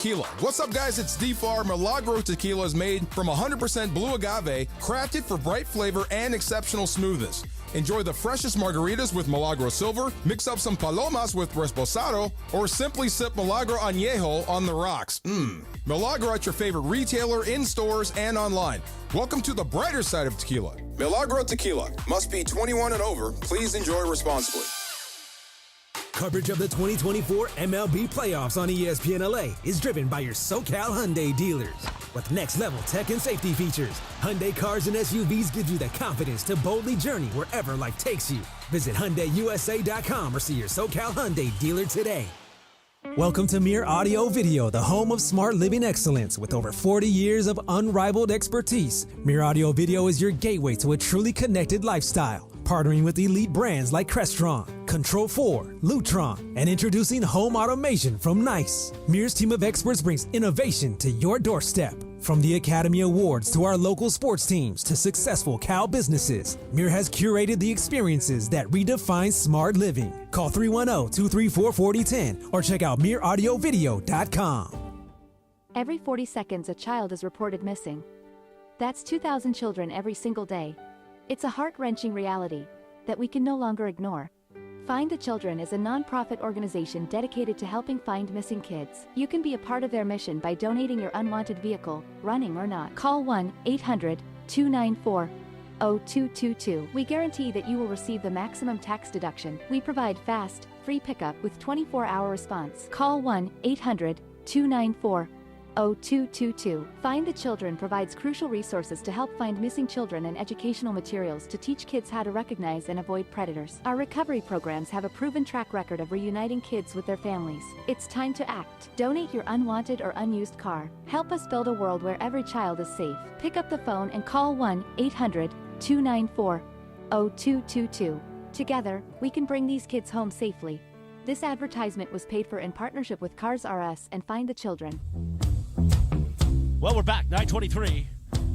Tequila. What's up, guys? It's D-Far. Milagro Tequila is made from 100% blue agave, crafted for bright flavor and exceptional smoothness. Enjoy the freshest margaritas with Milagro Silver, mix up some palomas with Reposado, or simply sip Milagro Añejo on the rocks. Milagro at your favorite retailer, in stores, and online. Welcome to the brighter side of tequila. Milagro Tequila. Must be 21 and over. Please enjoy responsibly. Coverage of the 2024 MLB playoffs on ESPN LA is driven by your SoCal Hyundai dealers. With next-level tech and safety features, Hyundai cars and SUVs give you the confidence to boldly journey wherever life takes you. Visit HyundaiUSA.com or see your SoCal Hyundai dealer today. Welcome to Mere Audio Video, the home of smart living excellence. With over 40 years of unrivaled expertise, Mere Audio Video is your gateway to a truly connected lifestyle. Partnering with elite brands like Crestron, Control4, Lutron, and introducing home automation from Nice. Mere's team of experts brings innovation to your doorstep. From the Academy Awards to our local sports teams to successful Cal businesses, Mere has curated the experiences that redefine smart living. Call 310-234-4010 or check out MereAudioVideo.com. Every 40 seconds, a child is reported missing. That's 2,000 children every single day. It's a heart-wrenching reality that we can no longer ignore. Find the Children is a non-profit organization dedicated to helping find missing kids. You can be a part of their mission by donating your unwanted vehicle, running or not. Call 1-800-294-0222. We guarantee that you will receive the maximum tax deduction. We provide fast, free pickup with 24-hour response. Call 1-800-294-0222. Find the Children provides crucial resources to help find missing children and educational materials to teach kids how to recognize and avoid predators. Our recovery programs have a proven track record of reuniting kids with their families. It's time to act. Donate your unwanted or unused car. Help us build a world where every child is safe. Pick up the phone and call 1-800-294-0222. Together, we can bring these kids home safely. This advertisement was paid for in partnership with Cars R Us and Find the Children. Well, we're back, 9:23.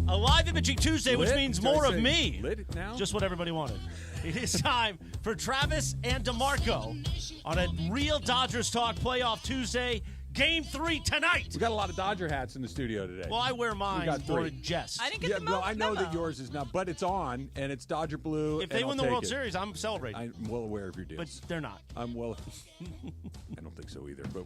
A live imaging Tuesday, which means more of me. Lit now? Just what everybody wanted. It is time for Travis and DeMarco on a Real Dodgers Talk Playoff Tuesday. Game 3 tonight. We got a lot of Dodger hats in the studio today. Well, I wear mine for jest. I didn't get the no, I know that yours is not, but it's on, and it's Dodger blue. If they win the World Series, I'm celebrating. I'm well aware of your deals. But they're not. I'm well. I don't think so either, but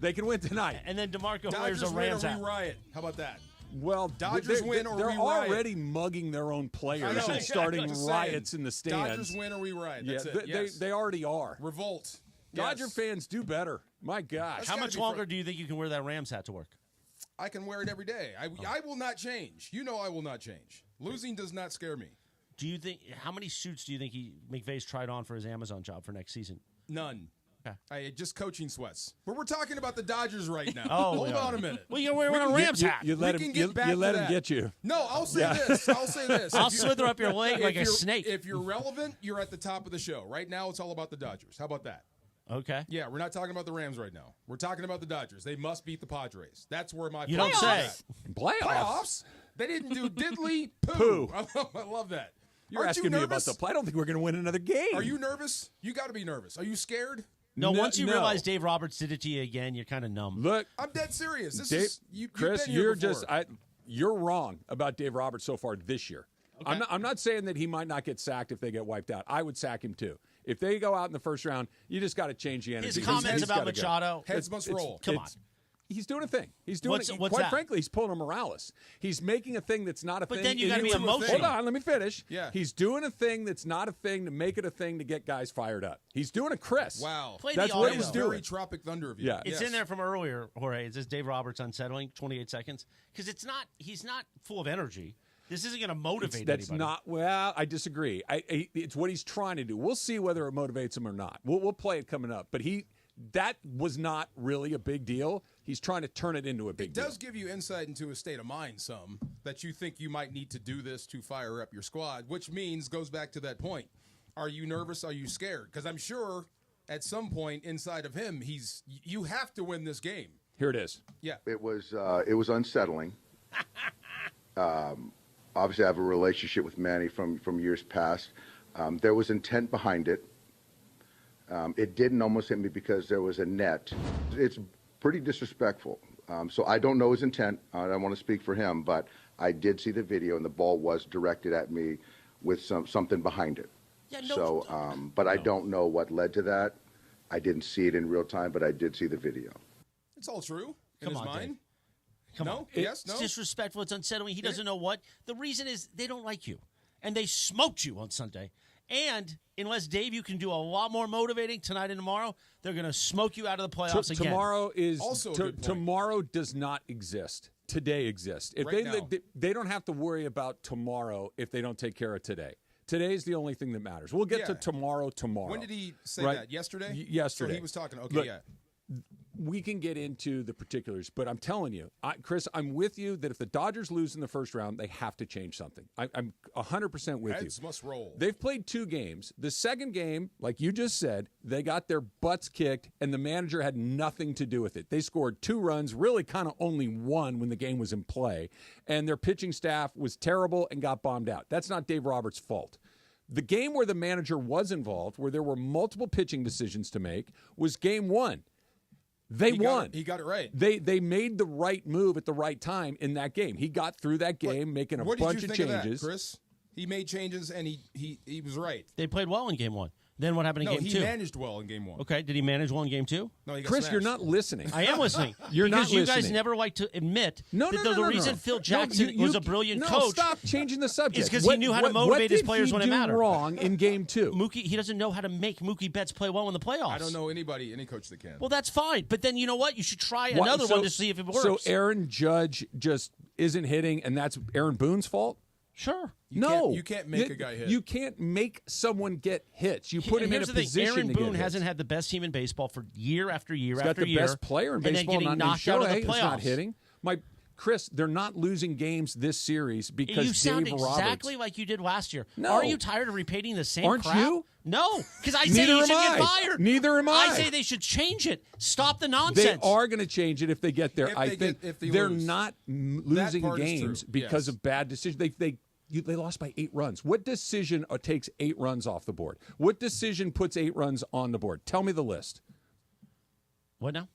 they can win tonight. And then DeMarco Dodgers wears a Rams win or hat. we riot. How about that? Well, Dodgers win or they're we riot. already mugging their own players I know. and starting Just riots saying. in the stands. Dodgers win or we riot. That's yeah, it. Yes. they already are. Revolt. Dodger Yes. fans do better. My gosh. That's How gotta much be longer do you think you can wear that Rams hat to work? I can wear it every day. I will not change. You know I will not change. Losing does not scare me. Do you think? How many suits do you think McVay's tried on for his Amazon job for next season? None. Okay. Just coaching sweats. But we're talking about the Dodgers right now. Oh, Hold yeah. on a minute. Well, you're wearing a Rams hat. You let We him. can get back You let to him that. get you. No, I'll say this. I'll say this. I'll If you- slither up your leg like a if you're- snake. If you're relevant, you're at the top of the show. Right now, it's all about the Dodgers. How about that? Okay. Yeah, we're not talking about the Rams right now. We're talking about the Dodgers. They must beat the Padres. That's where my You don't focus say. is at. Playoffs. They didn't do diddly poo. I love that. You're Aren't asking you me about nervous? the play. I don't think we're going to win another game. Are you nervous? You got to be nervous. Are you scared? No, once you no. realize Dave Roberts did it to you again, you're kind of numb. Look, I'm dead serious. This Dave, is you've Chris, been here you're before. just you're wrong about Dave Roberts so far this year. Okay. I'm not saying that he might not get sacked if they get wiped out. I would sack him too. If they go out in the first round, you just got to change the energy. His comments He's about gotta go. Machado. Heads must roll. Come on. He's doing a thing. He's doing What's quite that? frankly, he's pulling a Morales. He's making a thing that's not a But thing. then you gotta be into a emotional. thing. Hold on, let me finish. Yeah. He's doing a thing that's not a thing to make it a thing to get guys fired up. He's doing a Chris. Wow. Play That's the what audio. he's Very doing. Tropic Thunder of you. Yeah. It's Yes. in there from earlier, Jorge. Is this Dave Roberts unsettling? 28 seconds? Because he's not full of energy. This isn't going to motivate That's anybody. not. Well, I disagree. It's what he's trying to do. We'll see whether it motivates him or not. We'll play it coming up. But that was not really a big deal. He's trying to turn it into a big deal. It does give you insight into a state of mind, some, that you think you might need to do this to fire up your squad, which goes back to that point. Are you nervous? Are you scared? Because I'm sure at some point inside of him, you have to win this game. Here it is. Yeah. It was unsettling. Obviously, I have a relationship with Manny from years past. There was intent behind it. It didn't almost hit me because there was a net. It's pretty disrespectful So I don't know his intent. I don't want to speak for him, but I did see the video, and the ball was directed at me with something behind it. Yeah, no, So, but I don't know what led to that. I didn't see it in real time, but I did see the video. It's all true in Come his on, mind. Dave. Come No? on. Yes? No? It's disrespectful. It's unsettling. He doesn't know what. The reason is they don't like you. And they smoked you on Sunday. And unless, Dave, you can do a lot more motivating tonight and tomorrow, they're going to smoke you out of the playoffs again. Tomorrow is Also a good point. tomorrow does not exist. Today exists. If Right now. they don't have to worry about tomorrow if they don't take care of today. Today's the only thing that matters. We'll get to tomorrow. When did he say right? that? Yesterday? Yesterday. So he was talking. Okay, Look, yeah. We can get into the particulars, but I'm telling you, Chris, I'm with you that if the Dodgers lose in the first round, they have to change something. I'm 100% with Heads you. must roll. They've played 2 games. The second game, like you just said, they got their butts kicked, and the manager had nothing to do with it. They scored 2 runs, really kind of only 1 when the game was in play, and their pitching staff was terrible and got bombed out. That's not Dave Roberts' fault. The game where the manager was involved, where there were multiple pitching decisions to make, was game 1. They won. He got it right. They made the right move at the right time in that game. He got through that game, making a bunch of changes. What did you think of that, Chris? He made changes, and he was right. They played well in game 1. Then what happened in No, game he 2? managed well in game 1. Okay, did he manage well in game 2? No, he got Chris, smashed. you're not listening. I am listening. You're not because you guys listening. never like to admit No, that no, the no, reason no. Phil No, Jackson was a brilliant no, coach stop changing the subject. is because he knew how to motivate his players when it mattered. What did he do wrong in game 2? Mookie, he doesn't know how to make Mookie Betts play well in the playoffs. I don't know any coach that can. Well, that's fine. But then you know what? You should try another one to see if it works. So Aaron Judge just isn't hitting, and that's Aaron Boone's fault? Sure. You can't make a guy hit. You can't make someone get hits. You put him in a Here's the thing. position Aaron to Boone get hits. hasn't had the best team in baseball for year after year He's after got the year. best player in baseball, and then getting not knocked named out of the Shohei, playoffs. who's not hitting. Chris, they're not losing games this series because You sound Dave exactly Roberts. like you did last year. No. Are you tired of repeating the same Aren't crap? you? No, because I say Neither he am should get I. fired. Neither am I. I say they should change it. Stop the They nonsense. are going to change it if they get there. If they they're lose. not That losing part is games true, because yes. of bad decisions. They lost by 8 runs. What decision takes 8 runs off the board? What decision puts 8 runs on the board? Tell me the list. What now?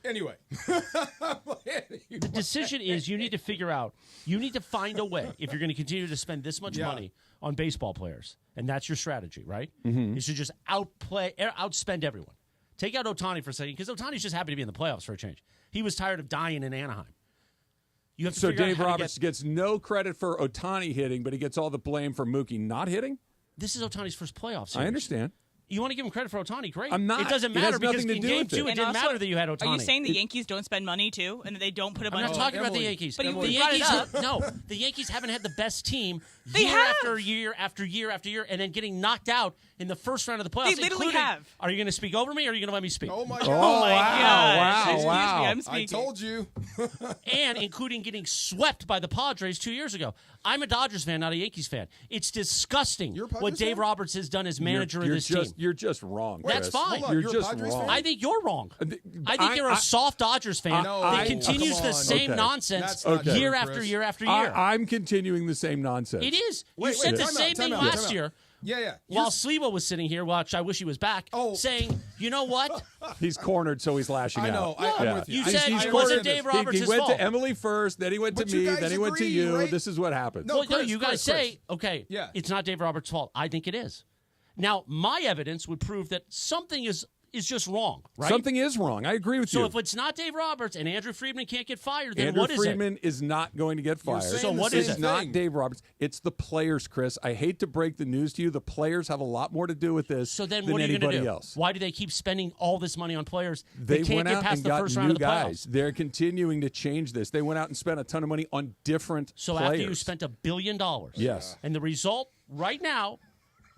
Anyway. The decision is you need to figure out, you need to find a way, if you're going to continue to spend this much money on baseball players, and that's your strategy, right? Mm-hmm. You should just outspend everyone. Take out Ohtani for a second, because Ohtani's just happy to be in the playoffs for a change. He was tired of dying in Anaheim. You have to So figure out Dave how to Roberts gets no credit for Ohtani hitting, but he gets all the blame for Mookie not hitting? This is Ohtani's first playoff series. I understand. You want to give him credit for Ohtani? Great. I'm not. It doesn't It has matter because nothing to in do game with 2 it. it And didn't also, matter that you had Ohtani. Are you saying the Yankees don't spend money too, and that they don't put a I'm bunch not of talking about the Emily. Yankees. But you the brought it Yankees, up. no, the Yankees haven't had the best team They year have. after year after year after year, and then getting knocked out in the first round of the playoffs. They literally including- have. Are you going to speak over me, or are you going to let me speak? Oh, my God. Oh my wow, gosh. Excuse wow. me, I'm I speaking. told you. And including getting swept by the Padres 2 years ago. I'm a Dodgers fan, not a Yankees fan. It's disgusting You're a Padres what Dave fan? Roberts has done as manager You're of this team. You're just wrong. That's Chris. fine. Hold on, You're you're a just Padres wrong. fan? I think you're wrong. I think you're a soft Dodgers fan No, that I- continues come the on. same Okay. nonsense That's not true, year Chris. after year after year. I'm continuing the same nonsense. It is. Wait, You said the time out, same time thing out, time last out. year. Yeah. While Sleva was sitting here, which I wish he was back, saying, you know what? He's cornered, so he's lashing I out. know. I'm with you. You said I it wasn't understand Dave this. Roberts' He went fault. to Emily first, then he went But to you me, guys then he went to agree, you. right? This is what happened. No, Well, you guys Chris. say, okay, Yeah. it's not Dave Roberts' fault. I think it is. Now, my evidence would prove that something is just wrong, right? Something is wrong. I agree with So you. if it's not Dave Roberts and Andrew Friedman can't get fired, then Andrew what is Friedman is not going to get fired. saying So the what same is it? It's not thing. Dave Roberts. It's the players, Chris. I hate to break the news to you. The players have a lot more to do with this So then than what are you going anybody to do? else. Why do they keep spending all this money on players? They can't went get out past and the got first new round of the guys. playoffs. They're continuing to change this. They went out and spent a ton of money on different So players. after you spent $1 billion, Yes. and the result right now,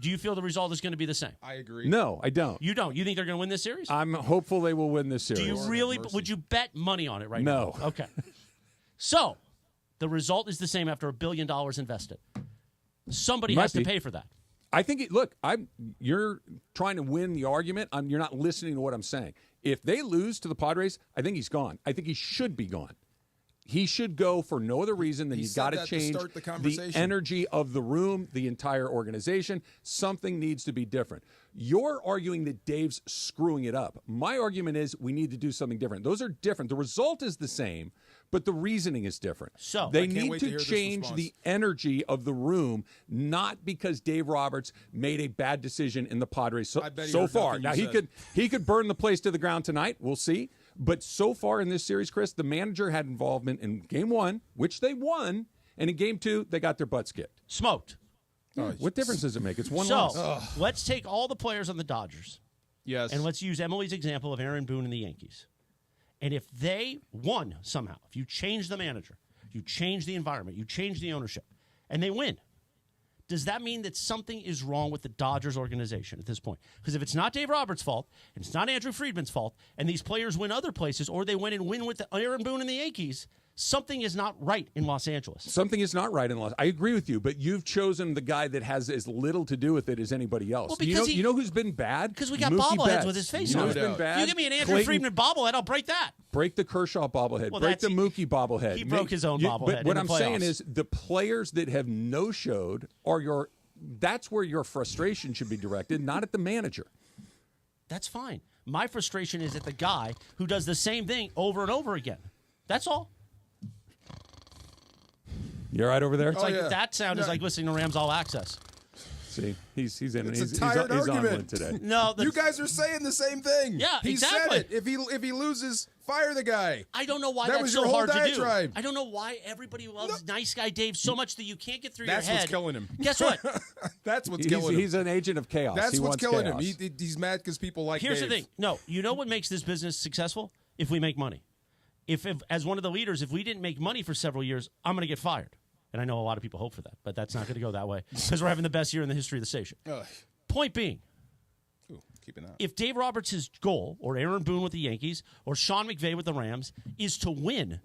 do you feel the result is going to be the same? I agree. No, I don't. You don't. You think they're going to win this series? I'm hopeful they will win this Do series. you really? mercy. Would you bet money on it right No. now? Okay. So the result is the same after $1 billion invested. Somebody Might has to be. pay for that. I think you're trying to win the argument. You're not listening to what I'm saying. If they lose to the Padres, I think he's gone. I think he should be gone. He should go for no other reason than He you said got to that to change start the the conversation. energy of the room, the entire organization. Something needs to be different. You're arguing that Dave's screwing it up. My argument is we need to do something different. Those are different. The result is the same, but the reasoning is different. So they I can't need wait to to hear this change response. the energy of the room, not because Dave Roberts made a bad decision in the Padres I bet he so heard far. nothing Now you said. he could burn the place to the ground tonight. We'll see. But so far in this series, Chris, the manager had involvement in Game 1, which they won, and in Game 2, they got their butts kicked. Smoked. What difference does it make? It's one So loss. let's take all the players on the Dodgers. Yes. And let's use Emily's example of Aaron Boone and the Yankees. And if they won somehow, if you change the manager, you change the environment, you change the ownership, and they win, does that mean that something is wrong with the Dodgers organization at this point? Because if it's not Dave Roberts' fault, and it's not Andrew Friedman's fault, and these players win other places, or they win and win with Aaron Boone and the Yankees, something is not right in Los Angeles. Something is not right in Los. I agree with you, but you've chosen the guy that has as little to do with it as anybody else. Well, because you know who's been bad? Because we got Mookie bobbleheads Betts. with his face You know on who's it. been bad? You give me an Andrew Clayton- Friedman bobblehead, I'll break that. Break the Kershaw bobblehead. Well, break the that's- Mookie bobblehead. he broke his own bobblehead But in what the I'm saying playoffs. is the players that have no-showed are your. That's where your frustration should be directed, not at the manager. That's fine. My frustration is at the guy who does the same thing over and over again. That's all. You all right over there? It's like yeah. that sound is like listening to Rams All Access. See, he's in. It's he's a tired he's on argument. one today. No, You guys are saying the same thing. Yeah, he exactly. said it. If he loses, fire the guy. I don't know why That that's was so your whole hard to do. diatribe. I don't know why everybody loves nice guy Dave so much that you can't get through That's your head. what's killing him. Guess what? That's what's killing him. He's an agent of chaos. That's He what's wants killing chaos. him. He's mad because people like Here's Dave. the thing. No, you know what makes this business successful? If we make money. If as one of the leaders, if we didn't make money for several years, I'm going to get fired. And I know a lot of people hope for that, but that's not going to go that way because we're having the best year in the history of the station. Point being, Keeping that. if Dave Roberts' goal, or Aaron Boone with the Yankees, or Sean McVay with the Rams, is to win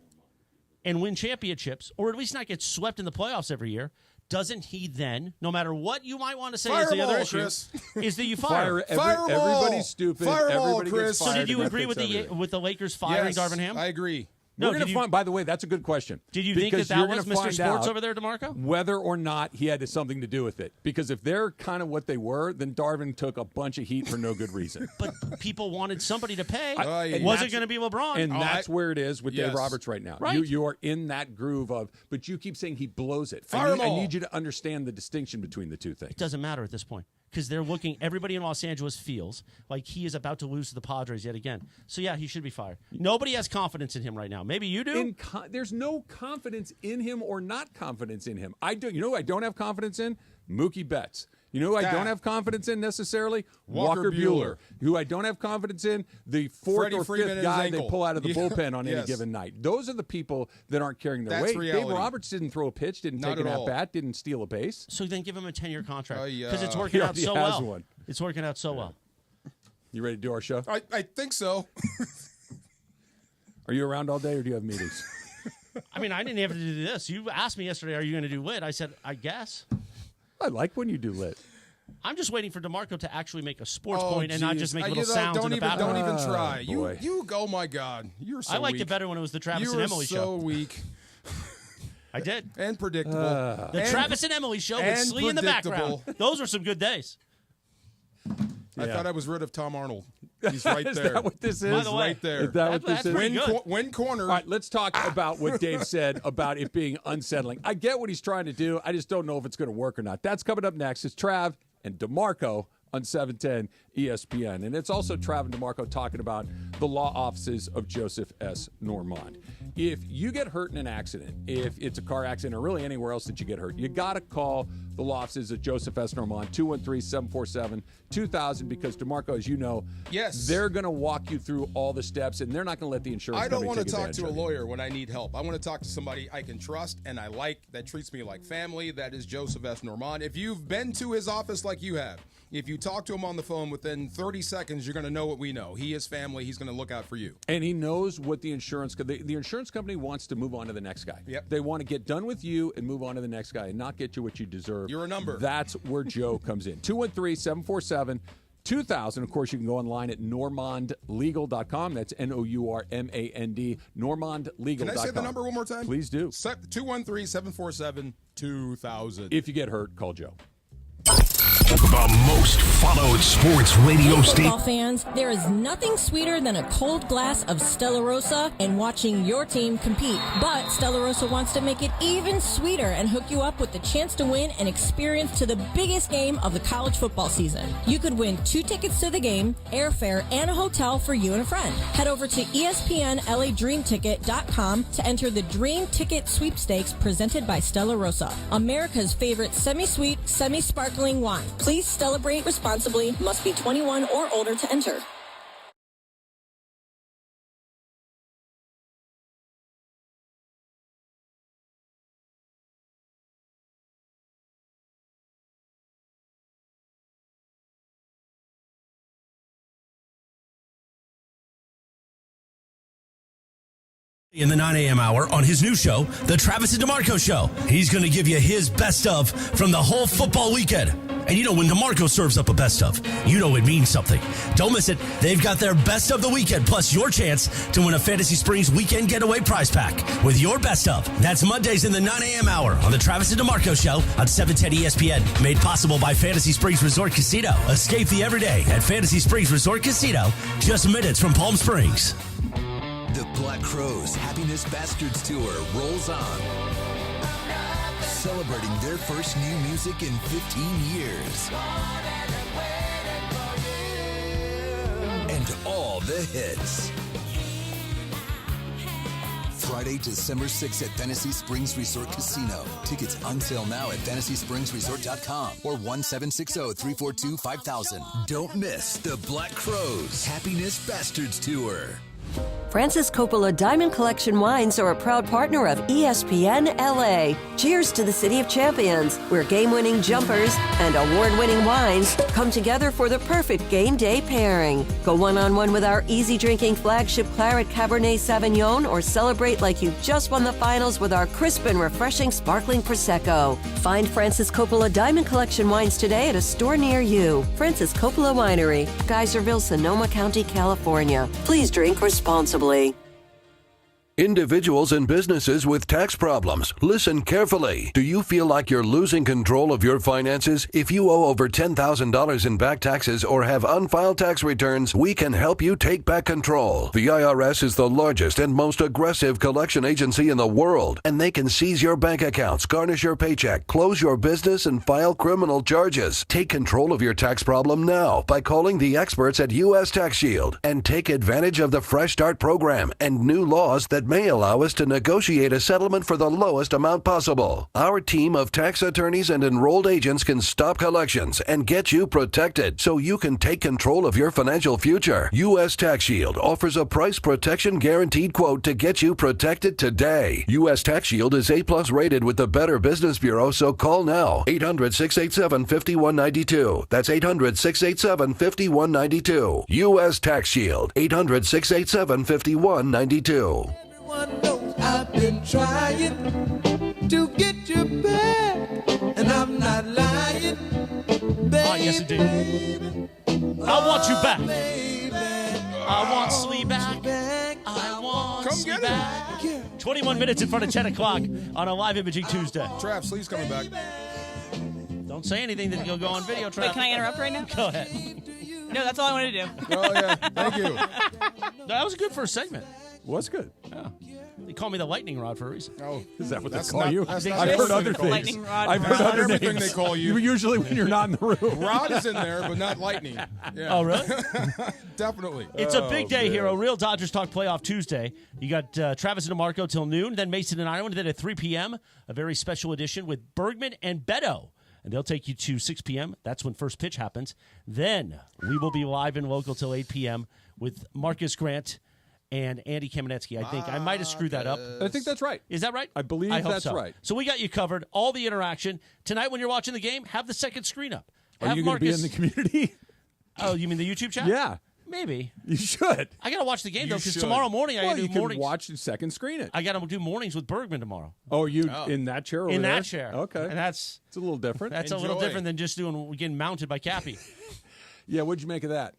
and win championships, or at least not get swept in the playoffs every year, doesn't he then, no matter what you might want to say Fire is the them other all, issue, Chris. is that you fire him? Fire 'em all. Everybody's stupid. Fire 'em all, Everybody Chris. gets So So fired, did you and that agree fixes with everything. with the Lakers firing Yes, Darvin Ham? I agree. No, We're did going to you- find. By the way, that's a good question. Did you think Because that you're was gonna Mr. find Sports out over there, DeMarco? whether or not he had something to do with it. Because if they're kind of what they were, then Darvin took a bunch of heat for no good reason. But people wanted somebody to pay. yeah. Was it that's- going to be LeBron? And that's where it is with Dave Yes. Roberts right now. Right. You are in that groove of, but you keep saying he blows it. Fire 'em I all. need you to understand the distinction between the two things. It doesn't matter at this point because they're looking. Everybody in Los Angeles feels like he is about to lose to the Padres yet again. So yeah, he should be fired. Nobody has confidence in him right now. Maybe you do. There's no confidence in him or not confidence in him. I do. You know who I don't have confidence in? Mookie Betts. You know who I don't have confidence in necessarily? Walker Buehler. Who I don't have confidence in? The fourth Freddie or Freeman fifth and his guy they ankle. pull out of the Yeah. bullpen on any Yes. given night. Those are the people that aren't carrying their That's weight. reality. Dave Roberts didn't throw a pitch, didn't Not take an at all. at-bat, didn't steal a base. So then give him a 10-year contract Yeah. because it's He working out already so has well. one. It's working out so well. You ready to do our show? I think so. Are you around all day or do you have meetings? I mean, I didn't have to do this. You asked me yesterday, "Are you going to do lit?" I said, "I guess." I like when you do lit. I'm just waiting for DeMarco to actually make a sports Oh, point and not geez. just make You little know, sounds don't in the even, background. Don't even try. boy. You go. My God, you're so I liked weak. it better when it was the Travis You and were Emily so show. weak I did. and predictable. The Travis and Emily show with and Slee in the background. predictable. Those were some good days. I thought I was rid of Tom Arnold. He's right Is there. that what this is? By the way, right there. Is that what That's this is? pretty good. Win corner. All right, let's talk about what Dave said about it being unsettling. I get what he's trying to do. I just don't know if it's going to work or not. That's coming up next. It's Trav and DeMarco on 710 ESPN. And it's also Trav and DeMarco talking about the law offices of Joseph S. Normand. If you get hurt in an accident, if it's a car accident or really anywhere else that you get hurt, you got to call the law offices of Joseph S. Normand, 213-747-2000, because DeMarco, as you know, Yes. they're going to walk you through all the steps, and they're not going to let the insurance I don't company want to take talk advantage to a of you. lawyer when I need help. I want to talk to somebody I can trust and I like, that treats me like family. That is Joseph S. Normand. If you've been to his office like you have, if you talk to him on the phone within 30 seconds, you're going to know what we know. He is family. He's going to look out for you. And he knows what the insurance company wants to move on to the next guy. Yep. They want to get done with you and move on to the next guy and not get you what you deserve. You're a number. That's where Joe comes in. 2000. Of course, you can go online at normandlegal.com. That's NOURMAND, normandlegal.com. Can I say the number one more time? Please do. 213-747-2000. If you get hurt, call Joe. The most followed sports radio station. Football fans, there is nothing sweeter than a cold glass of Stella Rosa and watching your team compete. But Stella Rosa wants to make it even sweeter and hook you up with the chance to win an experience to the biggest game of the college football season. You could win 2 tickets to the game, airfare, and a hotel for you and a friend. Head over to ESPNLADreamTicket.com to enter the Dream Ticket Sweepstakes presented by Stella Rosa, America's favorite semi-sweet, semi-sparkling wine. Please celebrate responsibly. Must be 21 or older to enter. In the 9 a.m. hour on his new show, The Travis and DeMarco Show. He's going to give you his best of from the whole football weekend. And you know, when DeMarco serves up a best of, you know it means something. Don't miss it. They've got their best of the weekend, plus your chance to win a Fantasy Springs weekend getaway prize pack with your best of. That's Mondays in the 9 a.m. hour on The Travis and DeMarco Show on 710 ESPN. Made possible by Fantasy Springs Resort Casino. Escape the everyday at Fantasy Springs Resort Casino, just minutes from Palm Springs. The Black Crowes Happiness Bastards Tour rolls on. Celebrating their first new music in 15 years. And all the hits. Friday, December 6th at Fantasy Springs Resort Casino. Tickets on sale now at FantasySpringsResort.com or 1-760-342-5000. Don't miss the Black Crowes Happiness Bastards Tour. Francis Coppola Diamond Collection Wines are a proud partner of ESPN LA. Cheers to the City of Champions, where game-winning jumpers and award-winning wines come together for the perfect game day pairing. Go one-on-one with our easy-drinking flagship Claret Cabernet Sauvignon or celebrate like you just won the finals with our crisp and refreshing sparkling Prosecco. Find Francis Coppola Diamond Collection Wines today at a store near you. Francis Coppola Winery, Geyserville, Sonoma County, California. Please drink responsibly. Individuals and businesses with tax problems, listen carefully. Do you feel like you're losing control of your finances? If you owe over $10,000 in back taxes or have unfiled tax returns, we can help you take back control. The IRS is the largest and most aggressive collection agency in the world, and they can seize your bank accounts, garnish your paycheck, close your business, and file criminal charges. Take control of your tax problem now by calling the experts at U.S. Tax Shield and take advantage of the Fresh Start program and new laws that may allow us to negotiate a settlement for the lowest amount possible. Our team of tax attorneys and enrolled agents can stop collections and get you protected so you can take control of your financial future. U.S. Tax Shield offers a price protection guaranteed quote to get you protected today. U.S. Tax Shield is A+ rated with the Better Business Bureau, so call now. 800-687-5192. That's 800-687-5192. U.S. Tax Shield. 800-687-5192. Everyone knows I've been trying to get you back, and I'm not lying. Baby, oh, yes, indeed. I want you back. I want Slee back. I want Come Slee get back. him. 21 minutes in front of 10 o'clock on a live imaging Tuesday. Trav, Slee's coming back. Don't say anything that you'll go on video, Trav. Wait, can I interrupt right now? Go ahead. No, that's all I wanted to do. Oh, yeah. Thank you. That was a good first segment. Was good. Yeah. They call me the lightning rod for a reason. Oh, is that what they that's call not, you? I've I've heard other things. Lightning rod. I've heard That's not other everything names. they call you. Usually when you're not in the room. Rod is in there, but not lightning. Yeah. Oh, really? Definitely. It's a big day here. A real Dodgers Talk playoff Tuesday. You got Travis and DeMarco till noon, then Mason and Ireland, then at 3 p.m., a very special edition with Bergman and Beto. And they'll take you to 6 p.m. That's when first pitch happens. Then we will be live and local till 8 p.m. with Marcus Grant and Andy Kamenetsky. I think I might have screwed that up. I think that's right. Is that right? I believe hope that's so. right. So we got you covered. All the interaction. Tonight when you're watching the game, have the second screen up. Are you going to be in the community? Oh, you mean the YouTube chat? Yeah. Maybe. You should. I got to watch the game, though, You because should. tomorrow morning I got to you do can mornings. watch the second screen it. I got to do mornings with Bergman tomorrow. Oh, you in that chair over In there? that chair. Okay. And that's it's a little different. a little different than just getting mounted by Cappy. Yeah, what'd you make of that?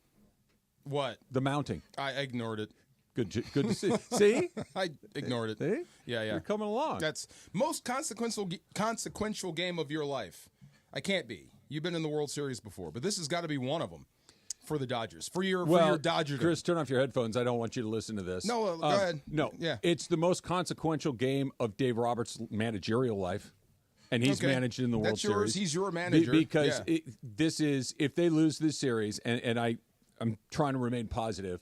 What? The mounting. I ignored it. Good to see. See? I ignored it. See? Yeah. You're coming along. That's most consequential game of your life. I can't be. You've been in the World Series before, but this has got to be one of them for the Dodgers. For your Dodgers. Chris, turn off your headphones. I don't want you to listen to this. No, go ahead. No. Yeah. It's the most consequential game of Dave Roberts' managerial life. And he's managed in the World Series. He's your manager. Because this is, if they lose this series, and I'm trying to remain positive,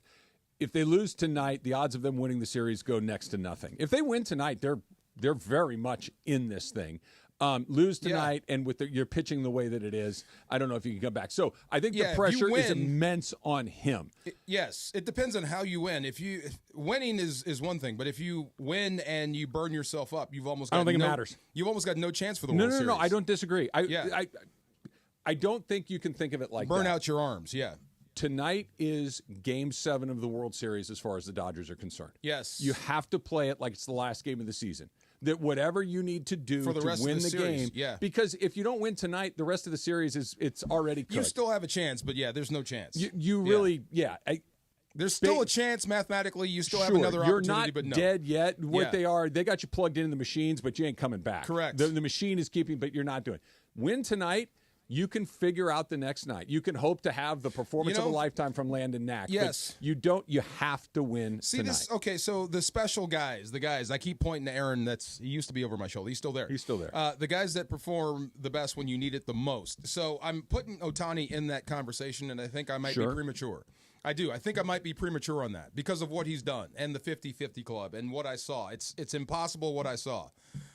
if they lose tonight, the odds of them winning the series go next to nothing. If they win tonight, they're very much in this thing. Lose tonight, and with your pitching the way that it is, I don't know if you can come back. So I think the pressure is immense on him. Yes, it depends on how you win. If winning is one thing, but if you win and you burn yourself up, you've almost got I don't think it matters. You've almost got no chance for the World Series. No, I don't disagree. I don't think you can think of it like burn that. out your arms. Yeah. Tonight is Game 7 of the World Series as far as the Dodgers are concerned. Yes. You have to play it like it's the last game of the season. That whatever you need to do for the rest win of the game. Yeah. Because if you don't win tonight, the rest of the series it's already cooked. You still have a chance, but there's no chance. You really, there's still a chance mathematically. You still have another opportunity, you're not but no. dead yet. They got you plugged into the machines, but you ain't coming back. Correct. The machine is keeping, but you're not doing. Win tonight. You can figure out the next night. You can hope to have the performance of a lifetime from Landon Knack. Yes. But you don't. You have to win tonight. So the special guys, I keep pointing to Aaron. He used to be over my shoulder. He's still there. The guys that perform the best when you need it the most. So I'm putting Ohtani in that conversation, and I think I might be premature. I do. I think I might be premature on that because of what he's done and the 50-50 club and what I saw. It's impossible what I saw.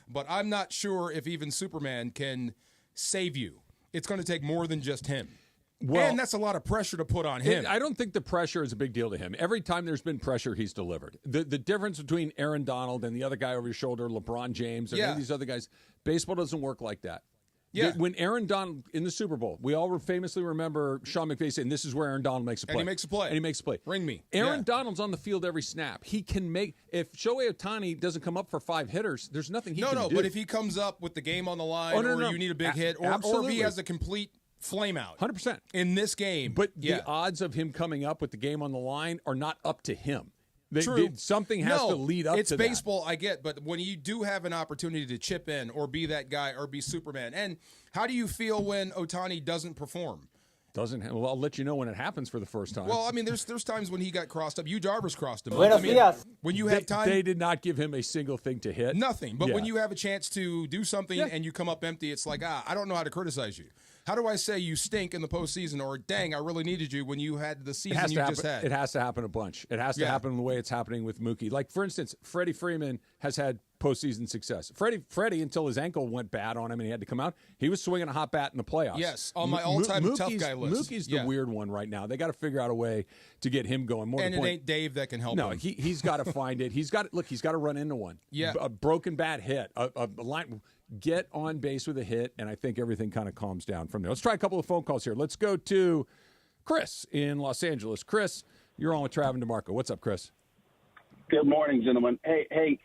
But I'm not sure if even Superman can save you. It's going to take more than just him. Well, and that's a lot of pressure to put on him. I don't think the pressure is a big deal to him. Every time there's been pressure, he's delivered. The difference between Aaron Donald and the other guy over your shoulder, LeBron James, or any of these other guys, baseball doesn't work like that. Yeah. When Aaron Donald in the Super Bowl, we all famously remember Sean McVay saying, "This is where Aaron Donald makes a play." And he makes a play. Ring me. Aaron Donald's on the field every snap. He can make. If Shohei Ohtani doesn't come up for 5 hitters, there's nothing he can do. But if he comes up with the game on the line, you need a big hit, or if he has a complete flame out, 100% in this game. But the odds of him coming up with the game on the line are not up to him. True. Something has to lead up to that. It's baseball, I get, but when you do have an opportunity to chip in or be that guy or be Superman, and how do you feel when Ohtani doesn't perform? Well, I'll let you know when it happens for the first time. Well, I mean, there's times when he got crossed up. Yu Darvish crossed him up. When you have time, they did not give him a single thing to hit. Nothing. But when you have a chance to do something and you come up empty, it's like, I don't know how to criticize you. How do I say you stink in the postseason, or dang, I really needed you when you had the season you just had? It has to happen a bunch. It has to happen the way it's happening with Mookie. Like, for instance, Freddie Freeman has had postseason success. Freddie, until his ankle went bad on him and he had to come out, he was swinging a hot bat in the playoffs. Yes, on my all-time tough guy list. Mookie's the weird one right now. They got to figure out a way to get him going. More and it ain't Dave that can help him. No, he's got to find it. He's got to run into one. Yeah, a broken bat hit, a line. Get on base with a hit, and I think everything kind of calms down from there. Let's try a couple of phone calls here. Let's go to Chris in Los Angeles. Chris, you're on with Trav and DeMarco. What's up, Chris? Good morning, gentlemen. Hey,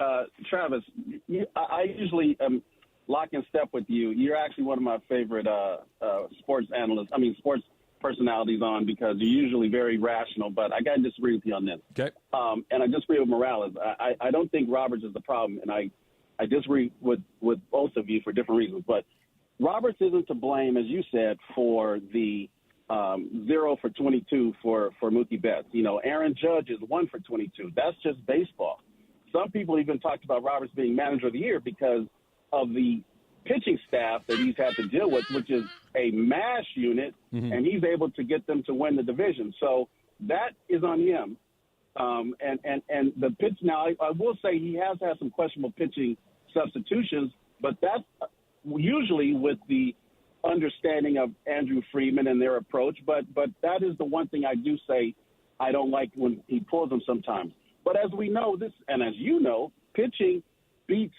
Travis, I usually am lock in step with you. You're actually one of my favorite sports personalities on, because you're usually very rational, but I got to disagree with you on this. Okay. And I disagree with Morales. I don't think Roberts is the problem, and I disagree with both of you for different reasons. But Roberts isn't to blame, as you said, for the 0 for 22 for Mookie Betts. Aaron Judge is 1 for 22. That's just baseball. Some people even talked about Roberts being manager of the year because of the pitching staff that he's had to deal with, which is a mash unit, and he's able to get them to win the division. So that is on him. And the pitch now, I will say he has had some questionable pitching substitutions, but that's usually with the understanding of Andrew Friedman and their approach. But that is the one thing I do say I don't like when he pulls them sometimes. But as we know, and as you know, pitching beats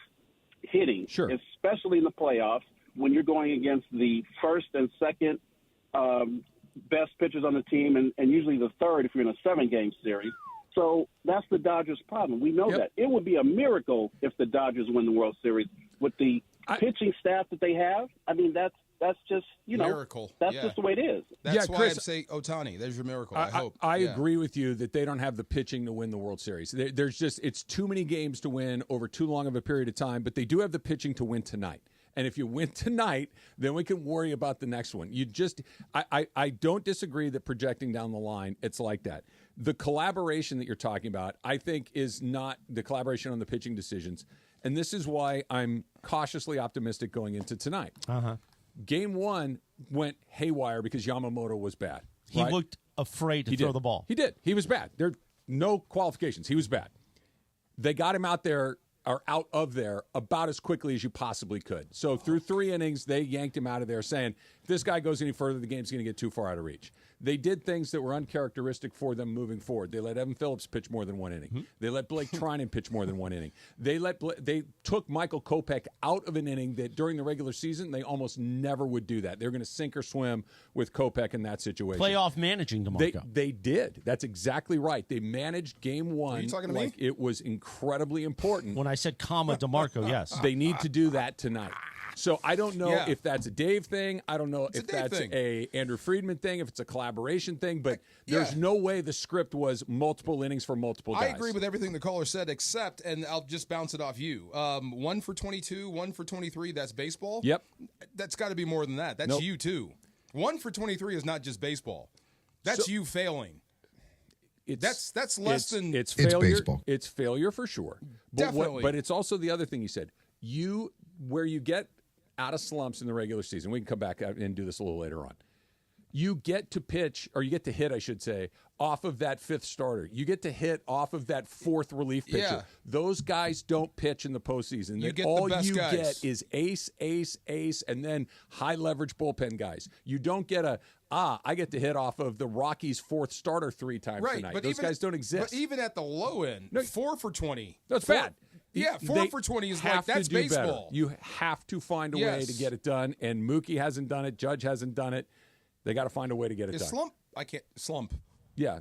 hitting, especially in the playoffs when you're going against the first and second best pitchers on the team, and usually the third if you're in a 7-game series. So that's the Dodgers' problem. We know that. It would be a miracle if the Dodgers win the World Series with the pitching staff that they have, I mean, that's just, miracle. That's just the way it is. That's why Chris, I say Ohtani. There's your miracle. I hope. I agree with you that they don't have the pitching to win the World Series. It's too many games to win over too long of a period of time, but they do have the pitching to win tonight. And if you win tonight, then we can worry about the next one. I don't disagree that projecting down the line, it's like that. The collaboration that you're talking about, I think, is not the collaboration on the pitching decisions. And this is why I'm cautiously optimistic going into tonight. Game 1 went haywire because Yamamoto was bad. He looked afraid to throw the ball. He did. He was bad. There are no qualifications. He was bad. They got him out of there about as quickly as you possibly could. So through 3 innings, they yanked him out of there saying, if this guy goes any further, the game's going to get too far out of reach. They did things that were uncharacteristic for them moving forward. They let Evan Phillips pitch more than 1 inning. They let Blake Trinan pitch more than 1 inning. They took Michael Kopech out of an inning that during the regular season, they almost never would do that. They're going to sink or swim with Kopech in that situation. Playoff managing, DeMarco. They did. That's exactly right. They managed Game 1 Are you talking to like me? it was incredibly important. When I said comma DeMarco, yes. They need to do that tonight. So I don't know if that's a Dave thing. I don't know if that's a Andrew Friedman thing, if it's a collaboration thing. But there's no way the script was multiple innings for multiple guys. I agree with everything the caller said, except, and I'll just bounce it off you. 1 for 22, 1 for 23, that's baseball? Yep. That's got to be more than that. That's you, too. 1 for 23 is not just baseball. That's you failing. That's less than... It's failure. Baseball. It's failure for sure. Definitely. But it's also the other thing you said. Where you get out of slumps in the regular season, we can come back and do this a little later on. You get to pitch, or you get to hit, I should say, off of that 5th starter. You get to hit off of that 4th relief pitcher. Yeah. Those guys don't pitch in the postseason. All you get guys. is ace, and then high leverage bullpen guys. You don't get I get to hit off of the Rockies' 4th starter 3 times tonight. Those guys don't exist. But even at the low end, 4 for 20. That's bad. Yeah, 4 for 20 is like, that's baseball. You have to find a way to get it done, and Mookie hasn't done it. Judge hasn't done it. They got to find a way to get it done. Slump. Yeah,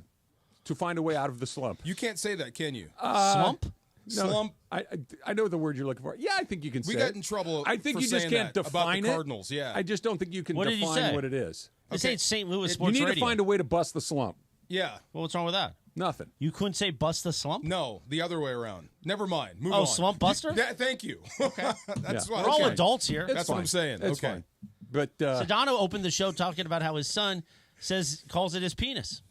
to find a way out of the slump. You can't say that, can you? Slump? No, slump. I know the word you're looking for. Yeah, I think you can say it. We got in trouble I think for you just saying can't that define about the it. Cardinals, yeah. I just don't think you can What did he define say? what it is. This ain't St. Louis You Sports need Radio. to find a way to bust the slump. Yeah. Well, what's wrong with that? Nothing. You couldn't say bust the slump? No, the other way around. Never mind. Move on. Oh, slump buster? Thank you. Okay. That's We're all adults here. That's what I'm saying. It's okay. fine. But Sedano opened the show talking about how his son calls it his penis.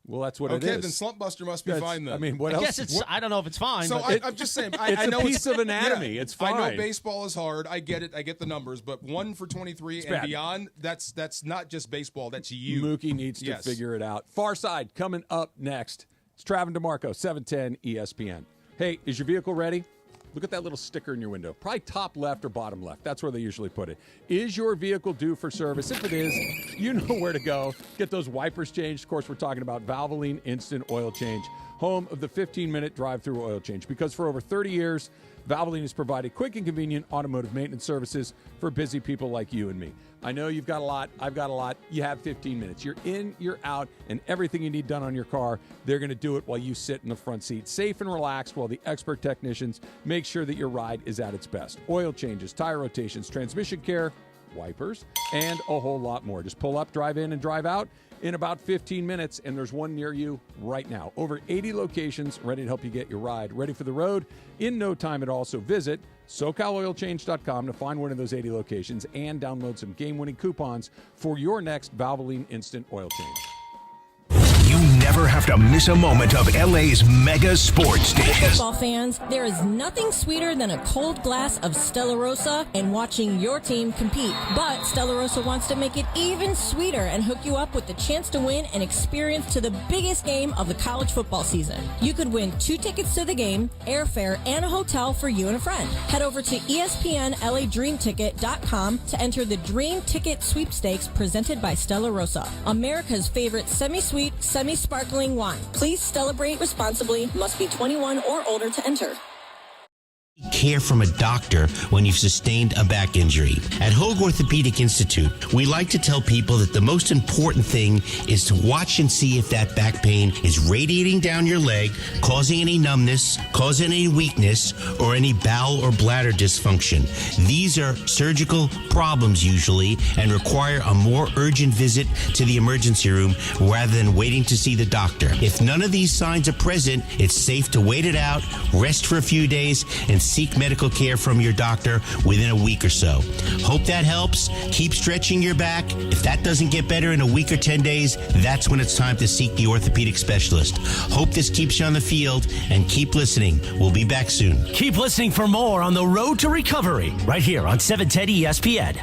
Well, that's what it is. Okay, then Slump Buster must be fine then. I mean, what I else? guess I don't know if it's fine. So but I'm just saying. It's I know a piece of anatomy. It's fine. I know baseball is hard. I get it. I get the numbers. But 1 for 23 and bad. beyond, that's not just baseball. That's you. Mookie needs to figure it out. Far Side coming up next. It's Travis DeMarco, 710 ESPN. Hey, is your vehicle ready? Look at that little sticker in your window. Probably top left or bottom left. That's where they usually put it. Is your vehicle due for service? If it is, you know where to go. Get those wipers changed. Of course, we're talking about Valvoline Instant Oil Change, home of the 15-minute drive-through oil change. Because for over 30 years, Valvoline has provided quick and convenient automotive maintenance services for busy people like you and me. I know you've got a lot. I've got a lot. You have 15 minutes. You're in, you're out, and everything you need done on your car, they're going to do it while you sit in the front seat, safe and relaxed, while the expert technicians make sure that your ride is at its best. Oil changes, tire rotations, transmission care, wipers, and a whole lot more. Just pull up, drive in, and drive out in about 15 minutes, and there's one near you right now. Over 80 locations ready to help you get your ride ready for the road in no time at all. So visit SoCalOilChange.com to find one of those 80 locations and download some game-winning coupons for your next Valvoline Instant Oil Change. You never have to miss a moment of LA's mega sports stations. Football fans, there is nothing sweeter than a cold glass of Stella Rosa and watching your team compete. But Stella Rosa wants to make it even sweeter and hook you up with the chance to win an experience to the biggest game of the college football season. You could win 2 tickets to the game, airfare, and a hotel for you and a friend. Head over to ESPNLADreamTicket.com to enter the Dream Ticket Sweepstakes presented by Stella Rosa, America's favorite semi-sweet, semi-sparkling wine. Please celebrate responsibly. Must be 21 or older to enter. care from a doctor when you've sustained a back injury. At Hoag Orthopedic Institute, we like to tell people that the most important thing is to watch and see if that back pain is radiating down your leg, causing any numbness, causing any weakness, or any bowel or bladder dysfunction. These are surgical problems usually and require a more urgent visit to the emergency room rather than waiting to see the doctor. If none of these signs are present, it's safe to wait it out, rest for a few days, and seek medical care from your doctor within a week or so. Hope that helps. Keep stretching your back. If that doesn't get better in a week or 10 days, that's when it's time to seek the orthopedic specialist. Hope this keeps you on the field, and keep listening. We'll be back soon. Keep listening for more on the road to recovery right here on 710 ESPN.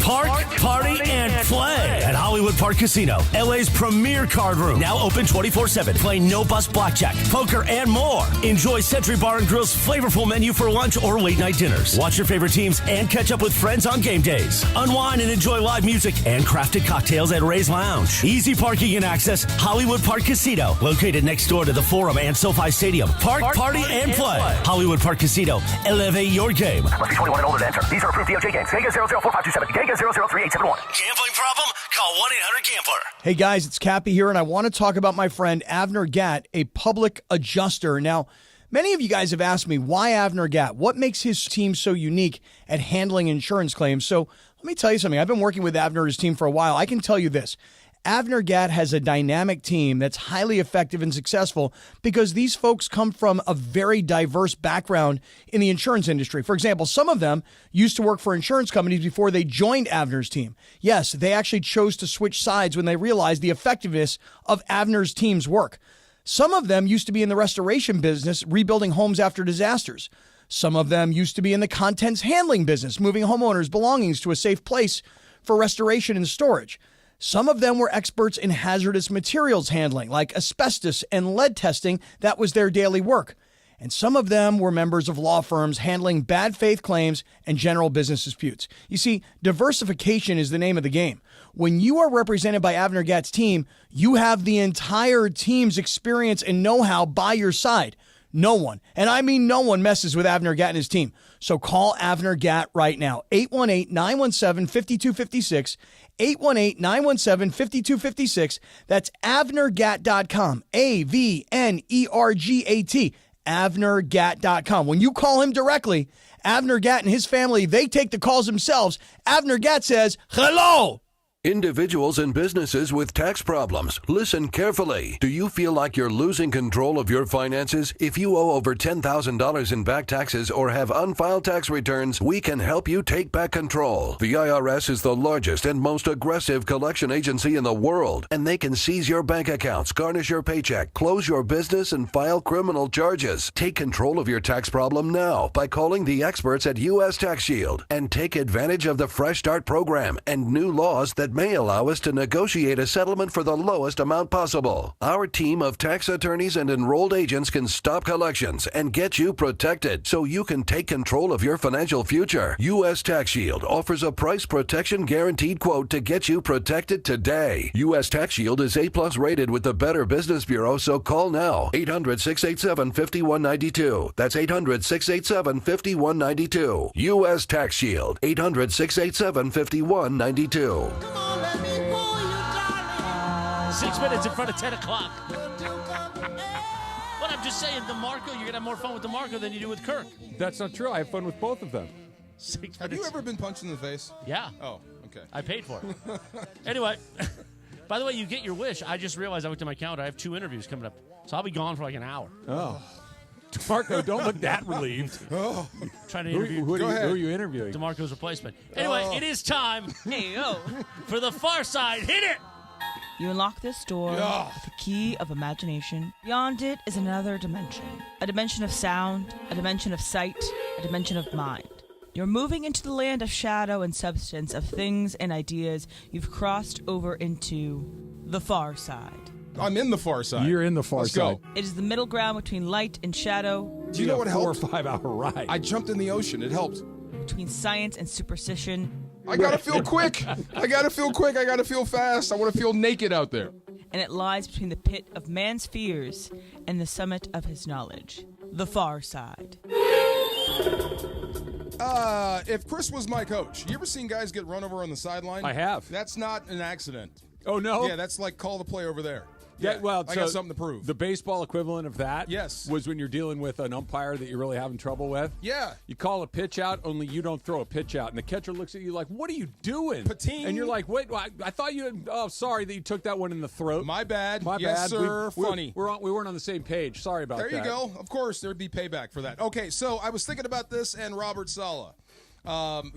Park, party, and play at Hollywood Park Casino, LA's premier card room. Now open 24/7. Play no-bust blackjack, poker, and more. Enjoy Century Bar and Grill's flavorful menu for lunch or late-night dinners. Watch your favorite teams and catch up with friends on game days. Unwind and enjoy live music and crafted cocktails at Ray's Lounge. Easy parking and access, Hollywood Park Casino, located next door to the Forum and SoFi Stadium. Park, party, and play. Hollywood Park Casino. Elevate your game. Must be 21 and older to enter. These are approved DOJ games. Vegas 004527. Vegas 003871. Gambling problem? Call 1-800-GAMBLER. Hey guys, it's Cappy here, and I want to talk about my friend Avner Gatt, a public adjuster. Now, many of you guys have asked me, why Avner Gatt? What makes his team so unique at handling insurance claims? So let me tell you something. I've been working with Avner and his team for a while. I can tell you this. Avner Gatt has a dynamic team that's highly effective and successful because these folks come from a very diverse background in the insurance industry. For example, some of them used to work for insurance companies before they joined Avner's team. Yes, they actually chose to switch sides when they realized the effectiveness of Avner's team's work. Some of them used to be in the restoration business, rebuilding homes after disasters. Some of them used to be in the contents handling business, moving homeowners' belongings to a safe place for restoration and storage. Some of them were experts in hazardous materials handling, like asbestos and lead testing. That was their daily work. And some of them were members of law firms handling bad faith claims and general business disputes. You see, diversification is the name of the game. When you are represented by Avner Gatt's team, you have the entire team's experience and know-how by your side. No one, and I mean no one, messes with Avner Gatt and his team. So call Avner Gatt right now, 818-917-5256, 818-917-5256. That's AvnerGatt.com, AVNERGAT, AvnerGatt.com. When you call him directly, Avner Gatt and his family, they take the calls themselves. Avner Gatt says, hello. Individuals and businesses with tax problems, listen carefully. Do you feel like you're losing control of your finances? If you owe over $10,000 in back taxes or have unfiled tax returns, we can help you take back control. The IRS is the largest and most aggressive collection agency in the world, and they can seize your bank accounts, garnish your paycheck, close your business, and file criminal charges. Take control of your tax problem now by calling the experts at U.S. Tax Shield and take advantage of the Fresh Start program and new laws that may allow us to negotiate a settlement for the lowest amount possible. Our team of tax attorneys and enrolled agents can stop collections and get you protected so you can take control of your financial future. U.S. Tax Shield offers a price protection guaranteed quote to get you protected today. U.S. Tax Shield is A+ rated with the Better Business Bureau, so call now. 800-687-5192. That's 800-687-5192. U.S. Tax Shield. 800-687-5192. 6 minutes in front of 10 o'clock. But I'm just saying, DeMarco, you're going to have more fun with DeMarco than you do with Kirk. That's not true. I have fun with both of them. 6 minutes. Have you ever been punched in the face? Yeah. Oh, okay. I paid for it. Anyway, by the way, you get your wish. I just realized I looked at my calendar. I have 2 interviews coming up. So I'll be gone for like an hour. Oh. DeMarco, don't look that relieved. Oh. Trying to interview. Who are you interviewing? DeMarco's replacement. Anyway, It is time for the Far Side. Hit it! You unlock this door with the key of imagination. Beyond it is another dimension. A dimension of sound, a dimension of sight, a dimension of mind. You're moving into the land of shadow and substance, of things and ideas. You've crossed over into the Far Side. I'm in the Far Side. You're in the Far Side. Go. It is the middle ground between light and shadow. Do you know what helped? 4 or 5 hour ride. I jumped in the ocean. It helped. Between science and superstition. I gotta feel quick. I gotta feel quick. I gotta feel fast. I want to feel naked out there. And it lies between the pit of man's fears and the summit of his knowledge. The Far Side. If Chris was my coach, you ever seen guys get run over on the sideline? I have. That's not an accident. Oh, no? Yeah, that's like call the play over there. Yeah, well, I so got something to prove. The baseball equivalent of that Yes. was when you're dealing with an umpire that you're really having trouble with. Yeah. You call a pitch out, only you don't throw a pitch out. And the catcher looks at you like, what are you doing? Patine. And you're like, wait, I thought you had, sorry that you took that one in the throat. My bad. My Yes, bad. sir. Funny. We weren't on the same page. Sorry about that. There you go. Of course, there'd be payback for that. Okay, so I was thinking about this and Robert Saleh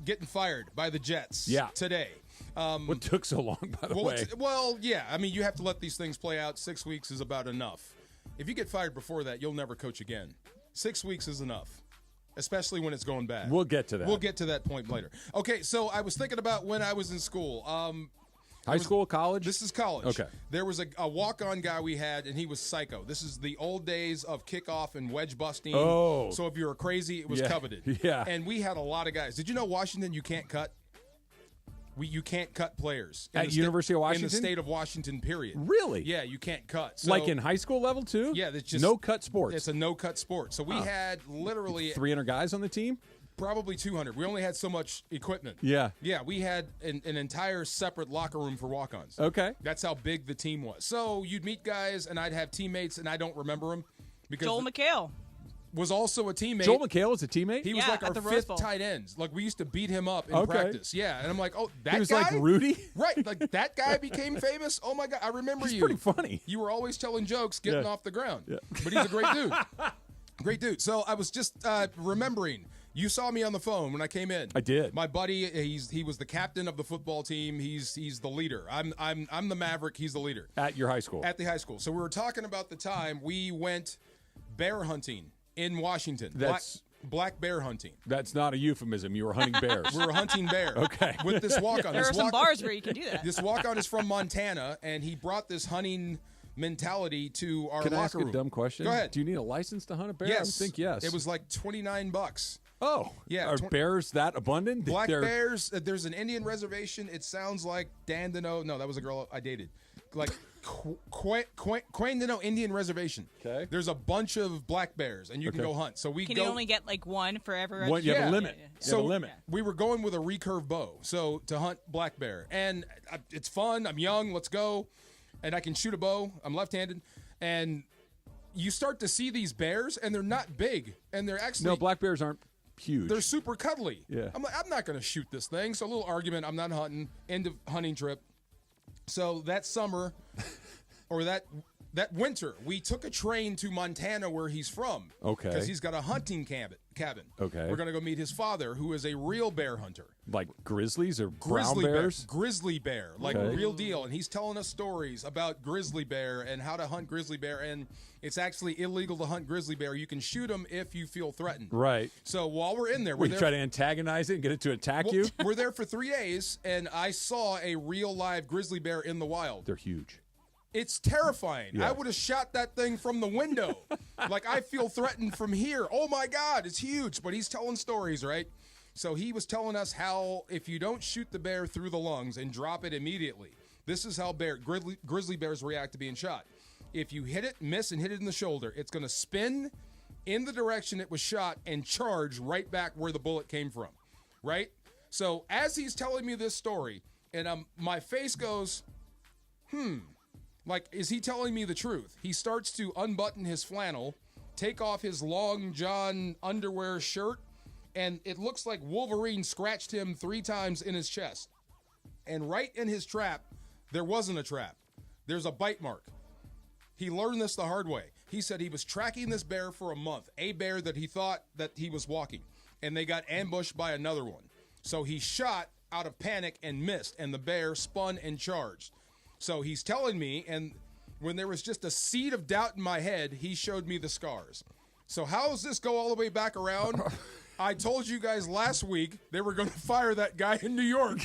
getting fired by the Jets today. What took so long, by the way? Well, yeah. I mean, you have to let these things play out. 6 weeks is about enough. If you get fired before that, you'll never coach again. 6 weeks is enough, especially when it's going bad. We'll get to that. We'll get to that point later. Okay, so I was thinking about when I was in school. High school, college? This is college. Okay. There was a walk-on guy we had, and he was psycho. This is the old days of kickoff and wedge busting. Oh. So if you were crazy, it was coveted. Yeah. And we had a lot of guys. Did you know Washington, you can't cut? You can't cut players. At University of Washington? In the state of Washington, period. Really? Yeah, you can't cut. So, Like in high school level, too? Yeah, it's just no-cut sports. It's a no-cut sport. So we had literally 300 guys on the team? Probably 200. We only had so much equipment. Yeah. Yeah, we had an entire separate locker room for walk-ons. Okay. That's how big the team was. So you'd meet guys, and I'd have teammates, and I don't remember them. Because Joel McHale was also a teammate. Joel McHale was a teammate? He was like our fifth tight ends. Like, we used to beat him up in practice. Yeah, and I'm like, oh, that guy? He was like Rudy? Right, like that guy became famous? Oh, my God, I remember you. He's pretty funny. You were always telling jokes getting off the ground. Yeah. But he's a great dude. Great dude. So I was just remembering, you saw me on the phone when I came in. I did. My buddy, he was the captain of the football team. He's the leader. I'm the maverick. He's the leader. At your high school? At the high school. So we were talking about the time we went bear hunting in Washington. Black bear hunting. That's not a euphemism. You were hunting bears. We were hunting bear. Okay. With this walk-on. There are some bars where you can do that. This walk-on is from Montana, and he brought this hunting mentality to our Can I locker ask room. a dumb question? Go ahead. Do you need a license to hunt a bear? Yes. I would think yes. It was like $29. Oh. Yeah. Are bears that abundant? Black bears. There's an Indian reservation. It sounds like Dandino. No, that was a girl I dated. Like Quandino Indian Reservation. Okay. There's a bunch of black bears, and you can go hunt. So we Can go. you only get like one forever? You have a limit. So You have a limit. we were going with a recurve bow, so to hunt black bear, and it's fun. I'm young. Let's go, and I can shoot a bow. I'm left-handed, and you start to see these bears, and they're not big, and they're actually No, black bears aren't huge. They're super cuddly. Yeah. I'm like, I'm not going to shoot this thing. So a little argument. I'm not hunting. End of hunting trip. So that summer, or that winter, we took a train to Montana where he's from. Okay. Because he's got a hunting cabin. Okay. We're going to go meet his father, who is a real bear hunter. Like grizzlies or Grizzly brown bears? Grizzly bear, like Okay. real deal. And he's telling us stories about grizzly bear and how to hunt grizzly bear. And it's actually illegal to hunt grizzly bear. You can shoot them if you feel threatened. Right. So while we're in there, Where you try to antagonize it and get it to attack you? We're there for 3 days, and I saw a real live grizzly bear in the wild. They're huge. It's terrifying. Yeah. I would have shot that thing from the window. Like, I feel threatened from here. Oh, my God, it's huge. But he's telling stories, right? So he was telling us how if you don't shoot the bear through the lungs and drop it immediately, this is how grizzly bears react to being shot. If you hit it, miss, and hit it in the shoulder, it's going to spin in the direction it was shot and charge right back where the bullet came from, right? So as he's telling me this story, and my face goes, like, is he telling me the truth? He starts to unbutton his flannel, take off his long john underwear shirt, and it looks like Wolverine scratched him 3 times in his chest. And right in his trap, there wasn't a trap. There's a bite mark. He learned this the hard way. He said he was tracking this bear for a month, a bear that he thought that he was walking, and they got ambushed by another one. So he shot out of panic and missed, and the bear spun and charged. So he's telling me, and when there was just a seed of doubt in my head, he showed me the scars. So how does this go all the way back around? I told you guys last week they were going to fire that guy in New York.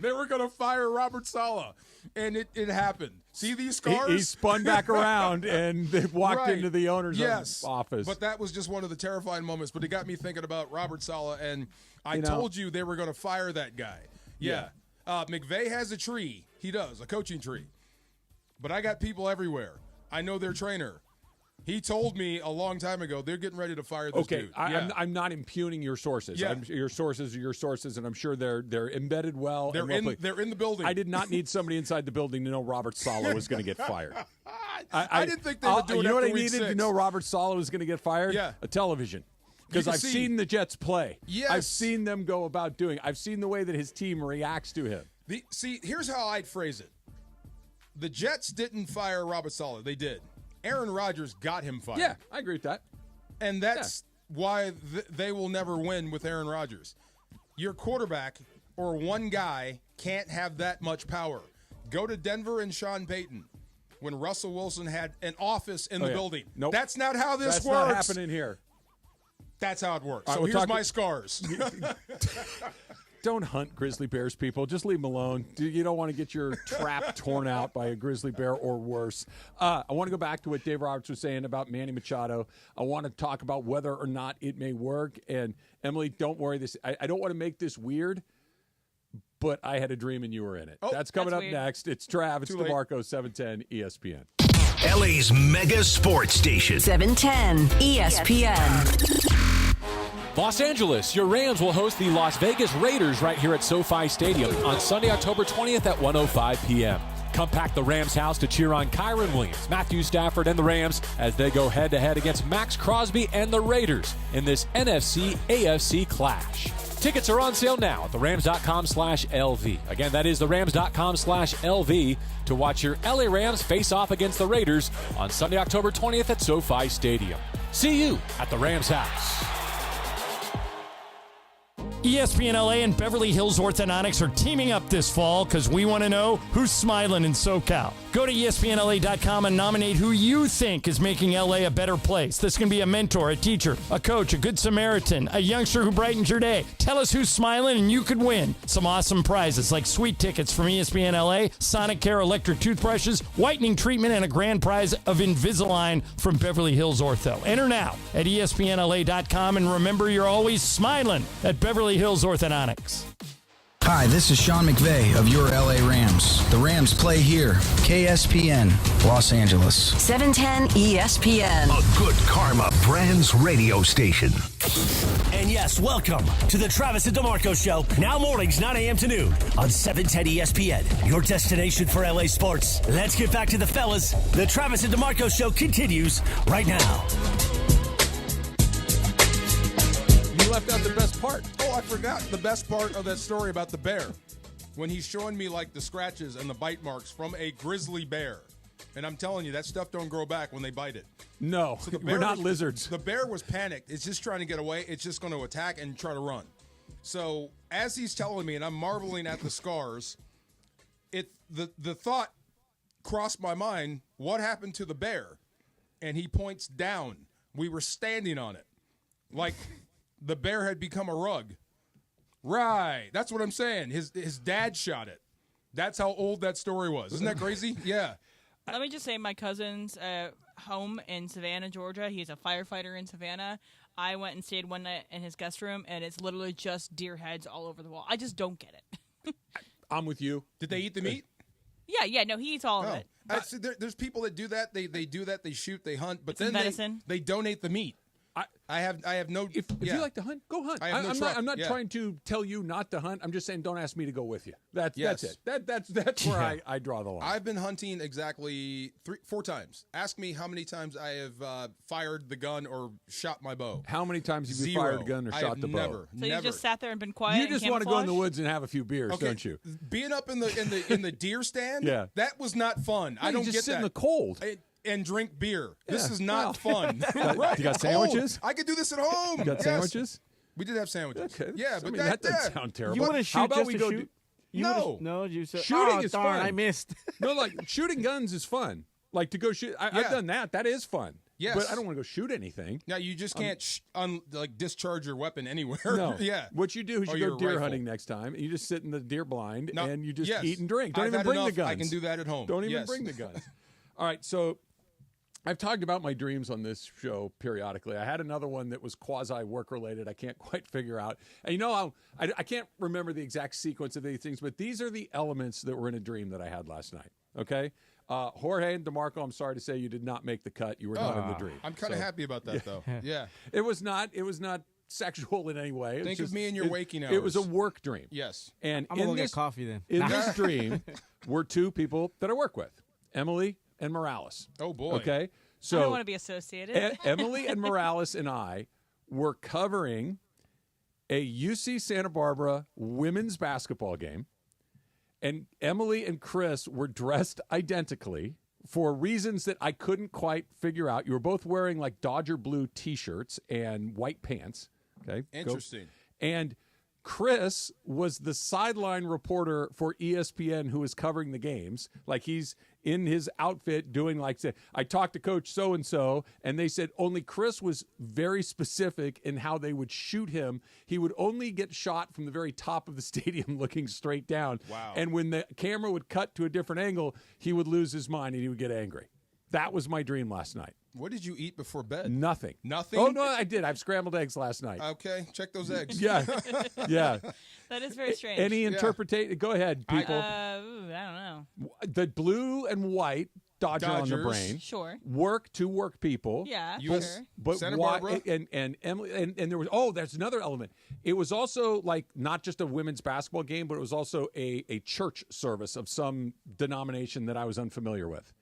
They were going to fire Robert Saleh, and it happened. See these scars? He spun back around and they walked into the owner's office. But that was just one of the terrifying moments. But it got me thinking about Robert Saleh, and I told you they were going to fire that guy. Yeah. McVay has a tree. He does, a coaching tree. But I got people everywhere. I know their trainer. He told me a long time ago they're getting ready to fire this dude. I'm not impugning your sources. Yeah. Your sources are your sources, and I'm sure they're embedded well. They're in the building. I did not need somebody inside the building to know Robert Saleh was going to get fired. I didn't think they would do it. You know what I week needed 6. to know Robert Saleh was going to get fired? Yeah. A television. Because I've seen the Jets play. Yes. I've seen them go about doing. I've seen the way that his team reacts to him. Here's how I'd phrase it. The Jets didn't fire Robert Saleh. They did. Aaron Rodgers got him fired. Yeah, I agree with that. And that's why they will never win with Aaron Rodgers. Your quarterback or one guy can't have that much power. Go to Denver and Sean Payton when Russell Wilson had an office in the building. Nope. That's not how this That's works. not happening here. That's how it works. All right, so here's my scars. Don't hunt grizzly bears, people. Just leave them alone. You don't want to get your trap torn out by a grizzly bear or worse. I want to go back to what Dave Roberts was saying about Manny Machado. I want to talk about whether or not it may work. And Emily, don't worry. I don't want to make this weird, but I had a dream and you were in it. That's coming up next. It's Trav. It's DeMarco, 710 ESPN. LA's mega sports station. 710 ESPN. Los Angeles, your Rams will host the Las Vegas Raiders right here at SoFi Stadium on Sunday, October 20th at 1:05 p.m. Come pack the Rams house to cheer on Kyron Williams, Matthew Stafford, and the Rams as they go head-to-head against Max Crosby and the Raiders in this NFC-AFC clash. Tickets are on sale now at therams.com/LV. Again, that is therams.com/LV to watch your LA Rams face off against the Raiders on Sunday, October 20th at SoFi Stadium. See you at the Rams house. ESPN LA and Beverly Hills Orthodontics are teaming up this fall because we want to know who's smiling in SoCal. Go to ESPNLA.com and nominate who you think is making LA a better place. This can be a mentor, a teacher, a coach, a good Samaritan, a youngster who brightens your day. Tell us who's smiling and you could win some awesome prizes like sweet tickets from ESPN LA, Sonic Care electric toothbrushes, whitening treatment, and a grand prize of Invisalign from Beverly Hills Ortho. Enter now at ESPNLA.com and remember you're always smiling at Beverly Hills Orthodontics. Hi, this is Sean McVay of your LA Rams. The Rams play here. KSPN, Los Angeles. 710 ESPN. A good karma brands radio station. And yes, welcome to the Travis and DeMarco Show. Now mornings, 9 a.m. to noon on 710 ESPN. Your destination for LA sports. Let's get back to the fellas. The Travis and DeMarco Show continues right now. You left out the best part. Oh, I forgot the best part of that story about the bear. When he's showing me like the scratches and the bite marks from a grizzly bear. And I'm telling you, that stuff don't grow back when they bite it. No, So we're not lizards. The bear was panicked. It's just trying to get away. It's just going to attack and try to run. So as he's telling me, and I'm marveling at the scars, the thought crossed my mind, what happened to the bear? And he points down. We were standing on it. Like the bear had become a rug. Right. That's what I'm saying. His dad shot it. That's how old that story was. Isn't that crazy? Yeah. Let me just say my cousin's home in Savannah, Georgia. He's a firefighter in Savannah. I went and stayed one night in his guest room, and it's literally just deer heads all over the wall. I just don't get it. I'm with you. Did they eat the meat? Yeah, no, he eats all of it. So there's people that do that. They do that. They shoot. They hunt. But It's then venison. they donate the meat. I have no. If you like to hunt, go hunt. I have no I'm truck. not Yeah. trying to tell you not to hunt. I'm just saying don't ask me to go with you. That's it. That's where I draw the line. I've been hunting exactly 4 times. Ask me how many times I have fired the gun or shot my bow. How many times have you 0. fired a gun or I shot have the bow? never. So you just sat there and been quiet. You just want to go in the woods and have a few beers, Okay, don't you? Being up in the deer stand, Yeah. that was not fun. No, I don't you just get sit that. in the cold. And drink beer. This Yeah. is not Well. fun. You got sandwiches? I could do this at home. You got Yes. sandwiches? We did have sandwiches. Okay. Yeah, I but mean, that doesn't sound terrible. You want to shoot How about just we to go shoot? No. No, you said Shooting oh, is darn, fun. I missed. No, like shooting guns is fun. Like to go shoot. I've done that. That is fun. Yes. But I don't want to go shoot anything. Now you just can't discharge your weapon anywhere. No. Yeah. What you do is Or you go your deer rifle. hunting next time, and you just sit in the deer blind, No, and you just yes. eat and drink. Don't I've even had bring enough. the guns. I can do that at home. Don't even Yes. bring the guns. All right, so I've talked about my dreams on this show periodically. I had another one that was quasi-work related. I can't quite figure out. And I can't remember the exact sequence of these things, but these are the elements that were in a dream that I had last night, okay? Jorge and DeMarco, I'm sorry to say you did not make the cut. You were not in the dream. I'm kind of happy about that, though. Yeah. It was not sexual in any way. Think of me in your waking hours. It was a work dream. Yes. And I'm going to go get coffee then. In this dream were two people that I work with, Emily and Morales. Oh, boy. Okay? So I don't want to be associated. Emily and Morales and I were covering a UC Santa Barbara women's basketball game. And Emily and Chris were dressed identically for reasons that I couldn't quite figure out. You were both wearing like Dodger blue T-shirts and white pants. Okay, interesting. And Chris was the sideline reporter for ESPN who was covering the games. Like he's in his outfit doing like, I talked to Coach so-and-so, and they said only Chris was very specific in how they would shoot him. He would only get shot from the very top of the stadium looking straight down. Wow. And when the camera would cut to a different angle, he would lose his mind and he would get angry. That was my dream last night. What did you eat before bed? Nothing. Nothing? Oh, no, I did. I have scrambled eggs last night. Okay, check those eggs. Yeah. Yeah. That is very strange. Any interpretation? Go ahead, people. I don't know. The blue and white Dodger on the Dodgers. brain. Sure. Work people. Yeah, But, sure. but Santa why, Barbara? and Emily and there was there's another element. It was also like not just a women's basketball game, but it was also a church service of some denomination that I was unfamiliar with.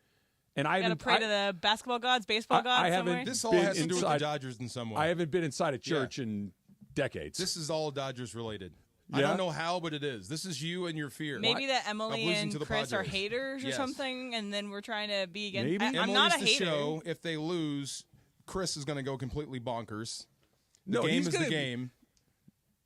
And I Got to haven't pray to the basketball gods, baseball gods. I haven't. somewhere? This all has to do with the Dodgers in some way. I haven't been inside a church in decades. This is all Dodgers related. I Yeah? don't know how, but it is. This is you and your fear. Maybe that of Emily losing and to the Chris are Padres. haters or Yes. something, and then we're trying to be against. Maybe. I'm Emily's not a the hater. show. If they lose, Chris is going to go completely bonkers. The No, game he's is gonna the be- game.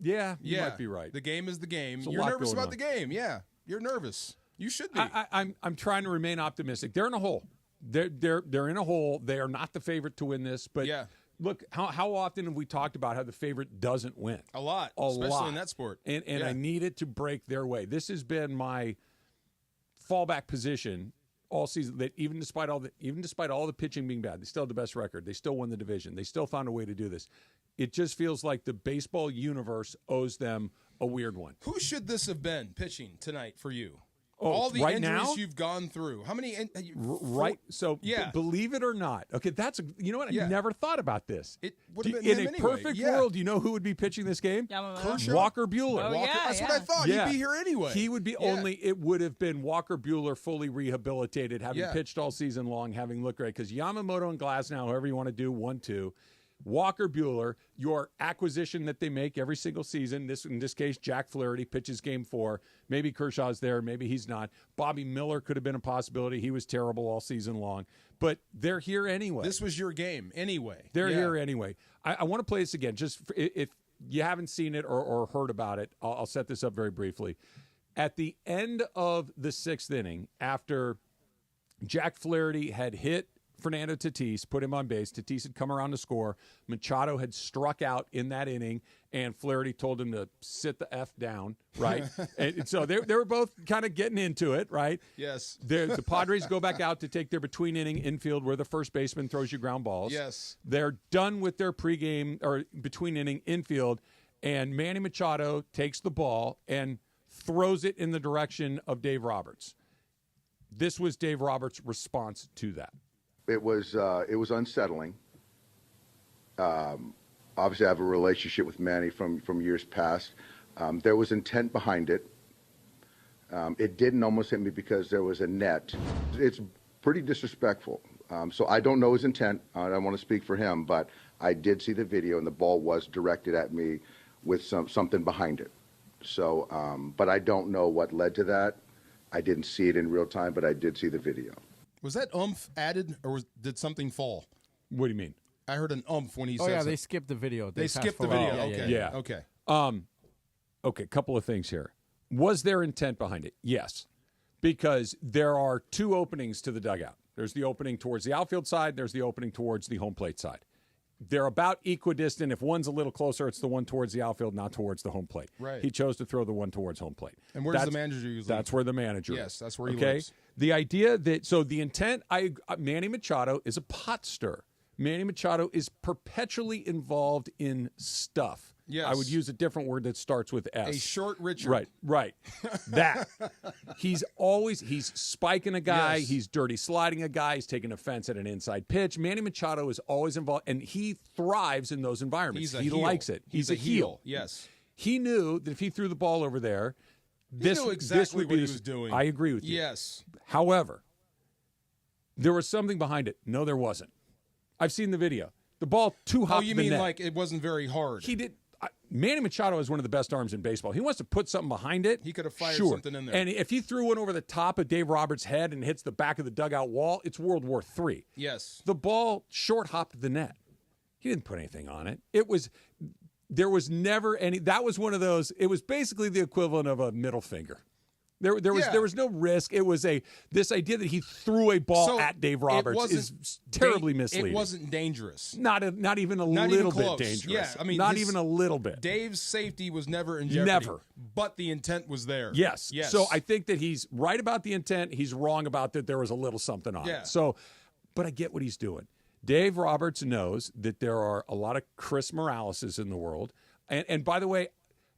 Yeah, you Yeah, might be right. The game is the game. There's a You're lot nervous going about on. the game. Yeah, you're nervous. You should be. I'm trying to remain optimistic. They're in a hole. They're in a hole. They are not the favorite to win this. But Yeah. look, how often have we talked about how the favorite doesn't win? A lot, A especially lot. in that sport. And Yeah. I need it to break their way. This has been my fallback position all season. That even despite all the pitching being bad, they still had the best record. They still won the division. They still found a way to do this. It just feels like the baseball universe owes them a weird one. Who should this have been pitching tonight for you? Oh, all the right injuries now? you've gone through. How many? Right. So Yeah. believe it or not. Okay, you know what? Yeah. I never thought about this. It would have been in him a anyway. perfect Yeah. world, you know who would be pitching this game? Yamamoto. Kershaw? Walker Buehler. Oh, yeah, That's what I yeah. thought. Yeah. He'd be here anyway. He would be it would have been Walker Buehler fully rehabilitated, having Yeah. pitched all season long, having looked great. Because Yamamoto and Glasnow, however you want to do, 1-2. Walker Buehler, your acquisition that they make every single season. In this case, Jack Flaherty pitches game 4. Maybe Kershaw's there, maybe he's not. Bobby Miller could have been a possibility. He was terrible all season long. But they're here anyway. This was your game anyway. They're Yeah. here anyway. I want to play this again. Just if you haven't seen it or heard about it, I'll set this up very briefly. At the end of the 6th inning, after Jack Flaherty had hit Fernando Tatis, put him on base. Tatis had come around to score. Machado had struck out in that inning, and Flaherty told him to sit the F down, right? and so they were both kind of getting into it, right? Yes. The Padres go back out to take their between-inning infield where the first baseman throws you ground balls. Yes. They're done with their pregame or between-inning infield, and Manny Machado takes the ball and throws it in the direction of Dave Roberts. This was Dave Roberts' response to that. It was unsettling. Obviously, I have a relationship with Manny from years past. There was intent behind it. It didn't almost hit me because there was a net. It's pretty disrespectful. So I don't know his intent. I don't want to speak for him, but I did see the video, and the ball was directed at me with something behind it. So, but I don't know what led to that. I didn't see it in real time, but I did see the video. Was that oomph added, or did something fall? What do you mean? I heard an oomph when he said Oh, yeah, something. they skipped the video. They fast skipped the forward. video. Okay. Yeah. Okay. Okay, couple of things here. Was there intent behind it? Yes, because there are 2 openings to the dugout. There's the opening towards the outfield side. There's the opening towards the home plate side. They're about equidistant. If one's a little closer, it's the one towards the outfield, not towards the home plate. Right. He chose to throw the one towards home plate. And where's the manager usually? That's where the manager is. Yes, that's where he okay? lives. The idea that, so the intent, Manny Machado is a pot stirrer. Manny Machado is perpetually involved in stuff. Yes. I would use a different word that starts with S. A short Richard. Right. That. He's spiking a guy. Yes. He's dirty sliding a guy. He's taking offense at an inside pitch. Manny Machado is always involved, and he thrives in those environments. He likes it. He's a heel. Yes. He knew that if he threw the ball over there, He knew exactly what he was doing. I agree with you. Yes. However, there was something behind it. No, there wasn't. I've seen the video. The ball too hot. Oh, you mean like it wasn't very hard? He did. Manny Machado is one of the best arms in baseball. He wants to put something behind it. He could have fired sure. something in there. And if he threw one over the top of Dave Roberts' head and hits the back of the dugout wall, it's World War III. Yes. The ball short hopped the net. He didn't put anything on it. There was never any. That was one of those. It was basically the equivalent of a middle finger. There was no risk. It was this idea that he threw a ball at Dave Roberts is terribly misleading. It wasn't dangerous. Not even a little bit dangerous. Yeah, I mean, not even a little bit. Dave's safety was never in jeopardy. Never. But the intent was there. Yes. So I think that he's right about the intent. He's wrong about that there was a little something on it. So, but I get what he's doing. Dave Roberts knows that there are a lot of Chris Moraleses in the world. And by the way,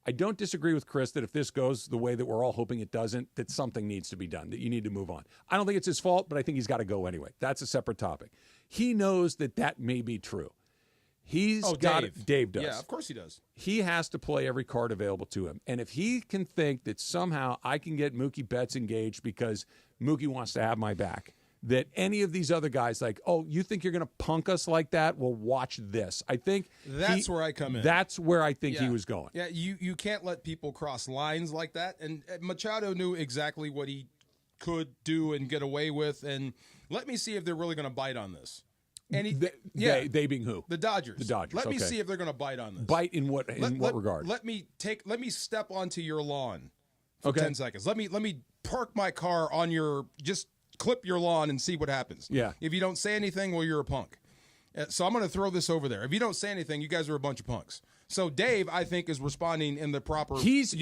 I don't disagree with Chris that if this goes the way that we're all hoping it doesn't, that something needs to be done, that you need to move on. I don't think it's his fault, but I think he's got to go anyway. That's a separate topic. He knows that may be true. Dave does. Yeah, of course he does. He has to play every card available to him. And if he can think that somehow I can get Mookie Betts engaged because Mookie wants to have my back, that any of these other guys you think you're going to punk us like that? Well, watch this. I think that's where I come in. That's where I think he was going. Yeah, you can't let people cross lines like that. And Machado knew exactly what he could do and get away with. And let me see if they're really going to bite on this. And they being who? The Dodgers. The Dodgers. Let me see if they're going to bite on this. Bite in what regard? Let me step onto your lawn for 10 seconds. Let me park my car on just clip your lawn and see what happens. Yeah. If you don't say anything, well, you're a punk. So I'm going to throw this over there. If you don't say anything, you guys are a bunch of punks. So Dave, I think, is responding in the proper. He's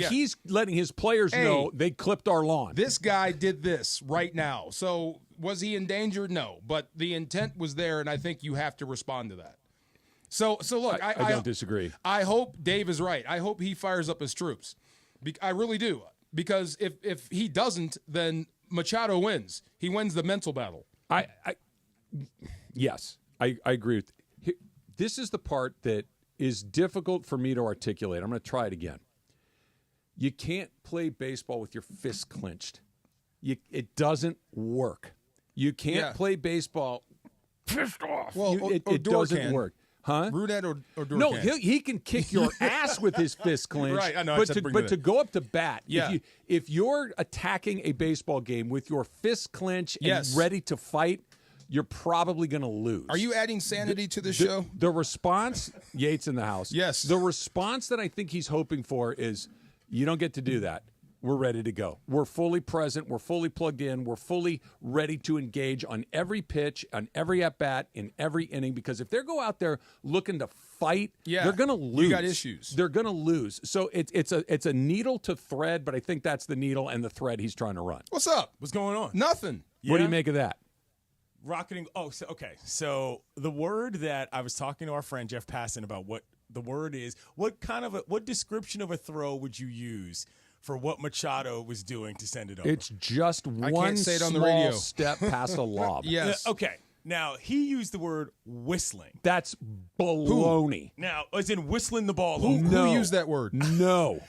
letting his players know they clipped our lawn. This guy did this right now. So was he in danger? No, but the intent was there, and I think you have to respond to that. So look, I don't disagree. I hope Dave is right. I hope he fires up his troops. I really do, because if he doesn't, then Machado wins. He wins the mental battle. Yes, I agree with you. This is the part that is difficult for me to articulate. I'm going to try it again. You can't play baseball with your fists clenched. It doesn't work. You can't play baseball pissed off. Well, it doesn't work. Huh? Brunette or Durcan? No, he can kick your ass with his fist clenched. Right, I know. But to go up to bat, yeah. if you're attacking a baseball game with your fist clenched and ready to fight, you're probably going to lose. Are you adding sanity to the show? The response, Yates in the house. Yes. The response that I think he's hoping for is, you don't get to do that. We're ready to go. We're fully present. We're fully plugged in. We're fully ready to engage on every pitch, on every at-bat, in every inning. Because if they go out there looking to fight, they're going to lose. You got issues. They're going to lose. So it's a needle to thread, but I think that's the needle and the thread he's trying to run. What's up? What's going on? Nothing. What do you make of that? Rocketing. Oh, okay. So the word that I was talking to our friend Jeff Passan about what the word is, what description of a throw would you use for what Machado was doing to send it over? It's just one small step past a lob. Yes. Okay. Now, he used the word whistling. That's baloney. Now, as in whistling the ball Who over. used that word? No.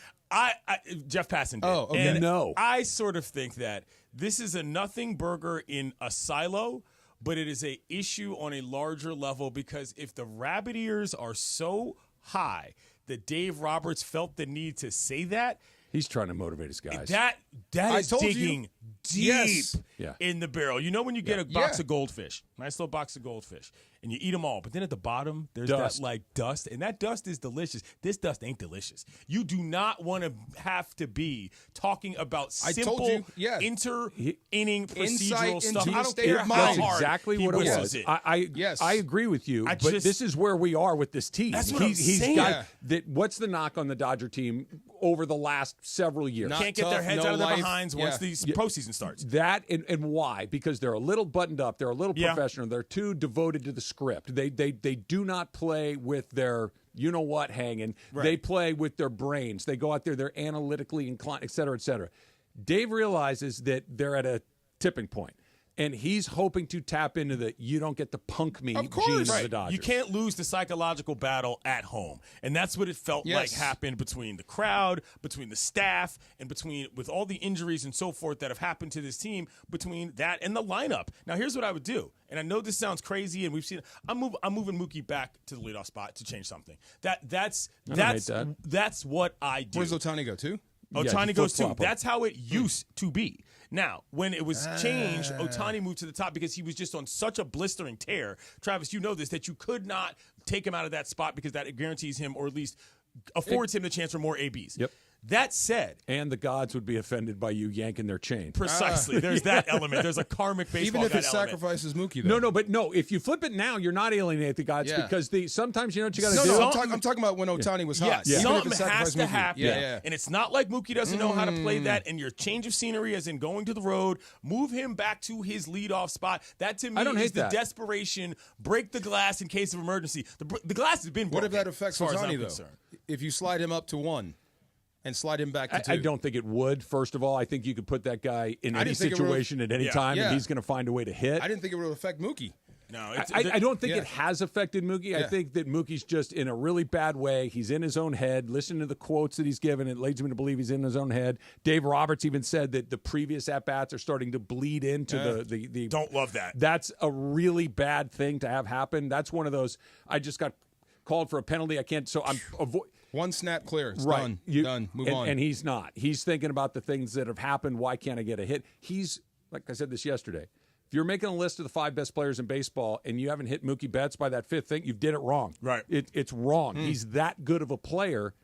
Jeff Passan did. Oh, okay. And no. I sort of think that this is a nothing burger in a silo, but it is a issue on a larger level, because if the rabbit ears are so high that Dave Roberts felt the need to say that, he's trying to motivate his guys. That is digging deep in the barrel. You know when you get a box of goldfish, nice little box of goldfish, and you eat them all, but then at the bottom there's that like dust, and that dust is delicious. This dust ain't delicious. You do not want to have to be talking about simple inter-inning procedural stuff. I don't care how That's hard exactly he what it whistles was. it. I agree with you, but this is where we are with this team. That's what I'm saying. He's got that. What's the knock on the Dodger team over the last several years. Can't get their heads out of their behinds once the postseason starts. That and why? Because they're a little buttoned up. They're a little professional. They're too devoted to the script. They do not play with their you-know-what hanging. Right. They play with their brains. They go out there. They're analytically inclined, et cetera, et cetera. Dave realizes that they're at a tipping point. And he's hoping to tap into the you don't get to punk me gene of the Dodgers. You can't lose the psychological battle at home. And that's what it felt like happened between the crowd, between the staff, and with all the injuries and so forth that have happened to this team, between that and the lineup. Now, here's what I would do. And I know this sounds crazy, and we've seen I'm moving Mookie back to the leadoff spot to change something. That's what I do. Where's Ohtani go to? Ohtani goes too. That's how it used to be. Now, when it was changed, Ohtani moved to the top because he was just on such a blistering tear. Travis, you know this, that you could not take him out of that spot because that guarantees him, or at least affords him the chance for more ABs. Yep. That said, and the gods would be offended by you yanking their chain. Precisely. There's that element. There's a karmic baseball. Even if it sacrifices Mookie, though. No. If you flip it now, you're not alienating the gods because sometimes you know what you got to do. No, I'm talking about when Ohtani was hot. Yeah. Something has to happen. And it's not like Mookie doesn't know how to play that. And your change of scenery, as in going to the road, move him back to his leadoff spot. That to me is the desperation. Break the glass in case of emergency. The glass has been broken. What if that affects Ohtani though? If you slide him up to 1. And slide him back to 2. I don't think it would. First of all, I think you could put that guy in any situation at any time, and he's going to find a way to hit. I didn't think it would affect Mookie. No, I don't think it has affected Mookie. I think that Mookie's just in a really bad way. He's in his own head. Listen to the quotes that he's given. It leads me to believe he's in his own head. Dave Roberts even said that the previous at-bats are starting to bleed into the Don't love that. That's a really bad thing to have happen. That's one of those, I just got called for a penalty. I can't, so I'm avoid. One snap clear. It's right. Done. Move on. And he's not. He's thinking about the things that have happened. Why can't I get a hit? He's, like I said this yesterday, if you're making a list of the 5 best players in baseball and you haven't hit Mookie Betts by that 5th thing, you did it wrong. Right. It's wrong. He's that good of a player.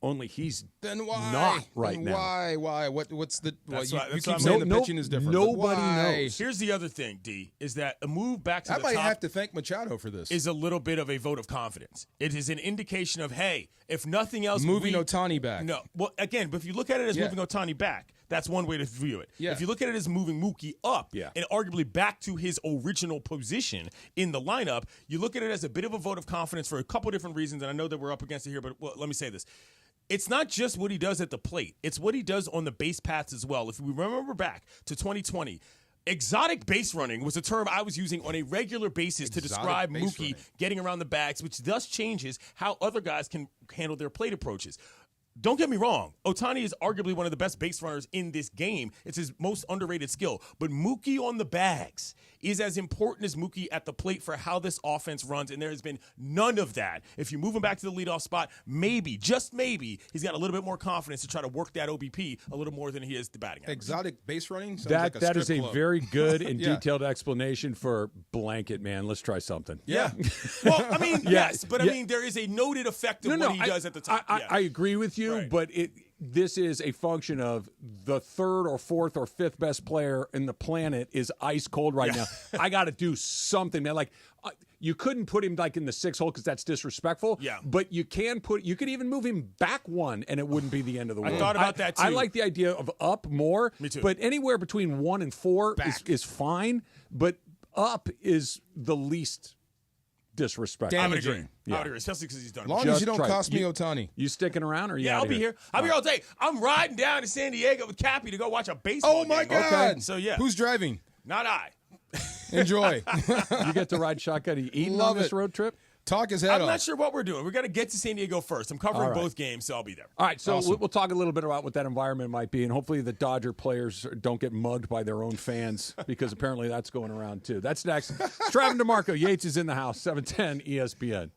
Only he's not right now. Why? What's the? You keep what saying the pitching is different. Nobody knows. Here's the other thing, D, is that a move back to the top. I might have to thank Machado for this. Is a little bit of a vote of confidence. It is an indication of, hey, if nothing else, moving Ohtani back. No, well, again, but if you look at it as moving Ohtani back, that's one way to view it. Yeah. If you look at it as moving Mookie up and arguably back to his original position in the lineup, you look at it as a bit of a vote of confidence for a couple different reasons. And I know that we're up against it here, but let me say this. It's not just what he does at the plate. It's what he does on the base paths as well. If we remember back to 2020, exotic base running was a term I was using on a regular basis to describe Mookie getting around the bags, which thus changes how other guys can handle their plate approaches. Don't get me wrong. Ohtani is arguably one of the best base runners in this game. It's his most underrated skill. But Mookie on the bags is as important as Mookie at the plate for how this offense runs, and there has been none of that. If you move him back to the leadoff spot, maybe, just maybe, he's got a little bit more confidence to try to work that OBP a little more than he is the batting average. Exotic base running? Sounds That like a is a club. very good and detailed explanation for blanket, man. Let's try something. Yeah. Well, I mean, yes, but I mean, there is a noted effect of what he does at the top. I agree with you, but this is a function of the 3rd or 4th or 5th best player in the planet is ice cold right now. I got to do something, man. Like you couldn't put him like in the 6th hole because that's disrespectful. Yeah. But you could even move him back 1 and it wouldn't be the end of the world. I thought about that too. I like the idea of up more. Me too. But anywhere between 1 and 4 is fine. But up is the least disrespectful. I would agree. I would agree, especially because he's done. As long as you don't cost me Ohtani. You sticking around or I'll be here. I'll be here all day. I'm riding down to San Diego with Cappy to go watch a baseball game. Oh my God! Okay. So yeah, who's driving? Not I. Enjoy. You get to ride shotgun. Are you eating Love on this it. road trip? Talk his head off. I'm not sure what we're doing. We got to get to San Diego first. I'm covering both games, so I'll be there. All right, so Awesome. we'll talk a little bit about what that environment might be, and hopefully the Dodger players don't get mugged by their own fans, because apparently that's going around too. That's next. It's Travis DeMarco. Yates is in the house, 710 ESPN.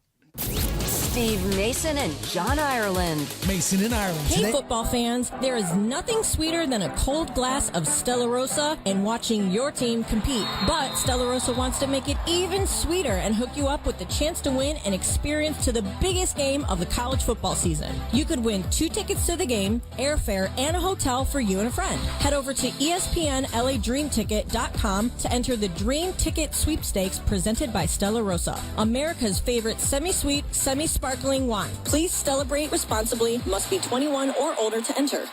Steve Mason and John Ireland. Mason in Ireland. Hey, football fans, there is nothing sweeter than a cold glass of Stella Rosa and watching your team compete. But Stella Rosa wants to make it even sweeter and hook you up with the chance to win an experience to the biggest game of the college football season. You could win 2 tickets to the game, airfare, and a hotel for you and a friend. Head over to ESPNLADreamTicket.com to enter the Dream Ticket Sweepstakes presented by Stella Rosa, America's favorite semi-sweet, semi-sparkling sparkling wine. Please celebrate responsibly. Must be 21 or older to enter.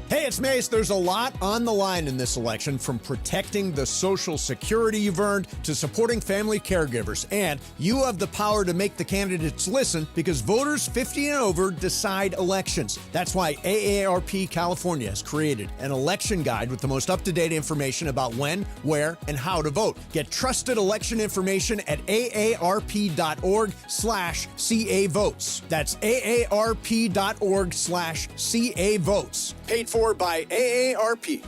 Hey, it's Mace. There's a lot on the line in this election, from protecting the Social Security you've earned to supporting family caregivers. And you have the power to make the candidates listen, because voters 50 and over decide elections. That's why AARP California has created an election guide with the most up-to-date information about when, where, and how to vote. Get trusted election information at aarp.org/CA votes. That's aarp.org/CA votes. Paid for by AARP.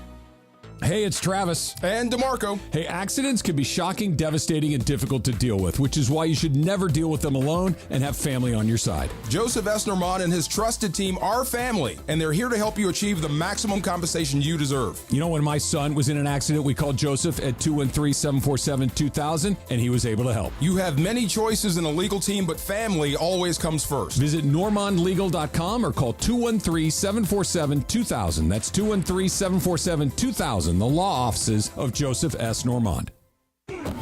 Hey, it's Travis. And DeMarco. Hey, accidents can be shocking, devastating, and difficult to deal with, which is why you should never deal with them alone and have family on your side. Joseph S. Normand and his trusted team are family, and they're here to help you achieve the maximum compensation you deserve. You know, when my son was in an accident, we called Joseph at 213-747-2000, and he was able to help. You have many choices in a legal team, but family always comes first. Visit normandlegal.com or call 213-747-2000. That's 213-747-2000. The law offices of Joseph S. Normand.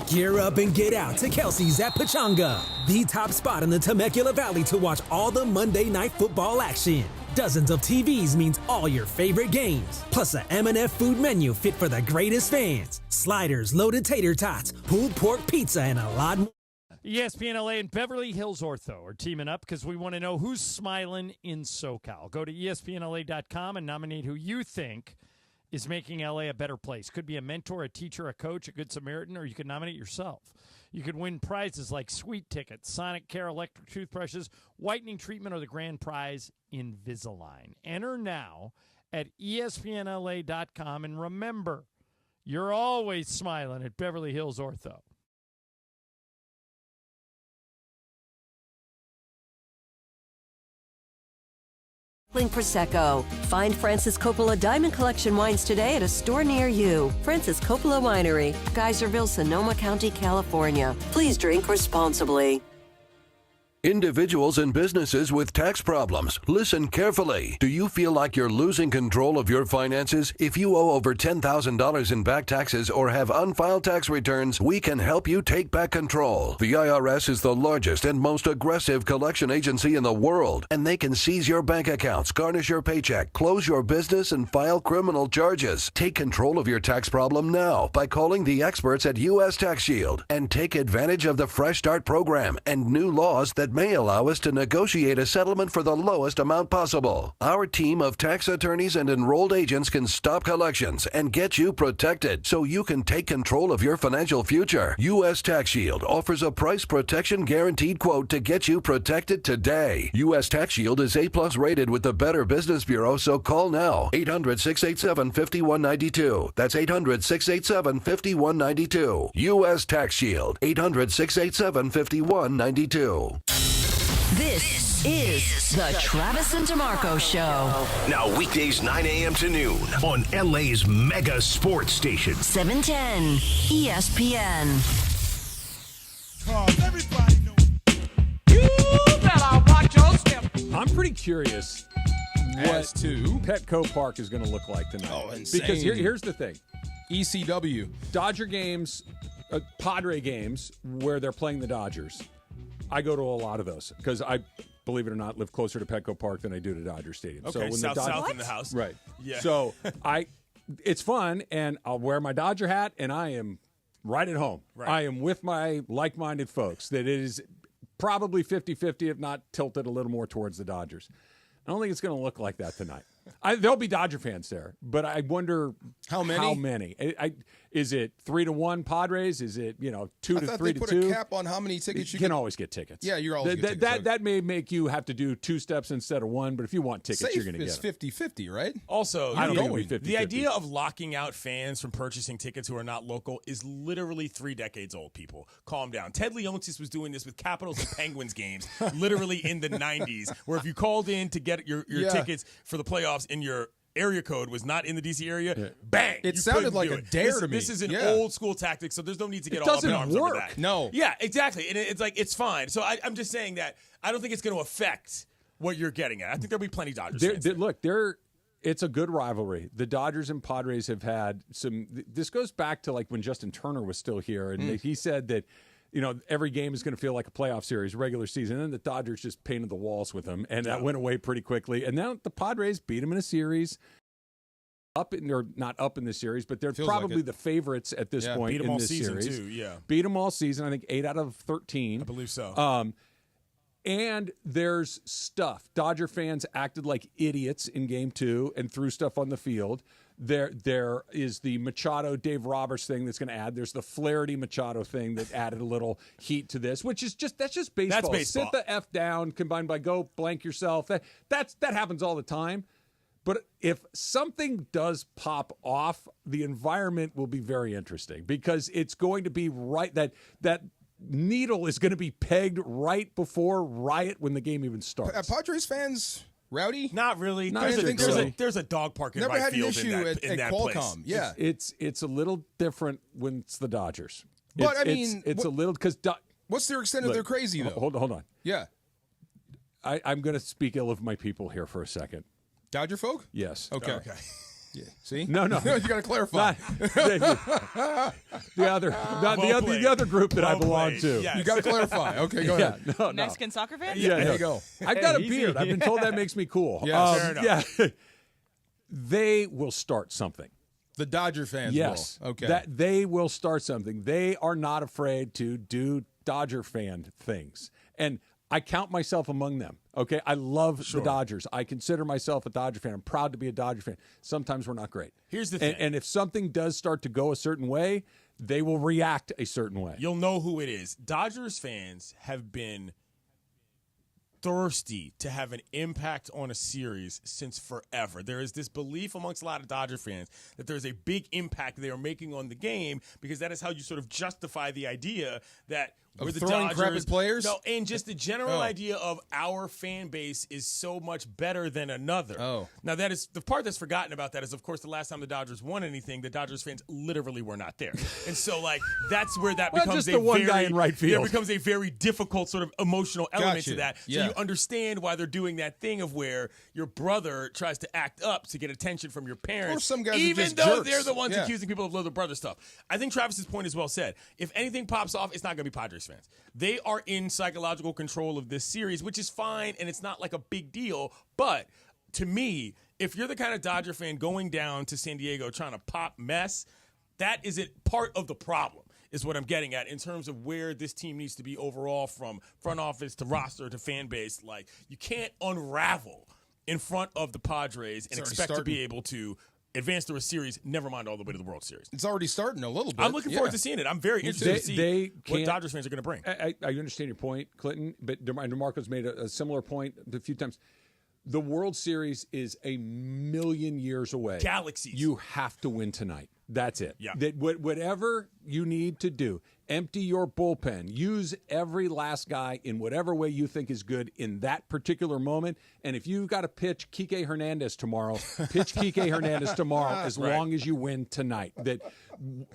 Gear up and get out to Kelsey's at Pachanga, the top spot in the Temecula Valley to watch all the Monday Night Football action. Dozens of TVs means all your favorite games, plus a M&F food menu fit for the greatest fans. Sliders, loaded tater tots, pulled pork pizza, and a lot more. ESPN LA and Beverly Hills Ortho are teaming up because we want to know who's smiling in SoCal. Go to ESPNLA.com and nominate who you think is making LA a better place. Could be a mentor, a teacher, a coach, a good Samaritan, or you could nominate yourself. You could win prizes like sweet tickets, Sonic Care electric toothbrushes, whitening treatment, or the grand prize, Invisalign. Enter now at ESPNLA.com, and remember, you're always smiling at Beverly Hills Ortho. Prosecco. Find Francis Coppola Diamond Collection wines today at a store near you. Francis Coppola Winery, Geyserville, Sonoma County, California. Please drink responsibly. Individuals and businesses with tax problems, listen carefully. Do you feel like you're losing control of your finances? If you owe over $10,000 in back taxes or have unfiled tax returns, we can help you take back control. The IRS is the largest and most aggressive collection agency in the world, and they can seize your bank accounts, garnish your paycheck, close your business, and file criminal charges. Take control of your tax problem now by calling the experts at U.S. Tax Shield, and take advantage of the Fresh Start program and new laws that may allow us to negotiate a settlement for the lowest amount possible. Our team of tax attorneys and enrolled agents can stop collections and get you protected so you can take control of your financial future. U.S. Tax Shield offers a price protection guaranteed quote to get you protected today. U.S. Tax Shield is A+ rated with the Better Business Bureau, so call now. 800-687-5192. That's 800-687-5192. U.S. Tax Shield. 800-687-5192. This is the Travis and DeMarco Show. Now weekdays 9 a.m. to noon on LA's mega sports station. 710 ESPN. You better watch your step. I'm pretty curious As what to Petco Park is going to look like tonight. Oh, insane. Because here's the thing. ECW. Dodger games, Padre games, where they're playing the Dodgers. I go to a lot of those because I, believe it or not, live closer to Petco Park than I do to Dodger Stadium. Okay, so when south in the house. Right. Yeah. So it's fun, and I'll wear my Dodger hat, and I am right at home. Right. I am with my like-minded folks. That it is probably 50-50, if not tilted a little more towards the Dodgers. I don't think it's going to look like that tonight. There'll be Dodger fans there, but I wonder how many. Is it 3-1 Padres? Is it 2 to 3 to 2? They put a cap on how many tickets you can always get tickets. Yeah, you're always get tickets. That may make you have to do 2 steps instead of 1, but if you want tickets, you're going to get them. It's 50-50, right? Also, I don't think it'll be 50-50. The idea of locking out fans from purchasing tickets who are not local is literally 3 decades old, people. Calm down. Ted Leonsis was doing this with Capitals and Penguins games literally in the 90s, where if you called in to get your tickets for the playoffs in your area code was not in the DC area, bang! It sounded like a dare to me. This is an old school tactic, so there's no need to get all up in arms over that. No. Yeah, exactly. And it's fine. So I'm just saying that I don't think it's going to affect what you're getting at. I think there'll be plenty of Dodgers fans. It's a good rivalry. The Dodgers and Padres have had some. This goes back to like when Justin Turner was still here, and he said that every game is going to feel like a playoff series, regular season. And then the Dodgers just painted the walls with them, and that went away pretty quickly. And now the Padres beat them in a series. They're not up in the series, but they're probably the favorites at this point beat them in all this season series. Too, yeah. Beat them all season. I think 8 out of 13. I believe so. And there's stuff. Dodger fans acted like idiots in Game 2 and threw stuff on the field. There is the Machado Dave Roberts thing that's going to add. There's the Flaherty Machado thing that added a little heat to this, which is that's just baseball. That's baseball. Sit the F down, combined by go blank yourself. That happens all the time. But if something does pop off, the environment will be very interesting because it's going to be right that needle is going to be pegged right before riot when the game even starts. Padres fans rowdy? Not really. There's a dog park in Never right had field an issue in that Qualcomm. place. Yeah, it's a little different when it's the Dodgers. But it's a little because what's their extent of their crazy though? Hold on. Yeah, I'm going to speak ill of my people here for a second. Dodger folk? Yes. Okay. Yeah. See? No. You got to clarify. The other group that I belong to. Yes. You got to clarify. Okay, go ahead. No. Mexican soccer fans? Yeah, there you go. I've got a beard. I've been told that makes me cool. Fair enough. Yeah. They will start something. The Dodger fans will. Okay. That they will start something. They are not afraid to do Dodger fan things. And I count myself among them. Okay, I love the Dodgers. I consider myself a Dodger fan. I'm proud to be a Dodger fan. Sometimes we're not great. Here's the thing. And if something does start to go a certain way, they will react a certain way. You'll know who it is. Dodgers fans have been thirsty to have an impact on a series since forever. There is this belief amongst a lot of Dodger fans that there's a big impact they are making on the game because that is how you sort of justify the idea that we're the throwing Dodgers. crap at players? No, and just the general idea of our fan base is so much better than another. Now, that is the part that's forgotten about that is, of course, the last time the Dodgers won anything, the Dodgers fans literally were not there. And so, that's where that becomes just the one guy in right field. It becomes a very difficult sort of emotional element to that. So Yeah. you understand why they're doing that thing of where your brother tries to act up to get attention from your parents. Or some guys are even just though jerks. they're the ones Yeah. accusing people of little brother stuff. I think Travis's point is well said. If anything pops off, it's not going to be Padres fans. They are in psychological control of this series, which is fine, and it's not like a big deal. But to me, if you're the kind of Dodger fan going down to San Diego trying to pop mess, that isn't part of the problem, is what I'm getting at in terms of where this team needs to be overall from front office to roster to fan base. Like, you can't unravel in front of the Padres and expect to be able to advance through a series, never mind all the way to the World Series. It's already starting a little bit. I'm looking forward to seeing it. I'm very interested to see what Dodgers fans are going to bring. I understand your point, Clinton, but DeMarco's made a similar point a few times. The World Series is a million years away. Galaxies. You have to win tonight. That's it. Yeah. Whatever you need to do, empty your bullpen. Use every last guy in whatever way you think is good in that particular moment. And if you've got to pitch Kike Hernandez tomorrow, pitch Kike Hernandez tomorrow as long as you win tonight.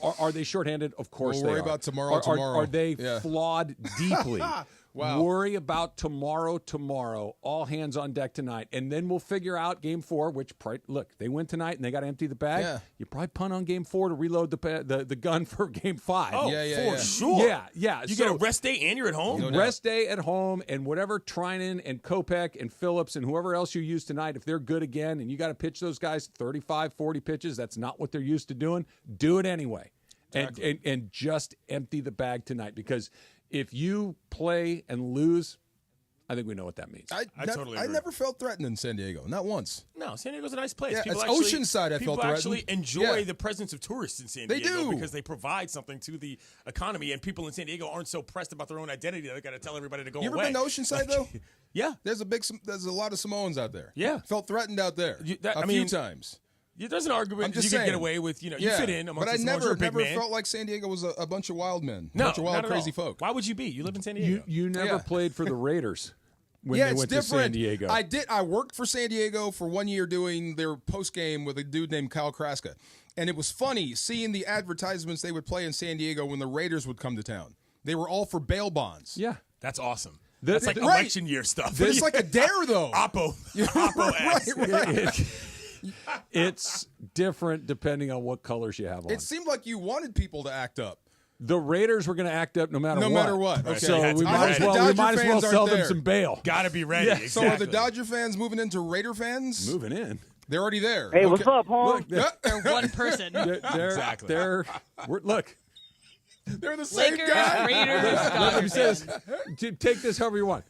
Are they shorthanded? Of course they are. We'll worry about tomorrow. Are they flawed deeply? Wow. Worry about tomorrow. All hands on deck tonight. And then we'll figure out Game 4, which, look, they win tonight and they got to empty the bag. Yeah. You probably punt on Game 4 to reload the gun for Game 5. Oh, yeah. Sure. Yeah. You get a rest day and you're at home? Rest day at home, and whatever Trinan and Kopech and Phillips and whoever else you use tonight, if they're good again and you got to pitch those guys 35, 40 pitches, that's not what they're used to doing, do it anyway. Exactly. And just empty the bag tonight, because if you play and lose I think we know what that means. I totally agree. I never felt threatened in San Diego, not once. No, San Diego's a nice place. Yeah, People it's actually, Oceanside. I felt people actually threatened. enjoy the presence of tourists in San They Diego do. because they provide something to the economy, and people in San Diego aren't so pressed about their own identity that they got to tell everybody to go You ever away. been to Oceanside though? Yeah, there's a lot of Samoans out there. Yeah, felt threatened out there a few times. There's an argument I'm just you saying. can get away with. You fit in amongst but I the Samoans. You're a big never man. felt like San Diego was a bunch of wild men, No, a bunch of wild, not at crazy all. folk. Why would you be? You live in San Diego. You never played for the Raiders when they it's went different. to San Diego. I did. I worked for San Diego for 1 year doing their post game with a dude named Kyle Kraska, and it was funny seeing the advertisements they would play in San Diego when the Raiders would come to town. They were all for bail bonds. Yeah, that's awesome. The- That's like right. election year stuff. But it's like a dare, though. Oppo right. It's different depending on what colors you have on. It seemed like you wanted people to act up. The Raiders were going to act up no matter what. No matter what. Right. Okay. So we I might hope as the well, Dodger fans sell aren't them there. some bail. Got to be ready. Yeah. Exactly. So are the Dodger fans moving into Raider fans? Moving in. They're already there. Hey, what's up, Home? Look, They're one person. Exactly. Look. They're the same Lakers, guy. Raiders, Let me say Dodgers. this. Take this however you want.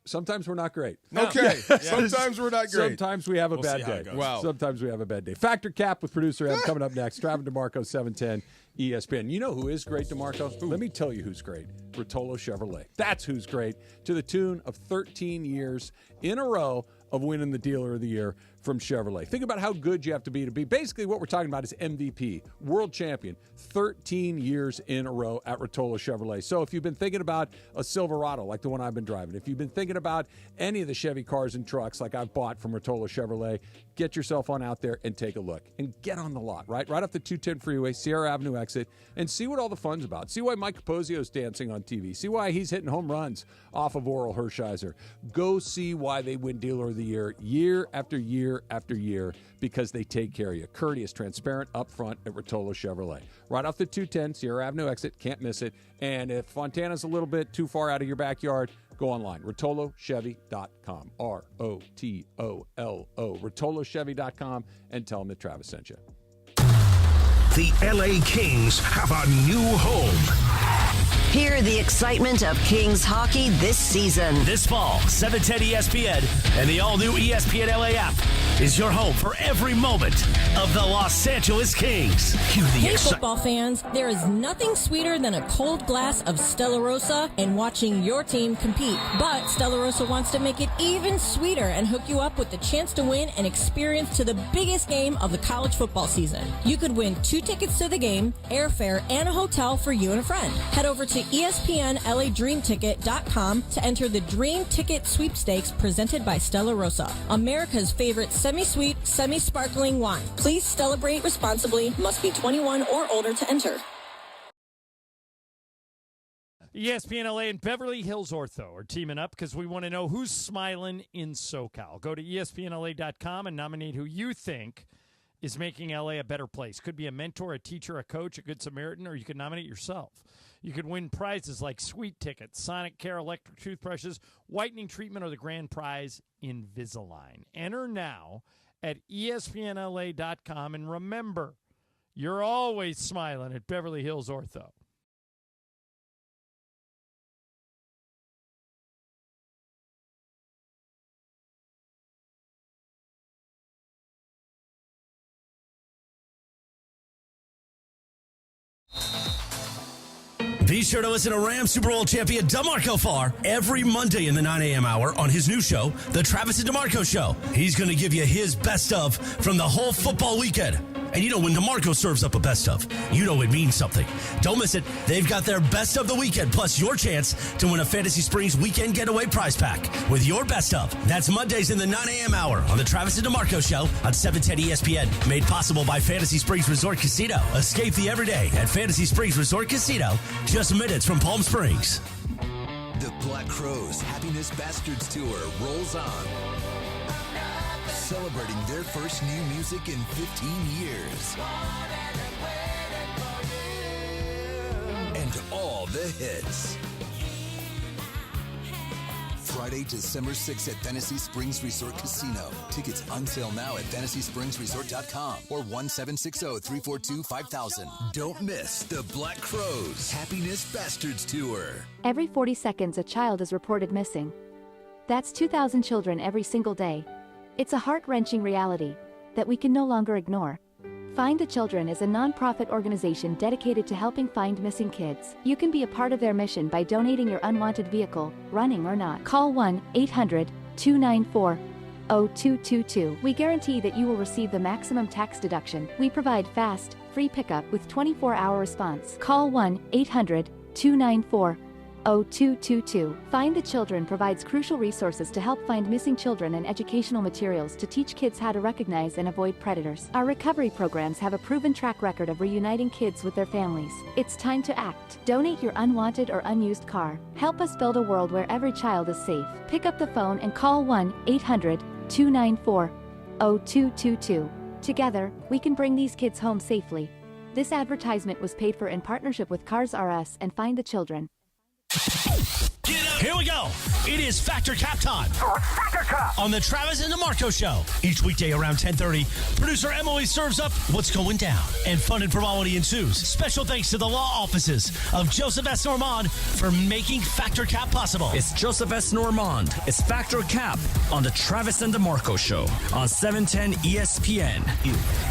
Sometimes we're not great. Okay. Sometimes we're not great. Sometimes we have a We'll see bad how it day. goes. Wow. Sometimes we have a bad day. Factor Cap with producer Ev coming up next. Travis DeMarco, 710 ESPN. You know who is great, DeMarco? Let me tell you who's great. Rotolo Chevrolet. That's who's great. To the tune of 13 years in a row of winning the Dealer of the Year from Chevrolet. Think about how good you have to be. Basically, what we're talking about is MVP, world champion, 13 years in a row at Rotolo Chevrolet. So if you've been thinking about a Silverado like the one I've been driving, if you've been thinking about any of the Chevy cars and trucks like I've bought from Rotolo Chevrolet, get yourself on out there and take a look and get on the lot, right off the 210 freeway, Sierra Avenue exit, and see what all the fun's about. See why Mike Capozio's dancing on TV. See why he's hitting home runs off of Oral Hershiser. Go see why they win Dealer of the year after year after year, because they take care of you. Courteous, transparent, upfront at Rotolo Chevrolet. Right off the 210 Sierra Avenue exit. Can't miss it. And if Fontana's a little bit too far out of your backyard, go online. RotoloChevy.com. ROTOLO. RotoloChevy.com, and tell them that Travis sent you. The LA Kings have a new home. Hear the excitement of Kings hockey this season. This fall, 710 ESPN and the all-new ESPN LA app is your home for every moment of the Los Angeles Kings. Cue the Hey, excitement. football fans, there is nothing sweeter than a cold glass of Stella Rosa and watching your team compete. But Stella Rosa wants to make it even sweeter and hook you up with the chance to win an experience to the biggest game of the college football season. You could win 2 tickets to the game, airfare, and a hotel for you and a friend. Head over to ESPNLADreamTicket.com to enter the Dream Ticket Sweepstakes presented by Stella Rosa, America's favorite semi-sweet, semi-sparkling wine. Please celebrate responsibly. Must be 21 or older to enter. ESPN LA and Beverly Hills Ortho are teaming up because we want to know who's smiling in SoCal. Go to ESPNLA.com and nominate who you think is making LA a better place. Could be a mentor, a teacher, a coach, a good Samaritan, or you could nominate yourself. You could win prizes like sweet tickets, Sonic Care electric toothbrushes, whitening treatment, or the grand prize, Invisalign. Enter now at ESPNLA.com, and remember, you're always smiling at Beverly Hills Ortho. Be sure to listen to Rams Super Bowl champion DeMarco Farr every Monday in the 9 a.m. hour on his new show, The Travis and DeMarco Show. He's going to give you his best of from the whole football weekend. And you know, when DeMarco serves up a best of, you know it means something. Don't miss it. They've got their best of the weekend, plus your chance to win a Fantasy Springs weekend getaway prize pack with your best of. That's Mondays in the 9 a.m. hour on the Travis and DeMarco Show on 710 ESPN. Made possible by Fantasy Springs Resort Casino. Escape the everyday at Fantasy Springs Resort Casino, just minutes from Palm Springs. The Black Crowes Happiness Bastards Tour rolls on. Celebrating their first new music in 15 years. And all the hits. Friday, December 6th at Fantasy Springs Resort Casino. Tickets on sale now at FantasySpringsResort.com or 1-760-342-5000. Don't miss the Black Crowes Happiness Bastards Tour. Every 40 seconds, a child is reported missing. That's 2,000 children every single day. It's a heart-wrenching reality that we can no longer ignore. Find the Children is a non-profit organization dedicated to helping find missing kids. You can be a part of their mission by donating your unwanted vehicle, running or not. Call 1-800-294-0222. We guarantee that you will receive the maximum tax deduction. We provide fast, free pickup with 24-hour response. Call 1-800-294-0222. Find the Children provides crucial resources to help find missing children and educational materials to teach kids how to recognize and avoid predators. Our recovery programs have a proven track record of reuniting kids with their families. It's time to act. Donate your unwanted or unused car. Help us build a world where every child is safe. Pick up the phone and call 1-800-294-0222. Together, we can bring these kids home safely. This advertisement was paid for in partnership with Cars R Us and Find the Children. Here we go. It is Factor Cap time. Factor Cap on the Travis and DeMarco Show. Each weekday around 10:30, producer Emily serves up what's going down, and fun and frivolity ensues. Special thanks to the law offices of Joseph S. Normand for making Factor Cap possible. It's Joseph S. Normand. It's Factor Cap on the Travis and DeMarco Show on 710 ESPN.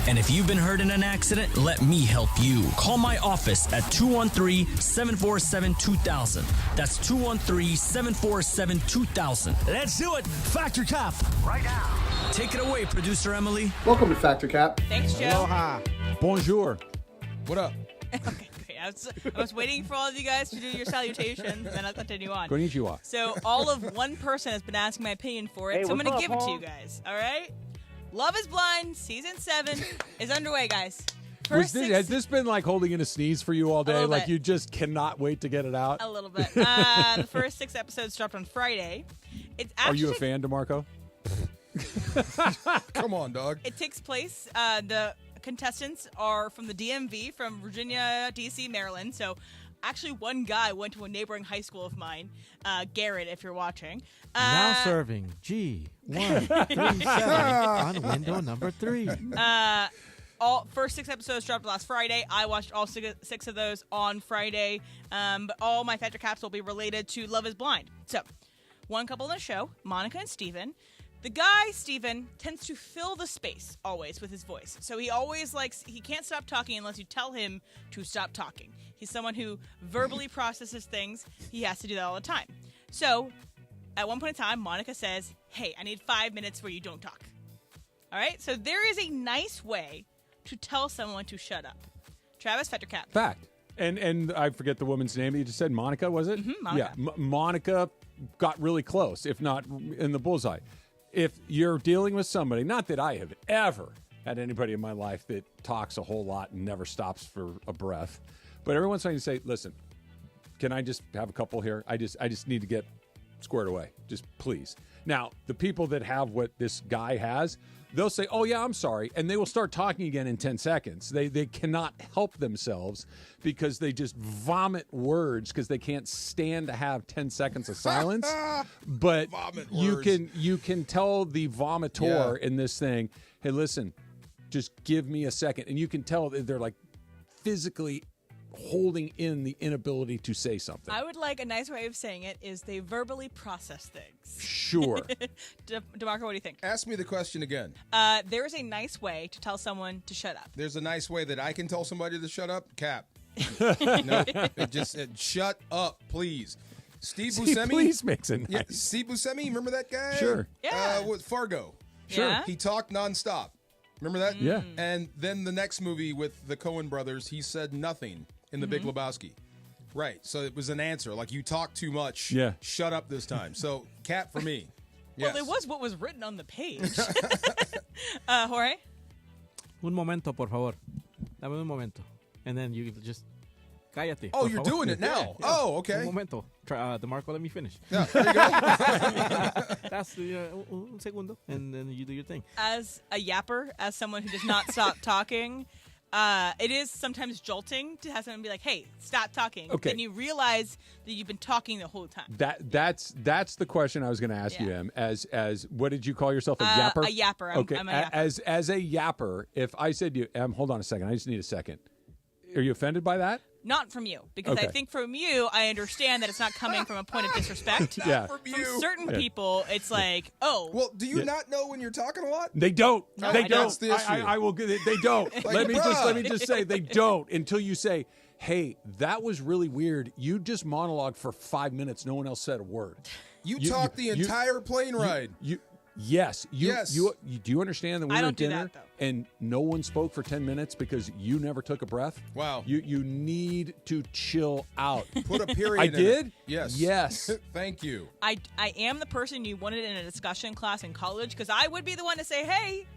And if you've been hurt in an accident, let me help you. Call my office at 213-747-2000. That's 213-747-2000. Let's do it. Factor Cap. Right now. Take it away, producer Emily. Welcome to Factor Cap. Thanks, Joe. Aloha. Bonjour. What up? Okay, great. I was waiting for all of you guys to do your salutations, and then I'll continue on. Konnichiwa. So all of one person has been asking my opinion for it, so I'm going to give it to you guys, all right? Love is Blind, Season 7 is underway, guys. Has this been like holding in a sneeze for you all day? Like you just cannot wait to get it out? A little bit. The first 6 episodes dropped on Friday. It's actually, Are you a fan, DeMarco? Come on, dog. It takes place. The contestants are from the DMV, from Virginia, D.C., Maryland. So actually one guy went to a neighboring high school of mine, Garrett, if you're watching. Now serving G137 on window number 3. All first 6 episodes dropped last Friday. I watched all 6 of those on Friday. But all my Factor Caps will be related to Love is Blind. So, one couple in the show, Monica and Steven. The guy, Steven, tends to fill the space always with his voice. So he always he can't stop talking unless you tell him to stop talking. He's someone who verbally processes things. He has to do that all the time. So, at one point in time, Monica says, hey, I need 5 minutes where you don't talk. All right? So there is a nice way to tell someone to shut up. Travis, Factor Cap. Fact. And I forget the woman's name you just said. Monica, was it? Mm-hmm, Monica. Yeah. Monica got really close, if not in the bullseye. If you're dealing with somebody, not that I have ever had anybody in my life that talks a whole lot and never stops for a breath, but every once in a while you say, listen, can I just have a couple here? I just need to get squared away. Just please. Now, the people that have what this guy has, they'll say, oh, yeah, I'm sorry. And they will start talking again in 10 seconds. They cannot help themselves because they just vomit words because they can't stand to have 10 seconds of silence. But you can tell the vomitor in this thing, hey, listen, just give me a second. And you can tell that they're like physically holding in the inability to say something. I would like a nice way of saying it is they verbally process things. Sure. DeMarco, what do you think? Ask me the question again. There is a nice way to tell someone to shut up. There's a nice way that I can tell somebody to shut up? Cap. No, shut up, please. Steve Buscemi. Please makes it nice. Yeah, Steve Buscemi, remember that guy? Sure. Yeah. With Fargo. Sure. Yeah. He talked nonstop. Remember that? Yeah. And then the next movie with the Coen brothers, he said nothing in The Big Lebowski. Right. So it was an answer. Like, you talk too much. Yeah. Shut up this time. So, Cap for me. Yes. Well, it was what was written on the page. Jorge? Un momento, por favor. Dame un momento. And then you just cállate. Oh, you're doing it now. Yeah. Oh, okay. Un momento. DeMarco, let me finish. Yeah, there you go. That's un segundo. And then you do your thing. As a yapper, as someone who does not stop talking, it is sometimes jolting to have someone be like, hey, stop talking. Okay. And you realize that you've been talking the whole time. That's the question I was going to ask you, Em. As what did you call yourself? A yapper? A yapper. Okay. I'm a yapper. As a yapper, if I said to you, Em, hold on a second. I just need a second. Are you offended by that? Not from you, because Okay. I think from you, I understand that it's not coming from a point of disrespect. Yeah. From certain people, it's like, oh. Well, do you not know when you're talking a lot? They don't. No, They that's don't. the issue. I will. They don't. Like, let me bruh. just say they don't until you say, "Hey, that was really weird. You just monologued for 5 minutes. No one else said a word. You talked the entire plane ride. Yes. Yes. Do you understand that we I were don't at do dinner that, though. and no one spoke for 10 minutes because you never took a breath? Wow. You need to chill out. Put a period I in did? it. Yes. Yes. Thank you. I am the person you wanted in a discussion class in college, because I would be the one to say, hey,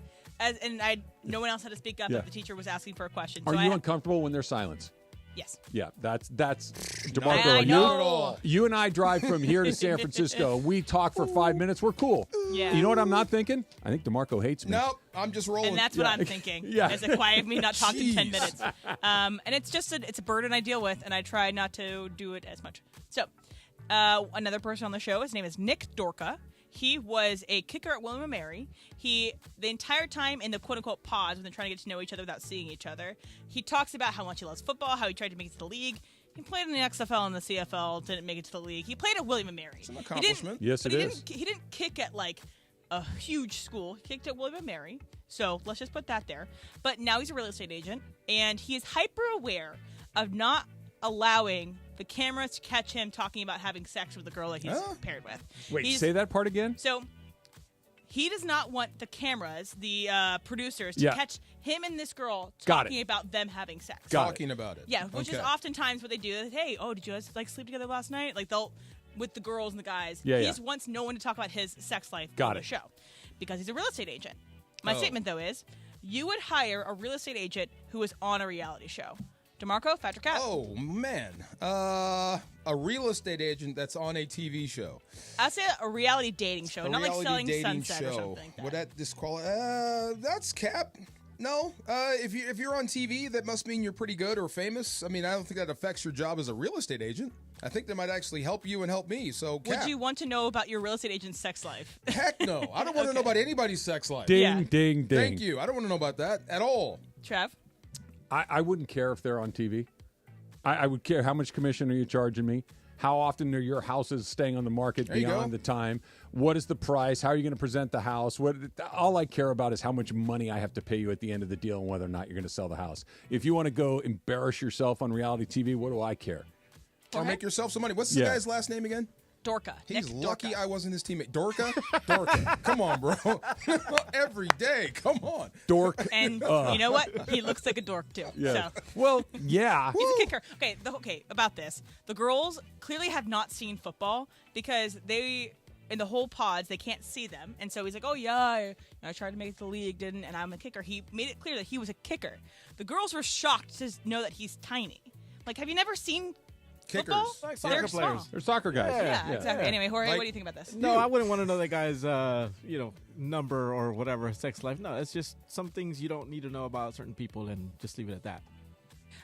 no one else had to speak up Yeah. if the teacher was asking for a question. Are So you uncomfortable when there's silence? Yes. Yeah, that's DeMarco. I know. You and I drive from here to San Francisco. We talk for 5 minutes. We're cool. Yeah. You know what I'm not thinking? I think DeMarco hates me. Nope, I'm just rolling. And that's what I'm thinking. Yeah. Is it quiet of me not talking 10 Jeez. minutes? And it's just it's a burden I deal with, and I try not to do it as much. So, another person on the show, his name is Nick Dorka. He was a kicker at William & Mary. The entire time in the quote-unquote pause, when they're trying to get to know each other without seeing each other, he talks about how much he loves football, how he tried to make it to the league. He played in the XFL and the CFL, didn't make it to the league. He played at William & Mary. It's an accomplishment. Yes, it is. He didn't kick at, like, a huge school. He kicked at William & Mary. So let's just put that there. But now he's a real estate agent, and he is hyper aware of not allowing the cameras to catch him talking about having sex with the girl that he's paired with. Wait, say that part again? So he does not want the cameras, the producers, to Yeah. catch him and this girl Got talking about them having sex. Talking about it. Yeah, which is Okay. oftentimes what they do. Hey, did you guys sleep together last night? Like they'll with the girls and the guys. Yeah, he yeah. just wants no one to talk about his sex life Got on the it. show because he's a real estate agent. My Oh. statement though is, you would hire a real estate agent who is on a reality show. DeMarco, Fat or Cat? Oh man, a real estate agent that's on a TV show. I'd say a reality dating show, A not like reality Selling dating Sunset show. or something like that. Would that disqualify? That's Cap. No, if you're on TV, that must mean you're pretty good or famous. I mean, I don't think that affects your job as a real estate agent. I think that might actually help you and help me. So, Cap. Would you want to know about your real estate agent's sex life? Heck no. I don't want to know about anybody's sex life. Ding, Yeah. ding, ding. Thank you. I don't want to know about that at all. Trev? I wouldn't care if they're on TV. I would care how much commission are you charging me? How often are your houses staying on the market There you beyond go. the time? What is the price? How are you going to present the house? All I care about is how much money I have to pay you at the end of the deal and whether or not you're going to sell the house. If you want to go embarrass yourself on reality TV, what do I care? Or make yourself some money. What's this guy's last name again? Dorka. He's Nick lucky Dorka. I wasn't his teammate. Dorka? Dorka. Come on, bro. Every day. Come on. Dork. And you know what? He looks like a dork too. Yeah. So. Well, yeah. He's a kicker. Okay, about this. The girls clearly have not seen football because in the whole pods, they can't see them. And so he's like, oh, yeah, I tried to make it to the league, didn't, and I'm a kicker. He made it clear that he was a kicker. The girls were shocked to know that he's tiny. Like, have you never seen football? Kickers. Soccer They're players. small. They're soccer guys. Yeah, exactly. Yeah. Anyway, Jorge, Like- what do you think about this? No, I wouldn't want to know that guy's, number or whatever, sex life. No, it's just some things you don't need to know about certain people and just leave it at that.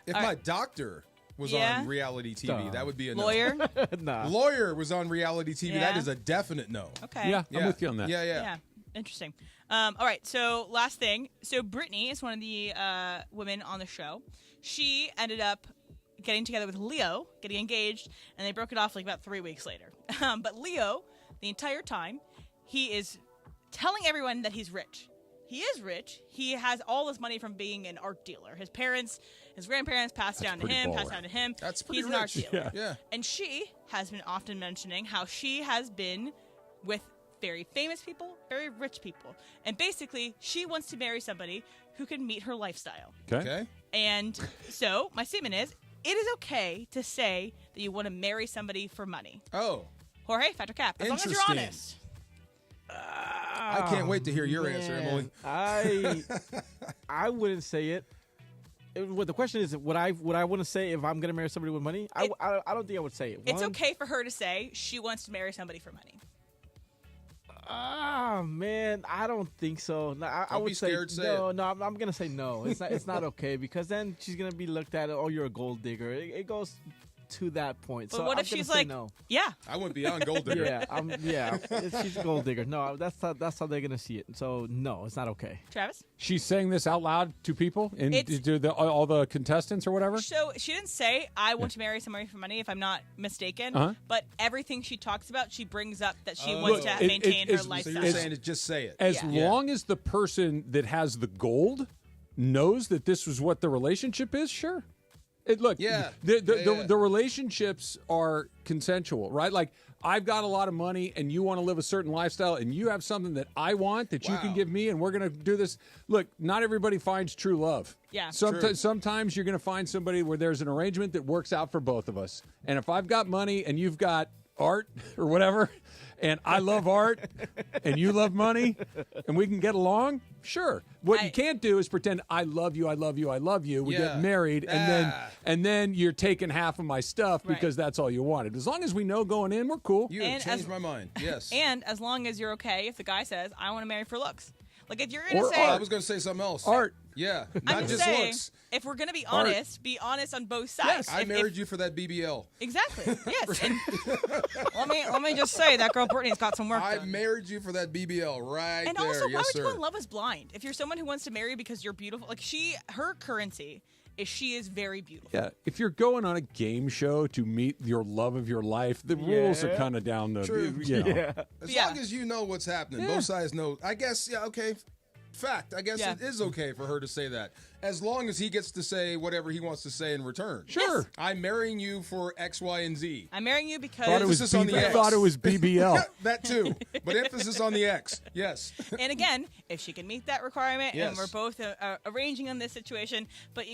If All my right. doctor was Yeah? on reality TV, Stop. that would be a no. Lawyer? Nah. Lawyer was on reality TV. Yeah? That is a definite no. Okay. Yeah, I'm with you on that. Yeah. Yeah. Interesting. All right. So last thing. So Brittany is one of the women on the show. She ended up getting together with Leo, getting engaged, and they broke it off like about 3 weeks later. But Leo, the entire time, he is telling everyone that he's rich. He is rich. He has all this money from being an art dealer. His parents, his grandparents passed down to pretty him, baller. passed down to him. That's pretty He's an art rich. dealer. Yeah. And she has been often mentioning how she has been with very famous people, very rich people. And basically, she wants to marry somebody who can meet her lifestyle. Okay. And so, my statement is, it is okay to say that you want to marry somebody for money. Oh, Jorge, Fat or Cap, as long as you're Interesting. honest. I can't wait to hear your answer, Emily. I wouldn't say it. What the question is, would I want to say if I'm going to marry somebody with money? I don't think I would say it. It's okay for her to say she wants to marry somebody for money. Man, I don't think so. No, I Don't would be say scared, say no. it. No, I'm gonna say no. It's not okay because then she's gonna be looked at. Oh, you're a gold digger. It goes to that point. But So what I'm if gonna she's say like, no? yeah, I went beyond gold digger. She's a gold digger. No, that's how they're gonna see it. So no, it's not okay. Travis? She's saying this out loud to people and to all the contestants or whatever? So she didn't say, I want to marry somebody for money, if I'm not mistaken. Uh-huh. But everything she talks about, she brings up that she wants to maintain her lifestyle. So you're saying just say it. As long as the person that has the gold knows that this was what the relationship is, sure. The relationships are consensual, right? Like, I've got a lot of money and you want to live a certain lifestyle and you have something that I want that you can give me and we're going to do this. Look, not everybody finds true love. Yeah. Sometimes you're going to find somebody where there's an arrangement that works out for both of us. And if I've got money and you've got art or whatever, and I love art and you love money and we can get along, sure. What you can't do is pretend I love you, I love you, I love you. We get married and then you're taking half of my stuff because that's all you wanted. As long as we know going in, we're cool. You have changed my mind. Yes. And as long as you're okay if the guy says, I want to marry for looks. Like, if you're going to Or say... I was going to say something else. Art. Yeah. I'm Not just saying, looks. If we're going to be honest on both sides. Yes. I married you for that BBL. Exactly. Yes. And let me just say, that girl Brittany's got some work I done. married you for that BBL right and there. also, why yes, would you sir. go on Love is Blind? If you're someone who wants to marry because you're beautiful, like her currency is she is very beautiful. Yeah, if you're going on a game show to meet your love of your life, the rules are kind of down the. True. You know. As long as you know what's happening, both sides know. I guess, okay. Fact. I guess it is okay for her to say that. As long as he gets to say whatever he wants to say in return. Sure. Yes. I'm marrying you for X, Y, and Z. I'm marrying you because... I thought it was BBL. That too. But emphasis on the X. Yes. And again, if she can meet that requirement, Yes. and we're both arranging on this situation, but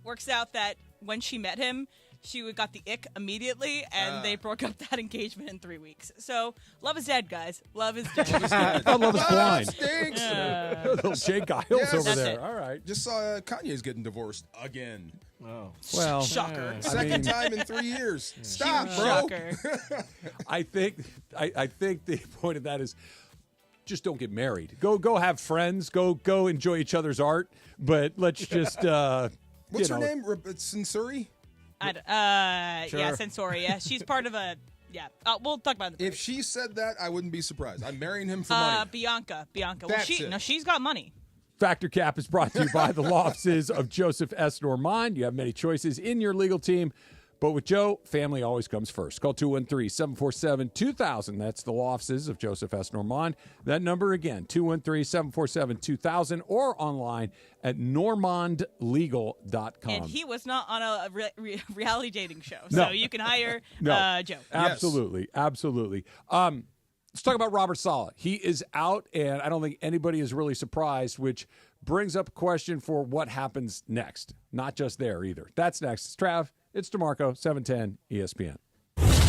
works out that when she met him, she got the ick immediately, and they broke up that engagement in 3 weeks. So, love is dead, guys. Love is dead. I thought love is blind. Stinks. Little Jake Giles over there. All right. Just saw Kanye's getting divorced again. Oh. Well, shocker. Second time in 3 years. Stop, bro. Shocker. I think the point of that is just don't get married. Go have friends. Go enjoy each other's art. But let's just What's her name? Sensori? Yeah, Sensori. Yeah, she's part of a. Yeah, we'll talk about it. If she said that, I wouldn't be surprised. I'm marrying him for money. Bianca. Well, That's it. she's got money. Factor Cap is brought to you by the law offices of Joseph S. Normand. You have many choices in your legal team, but with Joe, family always comes first. Call 213-747-2000. That's the law offices of Joseph S. Normand. That number again, 213-747-2000, or online at normandlegal.com. And he was not on a reality dating show, No. so you can hire Joe. Absolutely. Let's talk about Robert Saleh. He is out, and I don't think anybody is really surprised, which brings up a question for what happens next. Not just there either. That's next. It's Trav. It's DeMarco, 710 ESPN.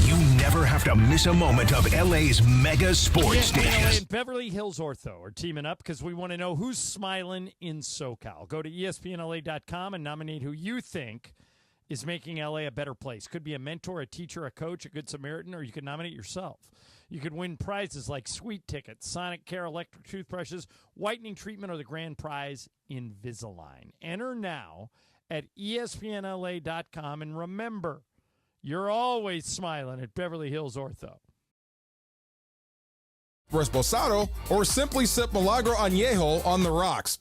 You never have to miss a moment of LA's mega sports ESPN LA station. and Beverly Hills Ortho are teaming up because we want to know who's smiling in SoCal. Go to ESPNLA.com and nominate who you think is making LA a better place. Could be a mentor, a teacher, a coach, a good Samaritan, or you could nominate yourself. You could win prizes like sweet tickets, Sonic Care electric toothbrushes, whitening treatment, or the grand prize, Invisalign. Enter now at ESPNLA.com, and remember, you're always smiling at Beverly Hills Ortho. Reposado, or simply sip Milagro Añejo on the rocks.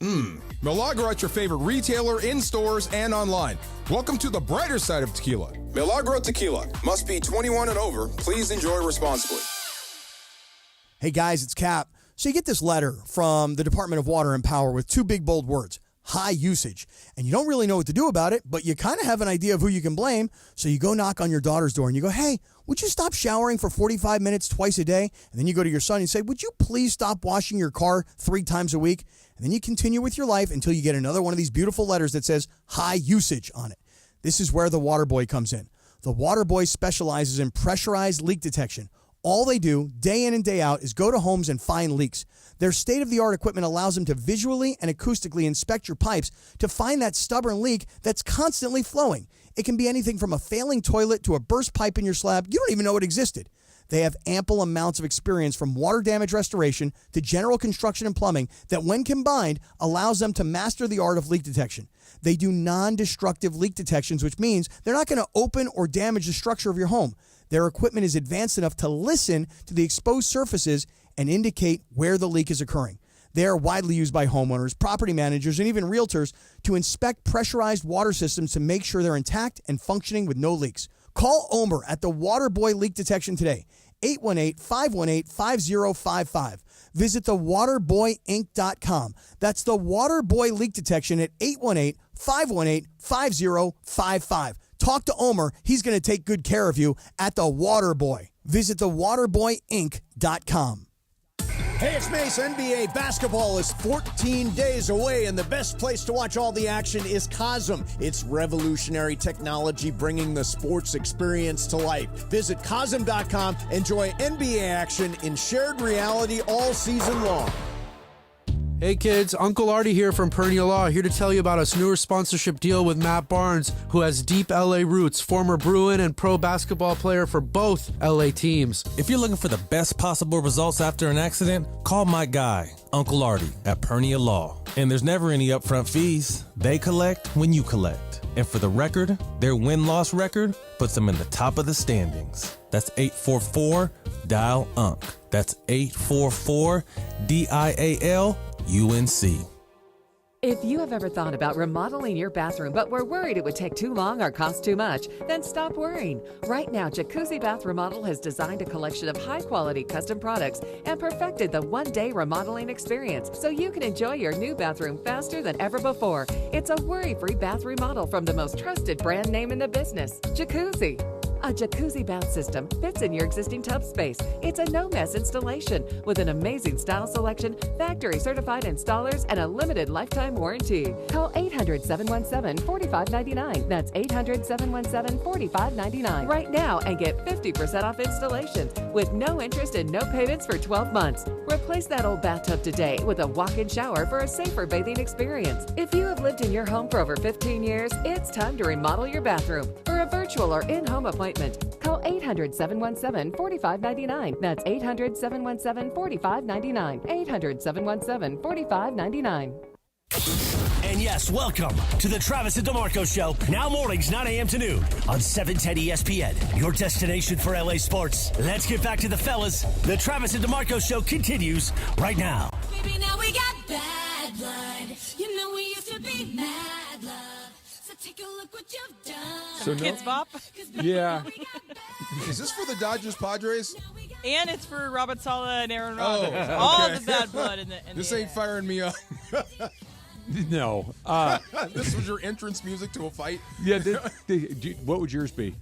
Milagro at your favorite retailer, in stores, and online. Welcome to the brighter side of tequila. Milagro Tequila. Must be 21 and over. Please enjoy responsibly. Hey guys, it's Cap. So you get this letter from the Department of Water and Power with two big bold words, high usage. And you don't really know what to do about it, but you kind of have an idea of who you can blame. So you go knock on your daughter's door and you go, hey, would you stop showering for 45 minutes twice a day? And then you go to your son and say, would you please stop washing your car 3 times a week? And then you continue with your life until you get another one of these beautiful letters that says high usage on it. This is where the Water Boy comes in. The Water Boy specializes in pressurized leak detection. All they do, day in and day out, is go to homes and find leaks. Their state-of-the-art equipment allows them to visually and acoustically inspect your pipes to find that stubborn leak that's constantly flowing. It can be anything from a failing toilet to a burst pipe in your slab. You don't even know it existed. They have ample amounts of experience from water damage restoration to general construction and plumbing that, when combined, allows them to master the art of leak detection. They do non-destructive leak detections, which means they're not going to open or damage the structure of your home. Their equipment is advanced enough to listen to the exposed surfaces and indicate where the leak is occurring. They are widely used by homeowners, property managers, and even realtors to inspect pressurized water systems to make sure they're intact and functioning with no leaks. Call Omer at the Waterboy Leak Detection today, 818-518-5055. Visit thewaterboyinc.com. That's the Waterboy Leak Detection at 818-518-5055. Talk to Omer. He's going to take good care of you at the Waterboy. Visit thewaterboyinc.com. Hey, it's Mace. NBA basketball is 14 days away, and the best place to watch all the action is Cosm. It's revolutionary technology bringing the sports experience to life. Visit Cosm.com. Enjoy NBA action in shared reality all season long. Hey kids, Uncle Artie here from Pernia Law, here to tell you about a newer sponsorship deal with Matt Barnes, who has deep LA roots, former Bruin and pro basketball player for both LA teams. If you're looking for the best possible results after an accident, call my guy, Uncle Artie, at Pernia Law. And there's never any upfront fees. They collect when you collect. And for the record, their win-loss record puts them in the top of the standings. That's 844-DIAL-UNC. That's 844-DIAL-UNC. If you have ever thought about remodeling your bathroom but were worried it would take too long or cost too much, then stop worrying. Right now, Jacuzzi Bath Remodel has designed a collection of high-quality custom products and perfected the one-day remodeling experience so you can enjoy your new bathroom faster than ever before. It's a worry-free bath remodel from the most trusted brand name in the business, Jacuzzi. A jacuzzi bath system fits in your existing tub space. It's a no-mess installation with an amazing style selection, factory-certified installers, and a limited lifetime warranty. Call 800-717-4599. That's 800-717-4599 right now and get 50% off installations with no interest and no payments for 12 months. Replace that old bathtub today with a walk-in shower for a safer bathing experience. If you have lived in your home for over 15 years, it's time to remodel your bathroom. For a virtual or in-home appointment, call 800-717-4599. That's 800-717-4599. 800-717-4599. And yes, welcome to the Travis and DeMarco Show. Now mornings, 9 a.m. to noon on 710 ESPN, your destination for LA sports. Let's get back to the fellas. The Travis and DeMarco Show continues right now. Baby, now we got bad blood. You know we used to be mad love. So take a look what you've done. So Kids Bop. Yeah. Is this for the Dodgers Padres? And it's for Robert Saleh and Aaron Rodgers. All the bad blood in the This ain't firing me up. No. This was your entrance music to a fight? Yeah. What would yours be?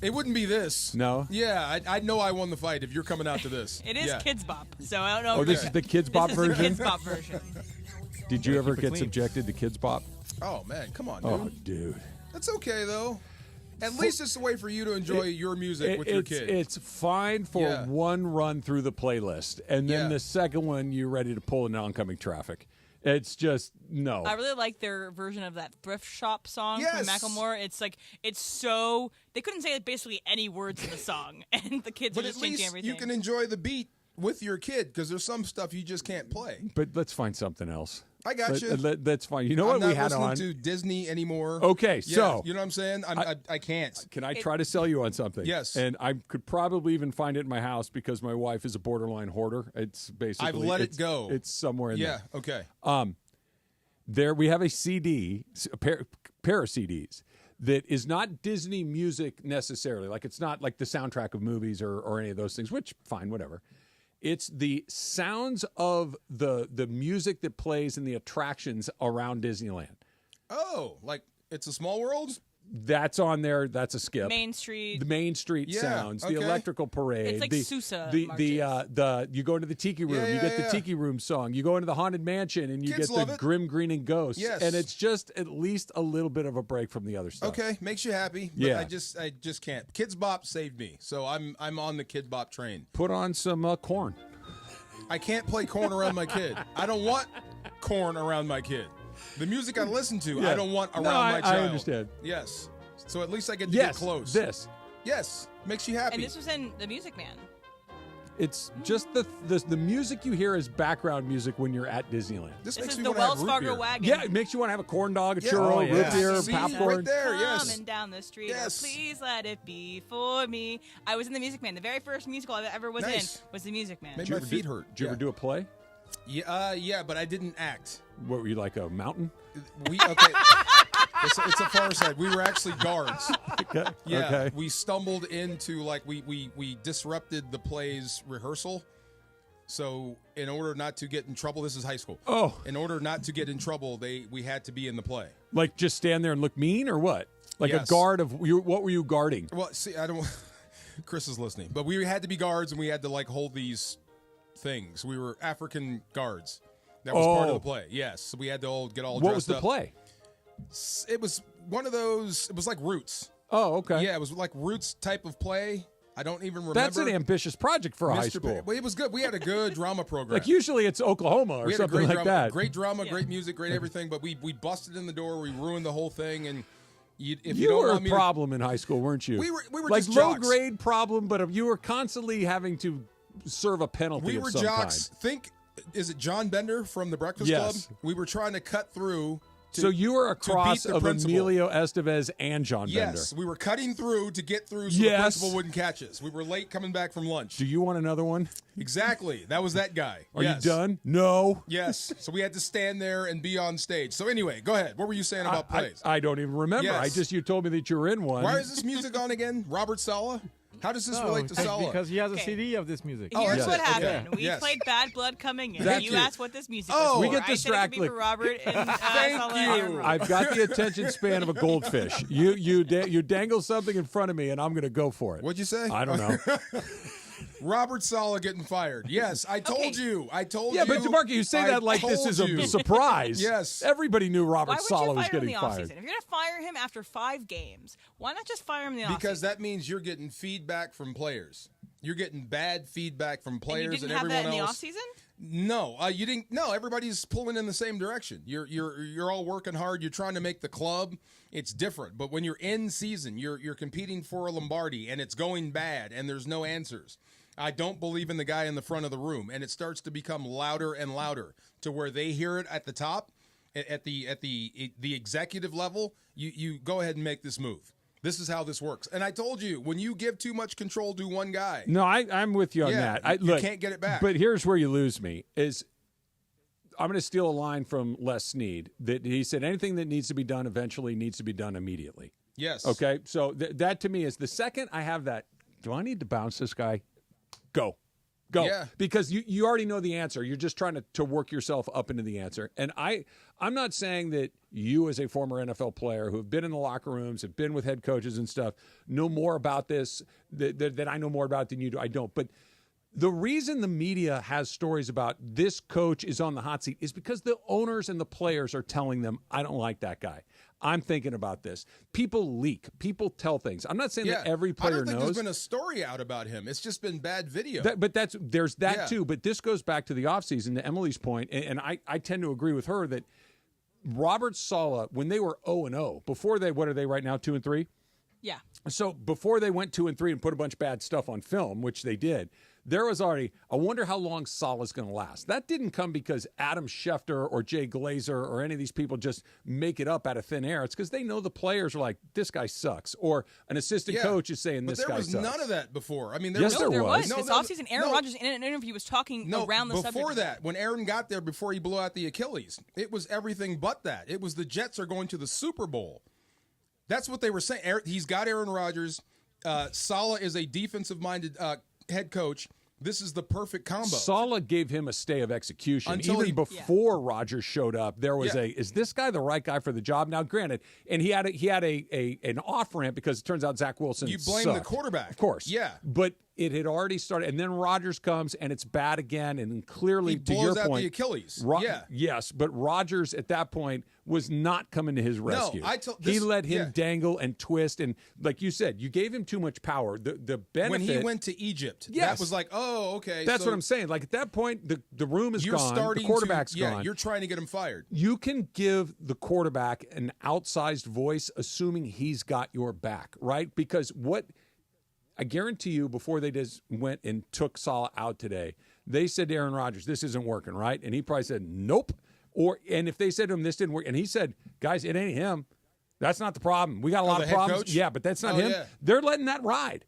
It wouldn't be this. No? Yeah, I know I won the fight if you're coming out to this. It is yeah. Kids Bop, so I don't know. Oh, this is the Kids Bop version? This is the Kids Bop version. Did you ever get subjected to Kids Bop? Oh, man, come on, dude. Oh, dude. That's okay, though. At least it's a way for you to enjoy your music with your kids. It's fine for one run through the playlist, and then the second one, you're ready to pull in oncoming traffic. It's just, no. I really like their version of that thrift shop song from Macklemore. It's like, it's so, they couldn't say basically any words in the song, and the kids are just changing everything. You can enjoy the beat with your kid, because there's some stuff you just can't play. But let's find something else. I got you. That's fine. You know what we had on? I'm not listening to Disney anymore. Okay, yeah, so. You know what I'm saying? I can't. Can I try to sell you on something? Yes. And I could probably even find it in my house because my wife is a borderline hoarder. It's basically. I've let it go. It's somewhere in there. Yeah, okay. There we have a CD, a pair of CDs that is not Disney music necessarily. Like it's not like the soundtrack of movies or any of those things, which fine, whatever. It's the sounds of the music that plays in the attractions around Disneyland. Oh, like It's a Small World? That's on there. That's a skip. Main Street. The Main Street sounds. The electrical parade. It's like Sousa you go into the Tiki Room. You get the Tiki Room song. You go into the Haunted Mansion and you Kids get the Grim Green and Ghosts. Yes. And it's just at least a little bit of a break from the other stuff. Okay, makes you happy. But I just can't. Kids Bop saved me, so I'm on the Kid Bop train. Put on some corn. I can't play corn around my kid. I don't want corn around my kid. The music I listen to, I don't want around my child. I understand. Yes. So at least I get to get close. This. Yes. Makes you happy. And this was in The Music Man. It's just the music you hear is background music when you're at Disneyland. This This makes is me the want to have Wells root Fargo beer. wagon. Yeah, it makes you want to have a corn dog, a Yeah. churro, Oh, root yeah. beer, See, popcorn. right there, yes. Coming down the street, Yes. please let it be for me. I was in The Music Man. The very first musical I ever was Nice. in was The Music Man. Made my feet hurt. Did you ever do a play? Yeah, but I didn't act. What were you, like a mountain? Okay. It's a far side. We were actually guards. Okay. Yeah. Okay. We stumbled into we disrupted the play's rehearsal. So in order not to get in trouble, this is high school. Oh. In order not to get in trouble, we had to be in the play. Like just stand there and look mean, or what? Like Yes. a guard of you? What were you guarding? Well, see, I don't. Chris is listening, but we had to be guards, and we had to hold these things. We were African guards. That was part of the play. Yes, so we had to all get all. What dressed was the up. play? It was one of those. It was like Roots. Oh, okay. Yeah, it was like Roots type of play. I don't even remember. That's an ambitious project for a high school. Well, it was good. We had a good drama program. Like usually it's Oklahoma or we had a something great like drama, that. Great drama, great music, great everything. But we busted in the door. We ruined the whole thing. And if You don't were a want me problem in high school, weren't you? We were like just low jocks. grade problem, but you were constantly having to serve a penalty. we of were some jocks. kind. Is it John Bender from the Breakfast Yes. Club? We were trying to cut through. So you were a to beat cross the of principal. Emilio Estevez and John Yes, Bender. we were cutting through to get through so the Yes. principal wouldn't catch us. We were late coming back from lunch. Do you want another one? Exactly. That was that guy. Are Yes. you done? No. Yes. So we had to stand there and be on stage. So anyway, go ahead. What were you saying about plays? I don't even remember. Yes. You told me that you were in one. Why is this music on again? Robert Sala? How does this relate to Sala? Because he has a CD of this music. Oh, Here's that's what it. happened. Okay. We Yes. played Bad Blood coming in. Thank you you. asked what this music Oh, was we for. get I said it distracted. could be for Robert and Thank Sala you. and Robert. I've got the attention span of a goldfish. You dangle something in front of me, and I'm going to go for it. What'd you say? I don't know. Robert Sala getting fired. Yes, I told you. I told you. Yeah, but DeMarco, you say that like this is a surprise. Yes. Everybody knew Why Robert would Sala you was fire him in getting the fired. offseason? If you're going to fire him after 5 games, why not just fire him in the offseason? Because that means you're getting feedback from players. You're getting bad feedback from players and you didn't and have everyone that in else. the offseason? No, you didn't. No, everybody's pulling in the same direction. You're all working hard. You're trying to make the club. It's different. But when you're in season, you're competing for a Lombardi, and it's going bad, and there's no answers. I don't believe in the guy in the front of the room, and it starts to become louder and louder to where they hear it at the top, at the executive level. You go ahead and make this move. This is how this works. And I told you, when you give too much control to one guy. No, I'm with you on Yeah, that. you can't get it back. But here's where you lose me is I'm going to steal a line from Les Snead that he said anything that needs to be done eventually needs to be done immediately. Yes. Okay, so that to me is the second I have that, do I need to bounce this guy? Go. Yeah. Because you already know the answer. You're just trying to work yourself up into the answer. And I'm not saying that you as a former NFL player who have been in the locker rooms, have been with head coaches and stuff, know more about this, that I know more about than you do. I don't. But the reason the media has stories about this coach is on the hot seat is because the owners and the players are telling them, I don't like that guy. I'm thinking about this. People leak. People tell things. I'm not saying that every player knows. I don't think there's been a story out about him. It's just been bad video. There's that too. But this goes back to the offseason, to Emily's point, and I tend to agree with her that Robert Sala, when they were 0-0, before what are they right now, 2-3? Yeah. So before they went 2-3 and put a bunch of bad stuff on film, which they did, there was already, I wonder how long Salah's going to last. That didn't come because Adam Schefter or Jay Glazer or any of these people just make it up out of thin air. It's because they know the players are like, this guy sucks. Or an assistant coach is saying, this guy sucks. But there was none of that before. I mean, there was. There was. No, this offseason, Aaron Rodgers in an interview was talking around the subject. Before that, when Aaron got there, before he blew out the Achilles, it was everything but that. It was the Jets are going to the Super Bowl. That's what they were saying. He's got Aaron Rodgers. Saleh is a defensive-minded head coach. This is the perfect combo. Saleh gave him a stay of execution. Until Even before Rodgers showed up, there was is this guy the right guy for the job? Now, granted, and he had an off ramp because it turns out Zach Wilson You blame sucked. the quarterback. Of course. Yeah. But it had already started, and then Rodgers comes, and it's bad again, and clearly, He to blows your out point, the Achilles. Yes, but Rodgers at that point was not coming to his rescue. He let him dangle and twist, and like you said, you gave him too much power. The benefit when he went to Egypt, that was like, oh, okay. That's what I'm saying. Like at that point, the room is you're gone. Starting the quarterback's to, gone. You're trying to get him fired. You can give the quarterback an outsized voice, assuming he's got your back, right? Because I guarantee you before they just went and took Saleh out today, they said to Aaron Rodgers, this isn't working, right? And he probably said, nope. And if they said to him, this didn't work, and he said, guys, it ain't him. That's not the problem. We got a lot of problems. Coach? Yeah, but that's not him. Yeah. They're letting that ride.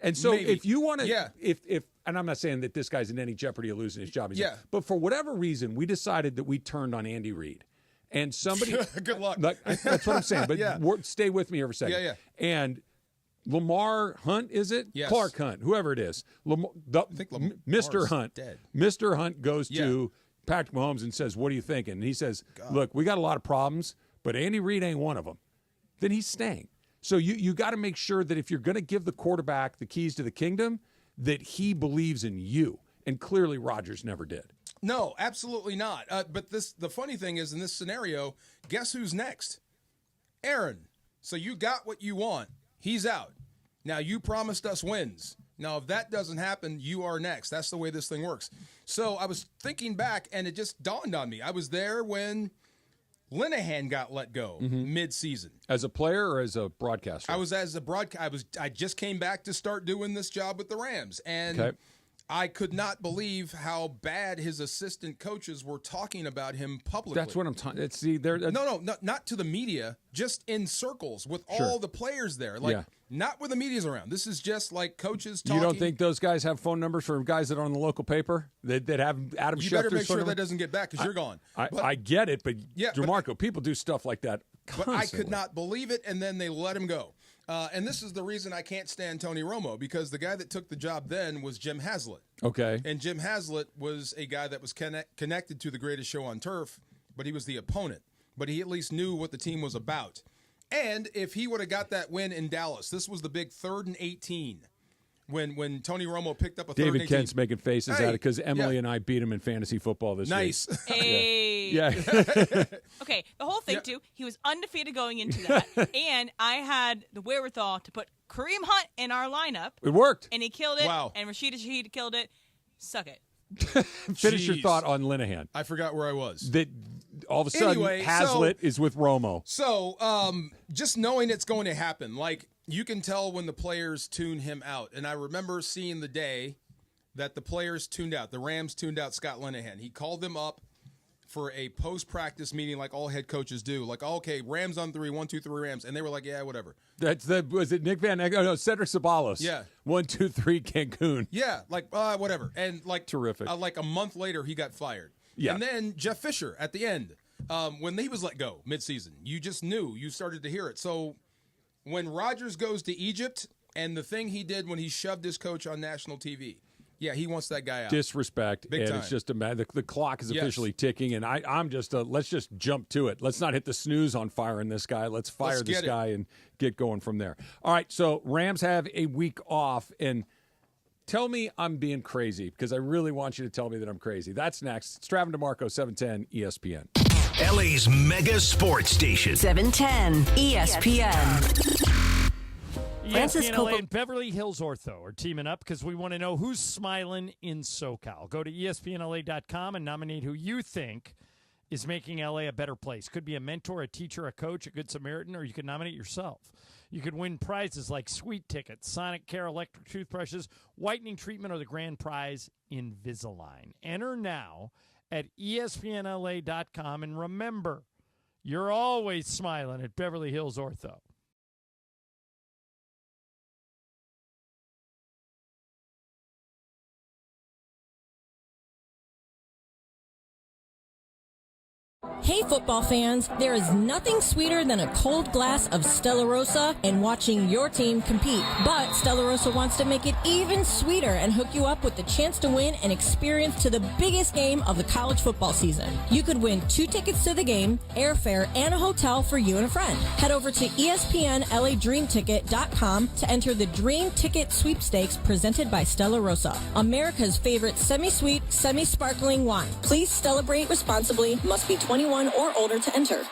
And so Maybe. if you want to, Yeah. if and I'm not saying that this guy's in any jeopardy of losing his job. Yeah. But for whatever reason, we decided that we turned on Andy Reid. And somebody. Good luck. That's what I'm saying. But Yeah. stay with me here for a second. Yeah. And Lamar Hunt, is it? Yes. Clark Hunt, whoever it is. Mr. Hunt. Dead. Mr. Hunt goes to Patrick Mahomes and says, what are you thinking? And he says, look, we got a lot of problems, but Andy Reid ain't one of them. Then he's staying. So you got to make sure that if you're going to give the quarterback the keys to the kingdom, that he believes in you. And clearly Rodgers never did. No, absolutely not. But the funny thing is, in this scenario, guess who's next? Aaron. So you got what you want. He's out. Now, you promised us wins. Now, if that doesn't happen, you are next. That's the way this thing works. So I was thinking back, and it just dawned on me. I was there when Linehan got let go mid-season. As a player or as a broadcaster? I was as a broadcaster. I just came back to start doing this job with the Rams, and I could not believe how bad his assistant coaches were talking about him publicly. That's what I'm talking. No, not to the media. Just in circles with all the players there. Not when the media's around. This is just like coaches talking. You don't think those guys have phone numbers for guys that are on the local paper that have Adam Schefter's You better make sure phone number? that doesn't get back because you're gone. I get it, but DeMarco, people do stuff like that constantly. But I could not believe it, and then they let him go. And this is the reason I can't stand Tony Romo, because the guy that took the job then was Jim Haslett. Okay. And Jim Haslett was a guy that was connected to the greatest show on turf, but he was the opponent. But he at least knew what the team was about. And if he would have got that win in Dallas, this was the big 3rd and 18 when Tony Romo picked up a 3rd and 18. David Kent's making faces at it because Emily and I beat him in fantasy football this week. Nice. Hey. Yeah. Okay, the whole thing, too, he was undefeated going into that, and I had the wherewithal to put Kareem Hunt in our lineup. It worked. And he killed it. Wow. And Rashida Shaheed killed it. Suck it. Finish your thought on Linehan. I forgot where I was. That all of a sudden Haslett is with Romo. So just knowing it's going to happen, like you can tell when the players tune him out. And I remember seeing the day that the players tuned out. The Rams tuned out Scott Linehan. He called them up for a post-practice meeting like all head coaches do. Like, okay, Rams on 3, 1, 2, 3 Rams. And they were like, yeah, whatever. Was it Nick Van Egg? Oh, no, Cedric Ceballos. Yeah. 1, 2, 3 Cancun. Yeah, like, whatever. And like, terrific. Like a month later, he got fired. Yeah. And then Jeff Fisher at the end, when he was let go midseason, you just knew. You started to hear it. So when Rodgers goes to Egypt and the thing he did when he shoved his coach on national TV, yeah, he wants that guy out. Disrespect. Big and time. It's just the clock is officially ticking, and I'm just let's just jump to it. Let's not hit the snooze on firing this guy. Let's fire this guy and get going from there. All right, so Rams have a week off, and tell me I'm being crazy, because I really want you to tell me that I'm crazy. That's next. It's Travis DeMarco, 710 ESPN. LA's mega sports station. 710 ESPN. ESPN LA and Beverly Hills Ortho are teaming up because we want to know who's smiling in SoCal. Go to ESPNLA.com and nominate who you think is making LA a better place. Could be a mentor, a teacher, a coach, a good Samaritan, or you could nominate yourself. You could win prizes like sweet tickets, Sonic Care electric toothbrushes, whitening treatment, or the grand prize, Invisalign. Enter now at ESPNLA.com, and remember, you're always smiling at Beverly Hills Ortho. Hey football fans, there is nothing sweeter than a cold glass of Stella Rosa and watching your team compete. But Stella Rosa wants to make it even sweeter and hook you up with the chance to win an experience to the biggest game of the college football season. You could win 2 tickets to the game, airfare, and a hotel for you and a friend. Head over to ESPNLADreamTicket.com to enter the Dream Ticket Sweepstakes presented by Stella Rosa, America's favorite semi-sweet, semi-sparkling wine. Please celebrate responsibly. Must be 21 or older to enter.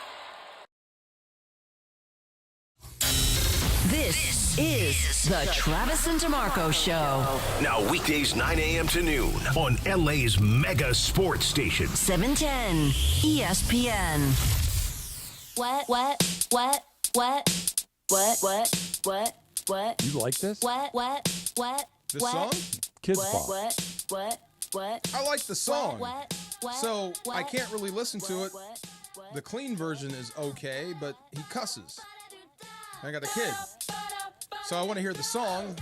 This is the Travis and DeMarco Show. Now weekdays 9 a.m. to noon on LA's mega sports station. 710 ESPN. What? What? You like this? What? The song? Kids Bop. What? I like the song. What? So I can't really listen to it. The clean version is okay, but he cusses. I got a kid. So I want to hear the song.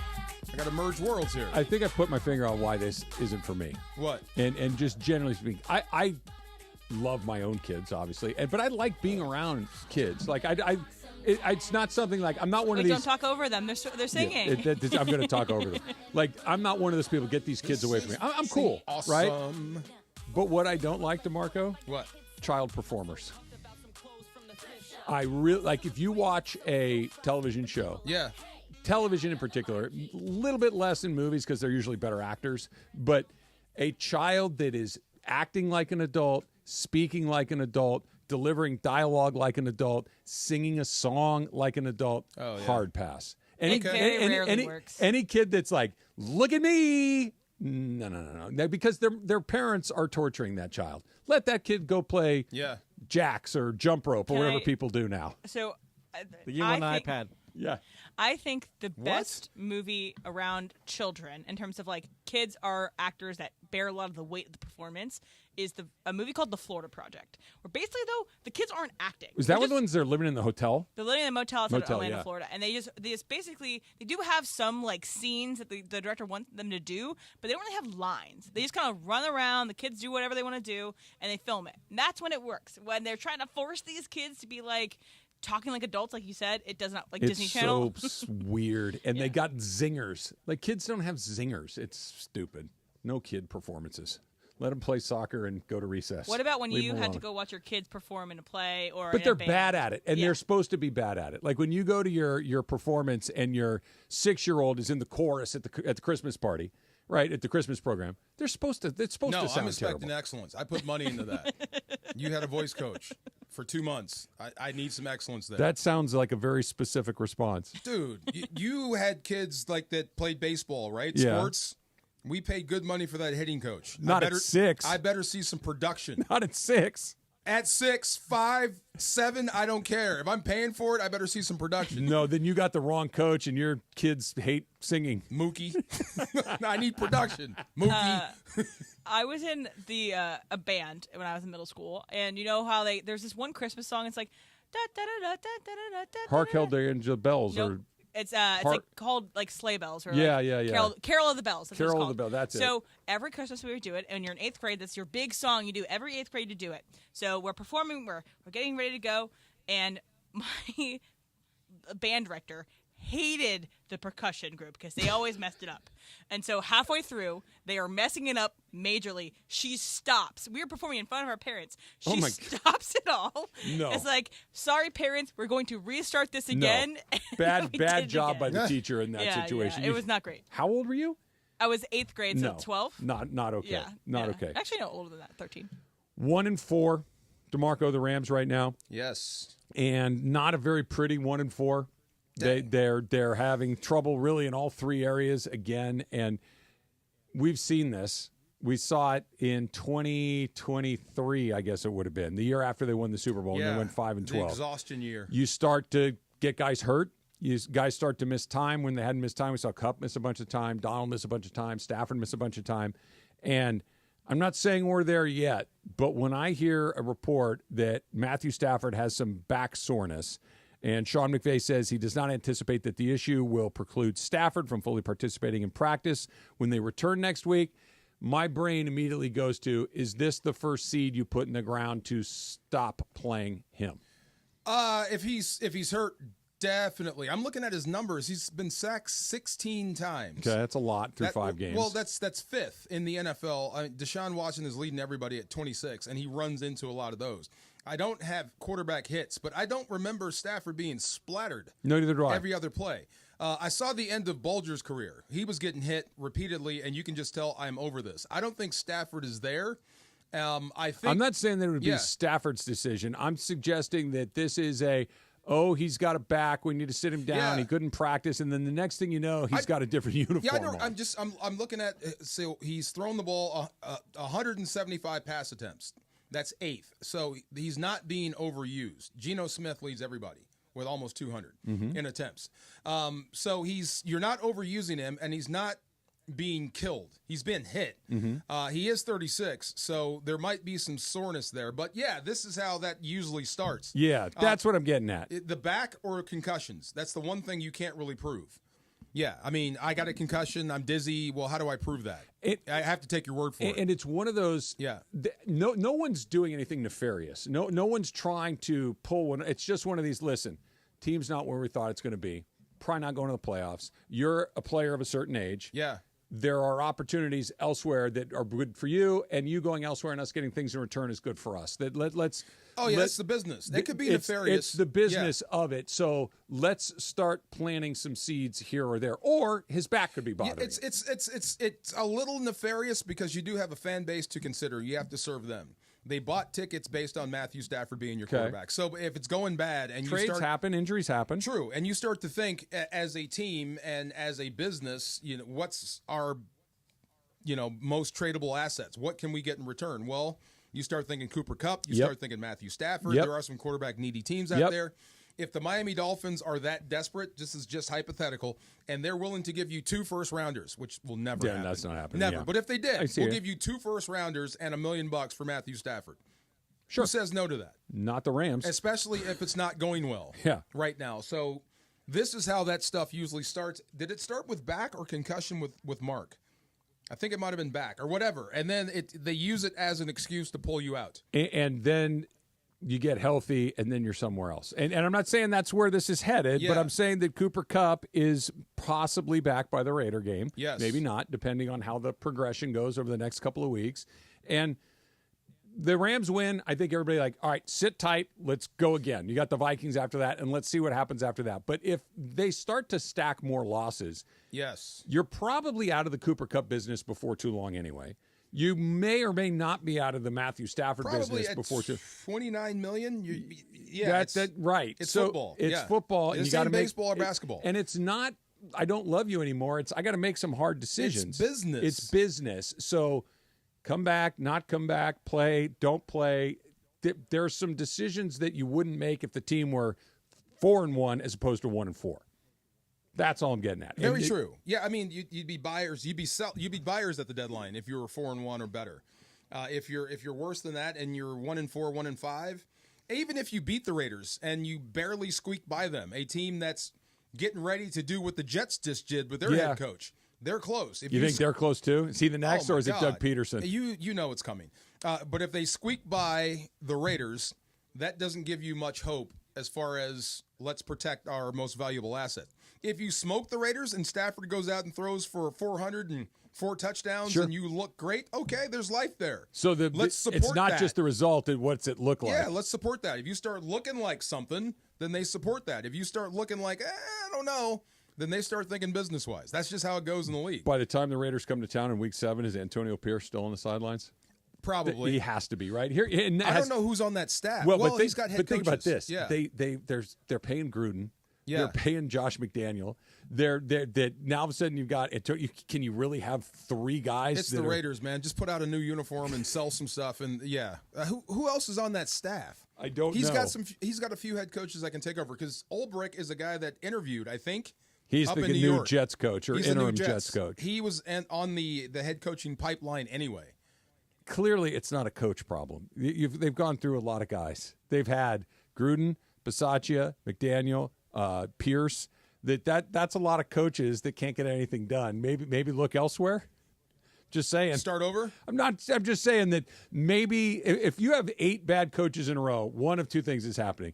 I got to merge worlds here. I think I put my finger on why this isn't for me. What? And just generally speaking, I love my own kids, obviously, but I like being around kids. Like it's not something like I'm not one of these. Don't talk over them. They're singing. I'm going to talk over them. Like I'm not one of those people. Get these kids away from me. I'm cool, awesome. Right? But what I don't like, DeMarco, what? Child performers. I really like if you watch a television show. Yeah. Television in particular, a little bit less in movies because they're usually better actors, but a child that is acting like an adult, speaking like an adult, delivering dialogue like an adult, singing a song like an adult, hard pass. It very rarely works. Any kid that's like, look at me. No. Because their parents are torturing that child. Let that kid go play jacks or jump rope or whatever people do now. So, give him an iPad. Yeah. I think the best movie around children, in terms of like kids are actors that bear a lot of the weight of the performance, is a movie called The Florida Project, where basically though the kids aren't acting. Is that one of the ones that are living in the hotel? They're living in a motel outside of Orlando, Florida, and they just basically they do have some like scenes that the director wants them to do, but they don't really have lines. They just kind of run around. The kids do whatever they want to do, and they film it. And that's when it works. When they're trying to force these kids to be like talking like adults, like you said, it does not, like Disney Channel. It's so weird. And they got zingers. Like, kids don't have zingers. It's stupid. No kid performances. Let them play soccer and go to recess. What about when you had to go watch your kids perform in a play or But in they're a band? bad at it, and they're supposed to be bad at it. Like, when you go to your performance and your 6-year-old is in the chorus at the Christmas party, right, at the Christmas program, it's supposed to sound I'm expecting terrible. excellence. I put money into that. You had a voice coach for 2 months. I need some excellence there. That sounds like a very specific response. Dude, you had kids like that played baseball, right? Yeah. Sports. We paid good money for that hitting coach. Not at 6. I better see some production. Not at 6. At 6, 5, 7, I don't care. If I'm paying for it, I better see some production. No, then you got the wrong coach, and your kids hate singing. Mookie. I need production. Mookie. I was in a band when I was in middle school, and you know how there's this one Christmas song. It's like da da da da da da da. Hark Held the Angel Bells, Nope. or it's like called like Sleigh Bells, or Yeah, like yeah. Carol of the Bells. That's what it's Carol of called. the Bells, that's it. So every Christmas we would do it, and you're in 8th grade. That's your big song. You do every 8th grade to do it. So we're performing. We're getting ready to go, and my band director hated the percussion group because they always messed it up. And so halfway through, they are messing it up majorly. She stops. We were performing in front of our parents. She stops it all. No. It's like, sorry, parents, we're going to restart this again. No. We Bad did job again. by the teacher in that situation. Yeah, it was not great. How old were you? I was 8th grade, so No. 12. Not okay. Yeah, Not yeah. okay. Actually, no, older than that, 13. 1-4, DeMarco, the Rams right now. Yes. And not a very pretty 1-4. They're having trouble really in all 3 areas again, and we've seen this. We saw it in 2023, I guess it would have been the year after they won the Super Bowl. And they went 5-12. The exhaustion year. You start to get guys hurt. Guys start to miss time when they hadn't missed time. We saw Kupp miss a bunch of time, Donald miss a bunch of time, Stafford miss a bunch of time, and I'm not saying we're there yet, but when I hear a report that Matthew Stafford has some back soreness. And Sean McVay says he does not anticipate that the issue will preclude Stafford from fully participating in practice when they return next week. My brain immediately goes to, is this the first seed you put in the ground to stop playing him? If he's hurt, definitely. I'm looking at his numbers. He's been sacked 16 times. Okay, that's a lot through 5 games. Well, that's 5th in the NFL. Deshaun Watson is leading everybody at 26, and he runs into a lot of those. I don't have quarterback hits, but I don't remember Stafford being splattered. No, neither do I. Every other play. I saw the end of Bulger's career. He was getting hit repeatedly, and you can just tell I'm over this. I don't think Stafford is there. I'm not saying that it would be Stafford's decision. I'm suggesting that this is he's got a back. We need to sit him down. Yeah. He couldn't practice, and then the next thing you know, he's got a different uniform. Yeah, I know. on. I'm looking at. So he's thrown the ball 175 pass attempts. That's 8th. So he's not being overused. Geno Smith leads everybody. with almost 200 in attempts. So you're not overusing him, and he's not being killed. He's been hit. He is 36, so there might be some soreness there. But yeah, this is how that usually starts. Yeah, that's what I'm getting at. The back or concussions. That's the one thing you can't really prove. Yeah, I mean, I got a concussion. I'm dizzy. Well, how do I prove that? I have to take your word for it. And it's one of those. Yeah. No one's doing anything nefarious. No one's trying to pull one. It's just one of these. Listen, team's not where we thought it's going to be. Probably not going to the playoffs. You're a player of a certain age. Yeah. There are opportunities elsewhere that are good for you, and you going elsewhere and us getting things in return is good for us. Let's. Oh yeah, that's the business. That could be nefarious. It's the business of it. So let's start planting some seeds here or there. Or his back could be bothering. It's a little nefarious because you do have a fan base to consider. You have to serve them. They bought tickets based on Matthew Stafford being your quarterback. So if it's going bad and trades happen, injuries happen. True, and you start to think as a team and as a business, what's our most tradable assets? What can we get in return? Well, you start thinking Cooper Kupp. You start thinking Matthew Stafford. There are some quarterback needy teams out there. If the Miami Dolphins are that desperate, this is just hypothetical, and they're willing to give you 2 first-rounders, which will never happen. That's not happening. Never. Yeah. But if they did, we'll give you 2 first-rounders and $1 million for Matthew Stafford. Sure. Who says no to that? Not the Rams. Especially if it's not going well right now. So this is how that stuff usually starts. Did it start with back or concussion with Mark? I think it might have been back or whatever. And then they use it as an excuse to pull you out. And then you get healthy, and then you're somewhere else. And I'm not saying that's where this is headed, but I'm saying that Cooper Kupp is possibly back by the Raider game. Yes. Maybe not, depending on how the progression goes over the next couple of weeks. And the Rams win. I think everybody all right, sit tight. Let's go again. You got the Vikings after that, and let's see what happens after that. But if they start to stack more losses, you're probably out of the Cooper Kupp business before too long anyway. You may or may not be out of the Matthew Stafford business before too. $29 million. Right. It's so football. It's football. It's and you got to make baseball or basketball. And it's not. I don't love you anymore. I got to make some hard decisions. It's business. It's business. So come back, not come back, play, don't play. There are some decisions that you wouldn't make if the team were 4-1 as opposed to 1-4. That's all I'm getting at. Very true. Yeah, I mean, you'd be buyers. You'd be buyers at the deadline if you were 4-1 or better. If you're worse than that and you're 1-4, 1-5, even if you beat the Raiders and you barely squeak by them, a team that's getting ready to do what the Jets just did with their head coach, they're close. If you think they're close too? Is he the next, or is it Doug Peterson? You know it's coming. But if they squeak by the Raiders, that doesn't give you much hope as far as let's protect our most valuable asset. If you smoke the Raiders and Stafford goes out and throws for 404 touchdowns and you look great, okay, there's life there. So let's support it's not that. just the result, what's it look like? Yeah, let's support that. If you start looking like something, then they support that. If you start looking like, I don't know, then they start thinking business-wise. That's just how it goes in the league. By the time the Raiders come to town in Week 7, is Antonio Pierce still on the sidelines? Probably. He has to be, right? Here, I don't know who's on that staff. Well, he's got head coaches. Think about this. Yeah. They're paying Gruden. Yeah. They're paying Josh McDaniel. They're now all of a sudden you've got. Can you really have 3 guys? It's the Raiders, man. Just put out a new uniform and sell some stuff. And who else is on that staff? I don't know. He's got a few head coaches that can take over because Ulbrich is a guy that interviewed. I think he's up the in New new York. Jets coach or interim Jets coach. He was on the head coaching pipeline anyway. Clearly, it's not a coach problem. They've gone through a lot of guys. They've had Gruden, Bisaccia, McDaniel, Pierce. That's a lot of coaches that can't get anything done. Maybe look elsewhere. Just saying. Start over? I'm just saying that maybe if you have 8 bad coaches in a row, one of 2 things is happening.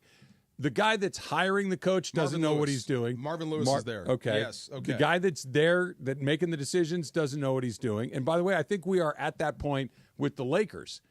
The guy that's hiring the coach doesn't know what he's doing. Marvin Lewis is there. Okay. Yes. Okay. The guy that's there, that making the decisions, doesn't know what he's doing. And by the way, I think we are at that point with the Lakers.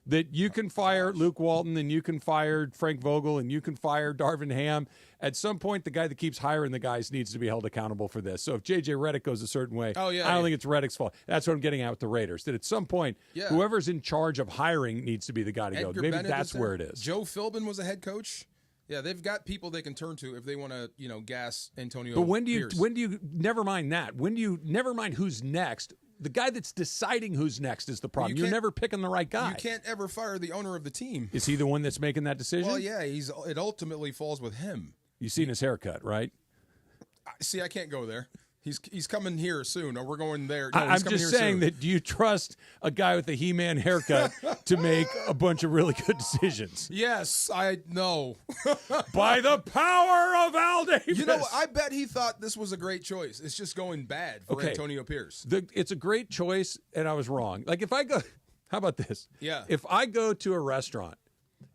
That you can fire Luke Walton and you can fire Frank Vogel and you can fire Darvin Ham. At some point, the guy that keeps hiring the guys needs to be held accountable for this. So if J.J. Redick goes a certain way, I don't think it's Redick's fault. That's what I'm getting at with the Raiders. That at some point, whoever's in charge of hiring needs to be the guy to go. Maybe Bennett that's where it is. Joe Philbin was a head coach. Yeah, they've got people they can turn to if they want to, gas Antonio. But when do Pierce. you never mind that? When do you never mind who's next? The guy that's deciding who's next is the problem. You're never picking the right guy. You can't ever fire the owner of the team. Is he the one that's making that decision? Well, yeah, it ultimately falls with him. You've seen his haircut, right? See, I can't go there. He's coming here soon, or we're going there. No, I'm just saying that do you trust a guy with a He-Man haircut to make a bunch of really good decisions? Yes, I know. By the power of Al Davis. You know, I bet he thought this was a great choice. It's just going bad for Antonio Pierce. It's a great choice, and I was wrong. Like if I go, how about this? Yeah. If I go to a restaurant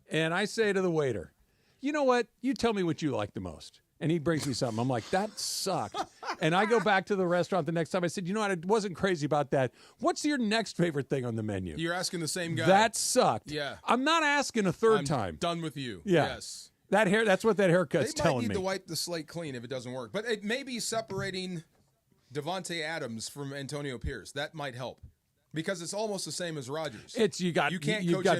and I say to the waiter, you know what? You tell me what you like the most. And he brings me something. I'm like, that sucked. And I go back to the restaurant the next time. I said, you know what? I wasn't crazy about that. What's your next favorite thing on the menu? You're asking the same guy. That sucked. Yeah. I'm not asking a third time. Done with you. Yeah. Yes. That's what that haircut's they telling might need me. to wipe the slate clean if it doesn't work. But it may be separating Devontae Adams from Antonio Pierce. That might help. Because it's almost the same as Rodgers. You've got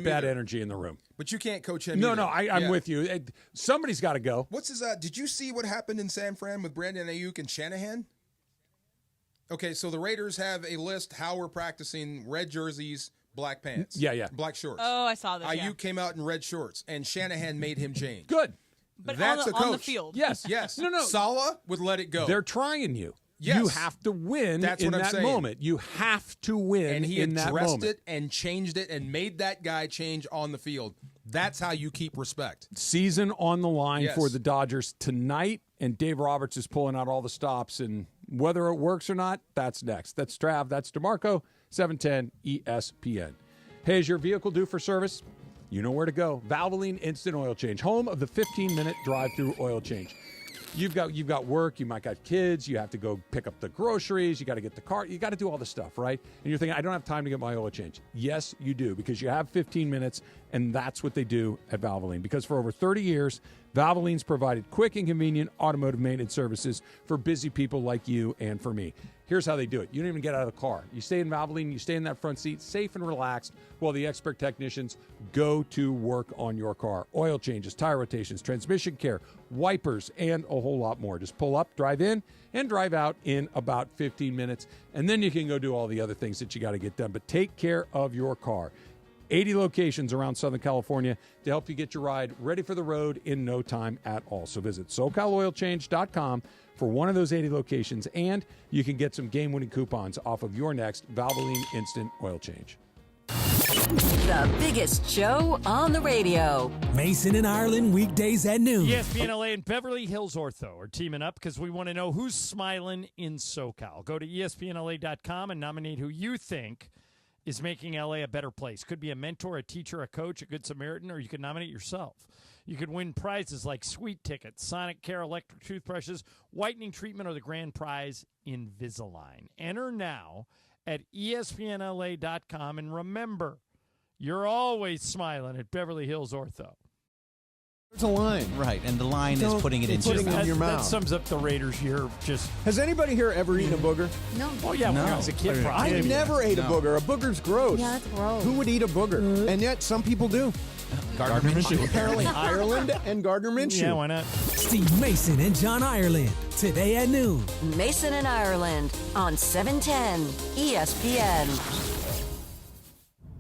bad energy in the room. But you can't coach him No, either. I'm with you. Somebody's got to go. What's his did you see what happened in San Fran with Brandon Ayuk and Shanahan? Okay, so the Raiders have a list how we're practicing: red jerseys, black pants. Yeah. Black shorts. Oh, I saw this. Ayuk came out in red shorts, and Shanahan made him change. Good. But that's a coach. on the field. Yes. No. Saleh would let it go. They're trying you. Yes. You have to win That's in what I'm that saying. moment. You have to win and he in that addressed moment. it and changed it and made that guy change on the field. That's how you keep respect. Season on the line Yes. for the Dodgers tonight, and Dave Roberts is pulling out all the stops, and whether it works or not, that's next. That's Trav. That's DeMarco, 710 ESPN. Hey, is your vehicle due for service? You know where to go. Valvoline Instant Oil Change, home of the 15-minute drive-through oil change. You've got work, you might got kids, you have to go pick up the groceries, you got to get the car, you got to do all this stuff, right? And you're thinking, I don't have time to get my oil changed. Yes, you do, because you have 15 minutes, and that's what they do at Valvoline. Because for over 30 years, Valvoline's provided quick and convenient automotive maintenance services for busy people like you and for me. Here's how they do it. You don't even get out of the car. You stay in Valvoline, you stay in that front seat, safe and relaxed, while the expert technicians go to work on your car. Oil changes, tire rotations, transmission care, wipers, and a whole lot more. Just pull up, drive in, and drive out in about 15 minutes. And then you can go do all the other things that you got to get done. But take care of your car. 80 locations around Southern California to help you get your ride ready for the road in no time at all. So visit SoCalOilChange.com for one of those 80 locations, and you can get some game-winning coupons off of your next Valvoline Instant Oil Change. The biggest show on the radio. Mason and Ireland, weekdays at noon. ESPN LA and Beverly Hills Ortho are teaming up because we want to know who's smiling in SoCal. Go to ESPNLA.com and nominate who you think is making LA a better place. Could be a mentor, a teacher, a coach, a good Samaritan, or you could nominate yourself. You could win prizes like sweet tickets, Sonic Care electric toothbrushes, whitening treatment, or the grand prize, Invisalign. Enter now at ESPNLA.com, and remember, you're always smiling at Beverly Hills Ortho. There's a line. Right, and the line is putting it into your mouth. That mouth. sums up the Raiders year. Just Has anybody here ever eaten a booger? No. Oh, yeah, when I was a kid. I probably. never ate a booger. A booger's gross. Yeah, that's gross. Who would eat a booger? And yet some people do. Gardner Minshew. Apparently Ireland and Gardner Minshew. Yeah, why not? Steve Mason and John Ireland, today at noon. Mason and Ireland on 710 ESPN.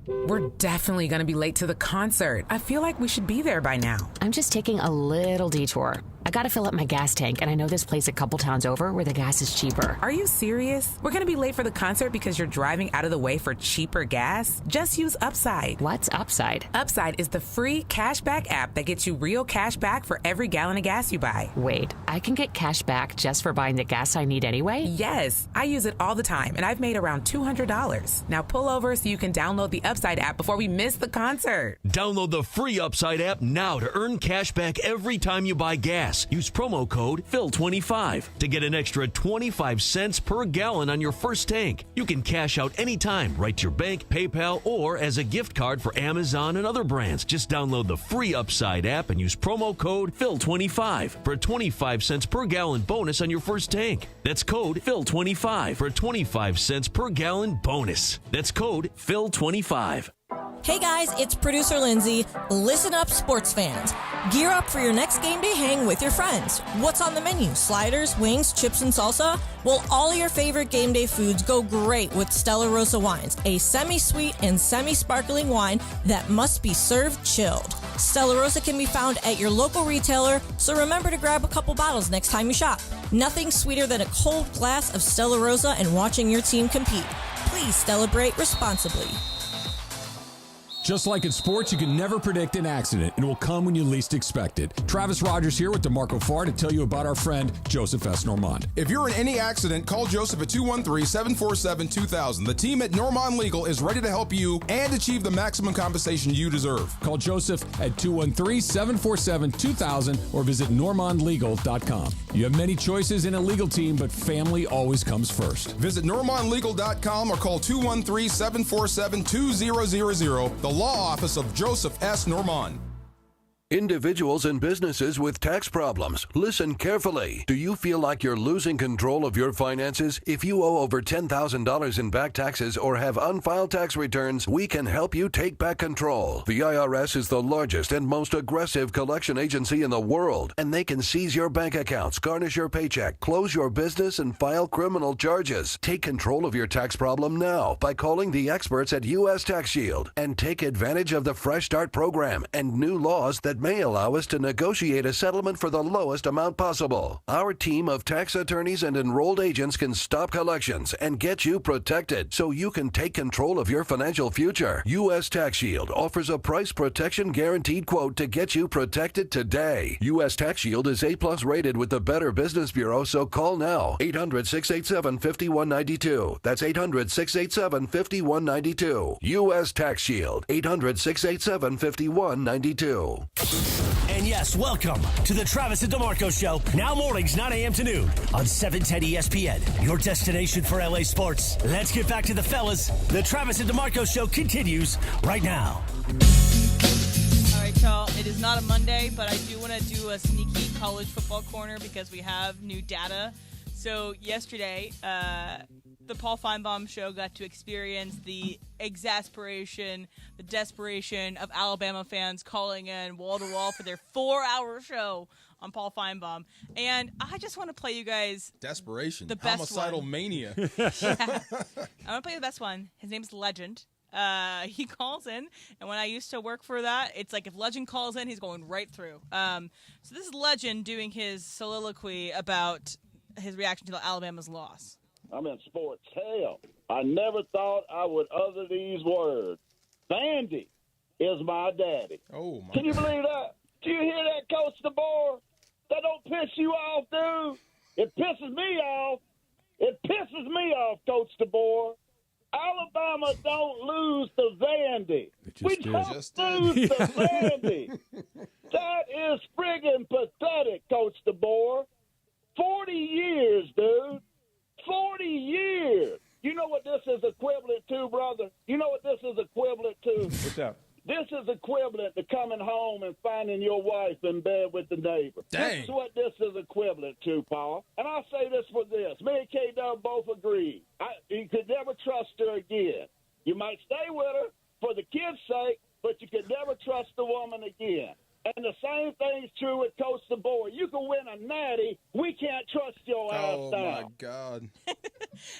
We're definitely going to be late to the concert. I feel like we should be there by now. I'm just taking a little detour. I gotta fill up my gas tank, and I know this place a couple towns over where the gas is cheaper. Are you serious? We're going to be late for the concert because you're driving out of the way for cheaper gas? Just use Upside. What's Upside? Upside is the free cashback app that gets you real cash back for every gallon of gas you buy. Wait, I can get cash back just for buying the gas I need anyway? Yes, I use it all the time, and I've made around $200. Now pull over so you can download the Upside app before we miss the concert. Download the free Upside app now to earn cash back every time you buy gas. Use promo code PHIL25 to get an extra 25 cents per gallon on your first tank. You can cash out anytime, right to your bank, PayPal, or as a gift card for Amazon and other brands. Just download the free Upside app and use promo code PHIL25 for a 25 cents per gallon bonus on your first tank. That's code PHIL25 for a 25 cents per gallon bonus. That's code PHIL25. Hey guys, it's producer Lindsay. Listen up, sports fans. Gear up for your next game day hang with your friends. What's on the menu? Sliders, wings, chips, and salsa? Well, all your favorite game day foods go great with Stella Rosa wines, a semi-sweet and semi-sparkling wine that must be served chilled. Stella Rosa can be found at your local retailer, so remember to grab a couple bottles next time you shop. Nothing sweeter than a cold glass of Stella Rosa and watching your team compete. Please celebrate responsibly. Just like in sports, you can never predict an accident. It will come when you least expect it. Travis Rogers here with DeMarco Farr to tell you about our friend, Joseph S. Normand. If you're in any accident, call Joseph at 213-747-2000. The team at Normand Legal is ready to help you and achieve the maximum compensation you deserve. Call Joseph at 213-747-2000 or visit normandlegal.com. You have many choices in a legal team, but family always comes first. Visit normandlegal.com or call 213-747-2000. The law office of Joseph S. Normand. Individuals and businesses with tax problems, listen carefully. Do you feel like you're losing control of your finances? If you owe over $10,000 in back taxes or have unfiled tax returns, we can help you take back control. The IRS is the largest and most aggressive collection agency in the world, and they can seize your bank accounts, garnish your paycheck, close your business, and file criminal charges. Take control of your tax problem now by calling the experts at U.S. Tax Shield and take advantage of the Fresh Start program and new laws that may allow us to negotiate a settlement for the lowest amount possible. Our team of tax attorneys and enrolled agents can stop collections and get you protected so you can take control of your financial future. U.S. Tax Shield offers a price protection guaranteed quote to get you protected today. U.S. Tax Shield is A+ rated with the Better Business Bureau, so call now. 800-687-5192. That's 800-687-5192. U.S. Tax Shield. 800-687-5192. And yes, welcome to the Travis and DeMarco Show. Now mornings, 9 a.m. to noon on 710 ESPN. Your destination for LA sports. Let's get back to the fellas. The Travis and DeMarco Show continues right now. All right, y'all. It is not a Monday, but I do want to do a sneaky college football corner because we have new data. So yesterday, the Paul Feinbaum Show got to experience the exasperation, the desperation of Alabama fans calling in wall-to-wall for their 4-hour show on Paul Feinbaum. And I just want to play you guys... Desperation. The best Homicidal one. mania. Yeah. I want to play the best one. His name's Legend. He calls in, and when I used to work for that, it's like if Legend calls in, he's going right through. So this is Legend doing his soliloquy about his reaction to Alabama's loss. I'm in sports. Hell, I never thought I would utter these words. Vandy is my daddy. Oh, my Can you believe that? Do you hear that, Coach DeBoer? That don't piss you off, dude? It pisses me off. It pisses me off, Coach DeBoer. Alabama don't lose to Vandy. We don't lose to Vandy. That is friggin' pathetic, Coach DeBoer. 40 years, dude. 40 years. You know what this is equivalent to, brother? You know what this is equivalent to? What's up? This is equivalent to coming home and finding your wife in bed with the neighbor. Dang. This is what this is equivalent to, Paul. And I'll say this for this. Me and K-Dub both agree. You could never trust her again. You might stay with her for the kid's sake, but you could never trust the woman again. And the same thing's true with Coach DeBoer. You can win a natty. We can't trust your ass down. Oh, my God.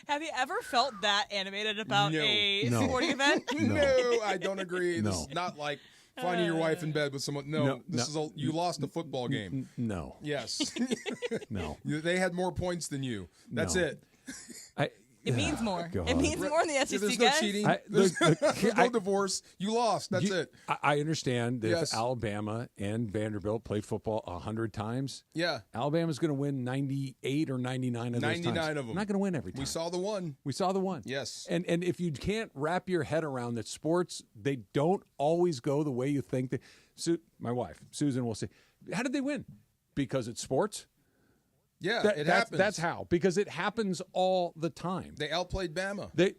Have you ever felt that animated about a sporting event? No, I don't agree. This is not like finding your wife in bed with someone. No, this is you lost a football game. No. Yes. No. They had more points than you. That's it. It means more. God. It means more in the SEC, There's no guys. cheating. There's no divorce. You lost. That's it. I understand that Yes. if Alabama and Vanderbilt play football 100 times, Yeah. Alabama's going to win 98 or 99 of those 99 times. of them. Not going to win every time. We saw the one. Yes. And if you can't wrap your head around that sports, they don't always go the way you think. My wife, Susan, will say, how did they win? Because it's sports? Yeah, it happens. That's how. Because it happens all the time. They outplayed Bama. They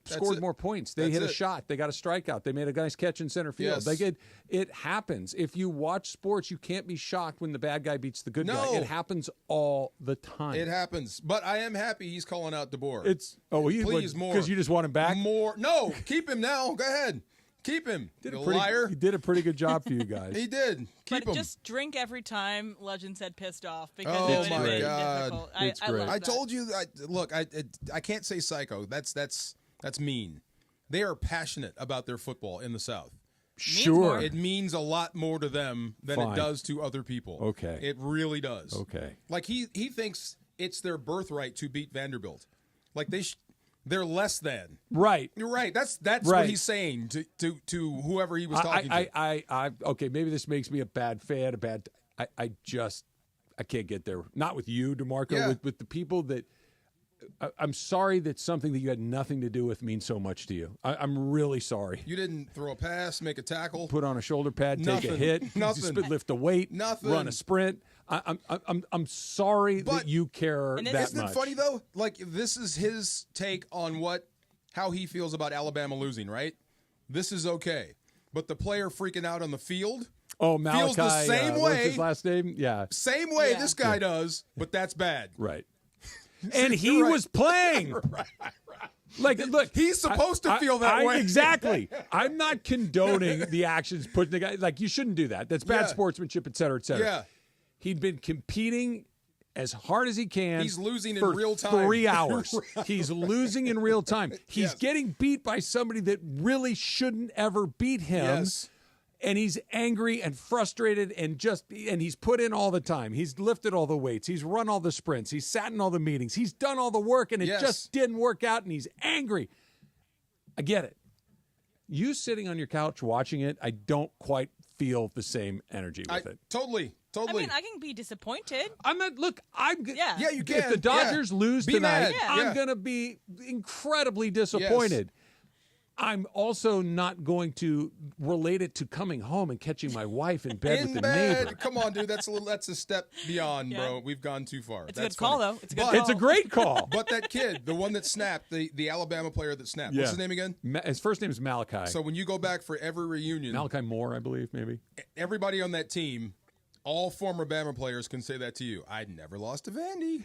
scored more points. They hit a shot. They got a strikeout. They made a nice catch in center field. Yes. It happens. If you watch sports, you can't be shocked when the bad guy beats the good guy. No. It happens all the time. It happens. But I am happy he's calling out DeBoer. Please more. Because you just want him back? More. No, keep him now. Go ahead. Keep him. Liar. He did a pretty good job for you guys. He did. Keep him. Just drink every time Legend said pissed off because Oh, it would have my been God. difficult. It's I great. love I that. told you. Look, I can't say psycho. That's mean. They are passionate about their football in the South. Sure. It means a lot more to them than Fine. it does to other people. Okay. It really does. Okay. Like he thinks it's their birthright to beat Vanderbilt. Like they're less than. Right. You're right. That's Right. what he's saying to whoever he was talking to. Okay, maybe this makes me a bad fan, I can't get there. Not with you, DeMarco, Yeah. with the people that I'm sorry that something that you had nothing to do with means so much to you. I'm really sorry. You didn't throw a pass, make a tackle, Put on a shoulder pad, take a Nothing. hit, Nothing. lift a weight, Nothing. run a sprint. I'm sorry that you care that Isn't much. it funny though? Like this is his take on how he feels about Alabama losing, right? This is okay. But the player freaking out on the field Malachi, feels the same way. what's his last name? Yeah. Same way this guy does, but that's bad. Right. And he was playing. Right. Like, look, he's supposed to feel that way. Exactly. I'm not condoning the actions putting the guy. Like, you shouldn't do that. That's bad sportsmanship, et cetera, et cetera. Yeah. He'd been competing as hard as he can. He's losing in for real time. 3 hours. He's losing in real time. He's getting beat by somebody that really shouldn't ever beat him. Yes. And he's angry and frustrated and he's put in all the time. He's lifted all the weights. He's run all the sprints. He's sat in all the meetings. He's done all the work and it just didn't work out and he's angry. I get it. You sitting on your couch watching it, I don't quite feel the same energy with it. Totally. I mean, I can be disappointed. Yeah, you can. If the Dodgers lose Be tonight, mad. I'm going to be incredibly disappointed. I'm also not going to relate it to coming home and catching my wife in bed with the neighbor. Come on, dude. That's a step beyond, bro. We've gone too far. It's a good call, though. It's a good call. It's a great call. But that kid, the one that snapped, the Alabama player that snapped. What's his name again? His first name is Malachi. So when you go back for every reunion, Malachi Moore, I believe, maybe. Everybody on that team, all former Bama players can say that to you. I never lost to Vandy.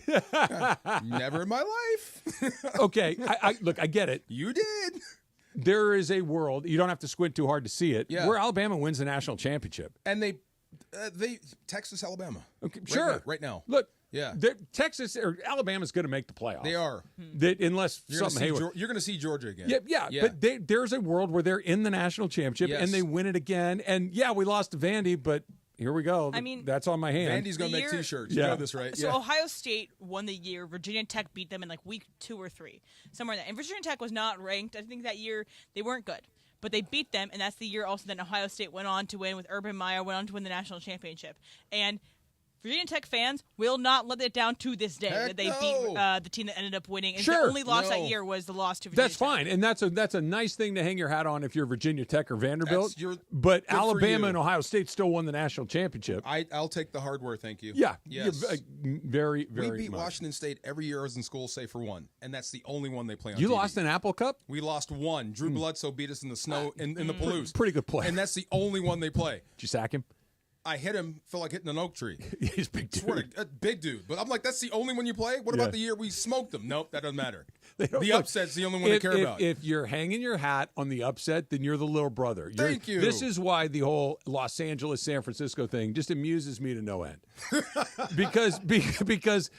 Never in my life. Okay. Look, I get it. You did. There is a world, you don't have to squint too hard to see it, Yeah. where Alabama wins the national championship. And they Texas, Alabama. Okay, sure. Right now. Look, yeah. Texas or Alabama's going to make the playoffs. They are. Unless You're something haywire. You're going to see Georgia again. Yeah. But there's a world where they're in the national championship and they win it again. And yeah, we lost to Vandy, but here we go. I mean, that's on my hand. Vandy's going to make T-shirts. Yeah. You know this, right? So Ohio State won the year. Virginia Tech beat them in like week 2 or 3, somewhere in that. And Virginia Tech was not ranked. I think that year they weren't good, but they beat them, and that's the year also that Ohio State went on to win with Urban Meyer, went on to win the national championship. And Virginia Tech fans will not let it down to this day that they beat the team that ended up winning. And the only loss that year was the loss to Virginia That's fine, and that's a nice thing to hang your hat on if you're Virginia Tech or Vanderbilt. But good for Alabama you. and Ohio State still won the national championship. I'll take the hardware, thank you. Yeah. Yes. Very, very We beat much. Washington State every year I was in school, save for one. And that's the only one they play on You TV. lost an Apple Cup? We lost one. Drew Bledsoe beat us in the snow in the Palouse. Pretty good play. And that's the only one they play. Did you sack him? I hit him, felt like hitting an oak tree. He's a big dude. Big dude. But I'm like, that's the only one you play? What about the year we smoked them? Nope, that doesn't matter. The Look, upset's the only one they care about. If you're hanging your hat on the upset, then you're the little brother. Thank you. This is why the whole Los Angeles, San Francisco thing just amuses me to no end. because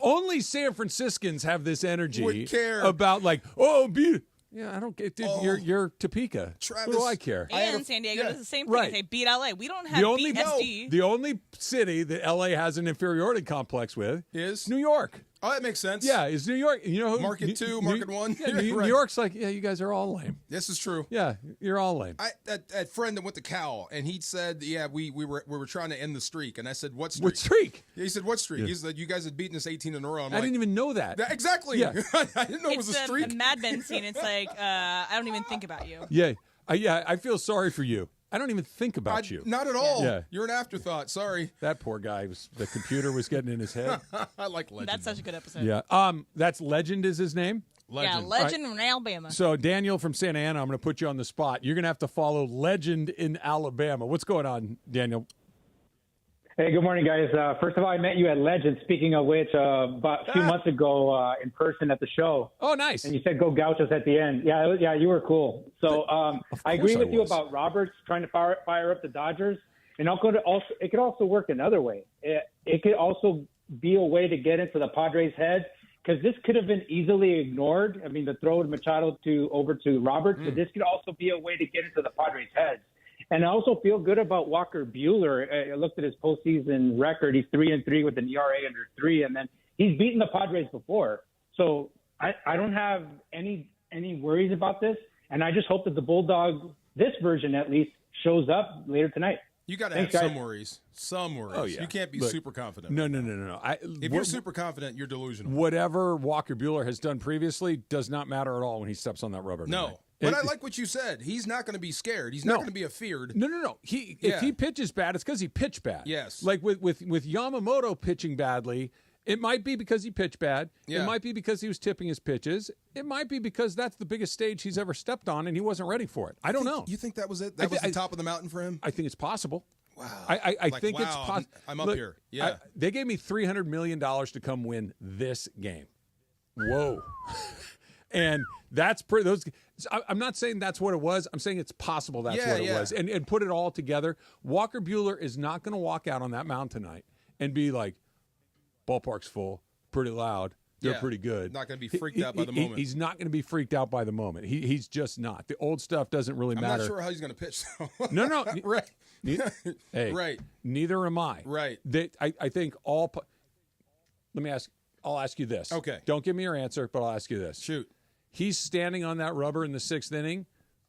only San Franciscans have this energy Would care. about yeah, I don't get dude, you're Topeka. Travis, what do I care? And San Diego does the same thing. Right. They beat LA. We don't have beat SD. The only city that LA has an inferiority complex with is New York. Oh, that makes sense. Yeah, is New York. You know who? Market 2, Market 1. Yeah, New York's like, yeah, you guys are all lame. This is true. Yeah, you're all lame. That friend that went to Cal, and he said, yeah, we were trying to end the streak. And I said, what streak? What streak? Yeah, he said, what streak? Yeah. He said, you guys had beaten us 18 in a row. I didn't even know that. Exactly. Yeah. I didn't know it was a streak. It's a Mad Men scene. It's like, I don't even think about you. Yeah, I feel sorry for you. I don't even think about you. Not at all. Yeah. You're an afterthought. Sorry. That poor guy, the computer was getting in his head. I like Legend. That's such a good episode. Yeah. That's Legend is his name? Legend. Yeah, Legend in Alabama. So, Daniel from Santa Ana, I'm going to put you on the spot. You're going to have to follow Legend in Alabama. What's going on, Daniel? Hey, good morning, guys. First of all, I met you at Legend, speaking of which, about a few months ago in person at the show. Oh, nice. And you said, go Gauchos at the end. Yeah, you were cool. So I agree with you about Roberts trying to fire up the Dodgers. And it could also work another way. It could also be a way to get into the Padres' head, because this could have been easily ignored. I mean, the throw of Machado over to Roberts, but this could also be a way to get into the Padres' heads. And I also feel good about Walker Buehler. I looked at his postseason record. He's 3-3 with an ERA under 3, and then he's beaten the Padres before. So I don't have any worries about this, and I just hope that the Bulldog, this version at least, shows up later tonight. You got to have some worries. Some worries. Oh, yeah. You can't be super confident. No. If you're super confident, you're delusional. Whatever Walker Buehler has done previously does not matter at all when he steps on that rubber. No. But I like what you said. He's not going to be scared. He's not going to be afeared. No. If he pitches bad, it's because he pitched bad. Yes. Like with Yamamoto pitching badly, it might be because he pitched bad. Yeah. It might be because he was tipping his pitches. It might be because that's the biggest stage he's ever stepped on and he wasn't ready for it. I don't know. You think that was it? That was the top of the mountain for him? I think it's possible. Wow. I think it's possible. I'm up here. Yeah. They gave me $300 million to come win this game. Whoa. And that's pretty. I'm not saying that's what it was. I'm saying it's possible that's what it was. And put it all together. Walker Buehler is not going to walk out on that mound tonight and be like, ballpark's full, pretty loud. They're pretty good. Not going to be freaked out by the moment. He's not going to be freaked out by the moment. He's just not. The old stuff doesn't really matter. I'm not sure how he's going to pitch. No. Right. Hey, right. Neither am I. Right. I think all. Let me ask. I'll ask you this. Okay. Don't give me your answer, but I'll ask you this. Shoot. He's standing on that rubber in the 6th inning,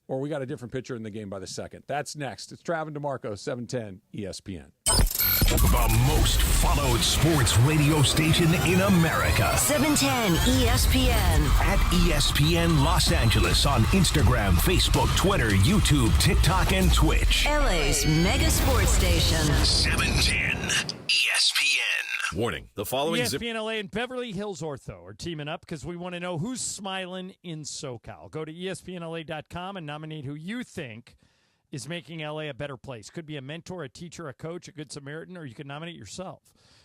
or we got a different pitcher in the game by the 2nd. That's next. It's Travis DeMarco, 710 ESPN. The most followed sports radio station in America. 710 ESPN. At ESPN Los Angeles on Instagram, Facebook, Twitter, YouTube, TikTok, and Twitch. LA's mega sports station. 710 ESPN. Warning, the following ESPN LA and Beverly Hills Ortho are teaming up because we want to know who's smiling in SoCal. Go to ESPNLA.com and nominate who you think is making LA a better place. Could be a mentor, a teacher, a coach, a good Samaritan, or you could nominate yourself.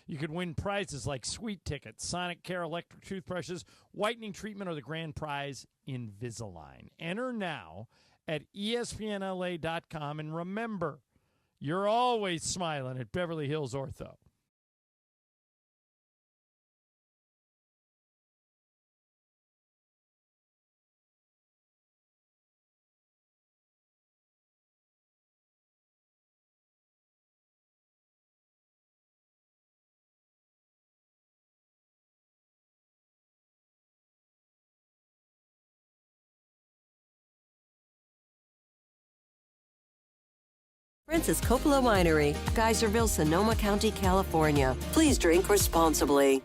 You could win prizes like sweet tickets, Sonic Care electric toothbrushes, whitening treatment, or the grand prize, Invisalign. Enter now at ESPNLA.com, and remember, you're always smiling at Beverly Hills Ortho. Princess Coppola Winery, Geyserville, Sonoma County, California. Please drink responsibly.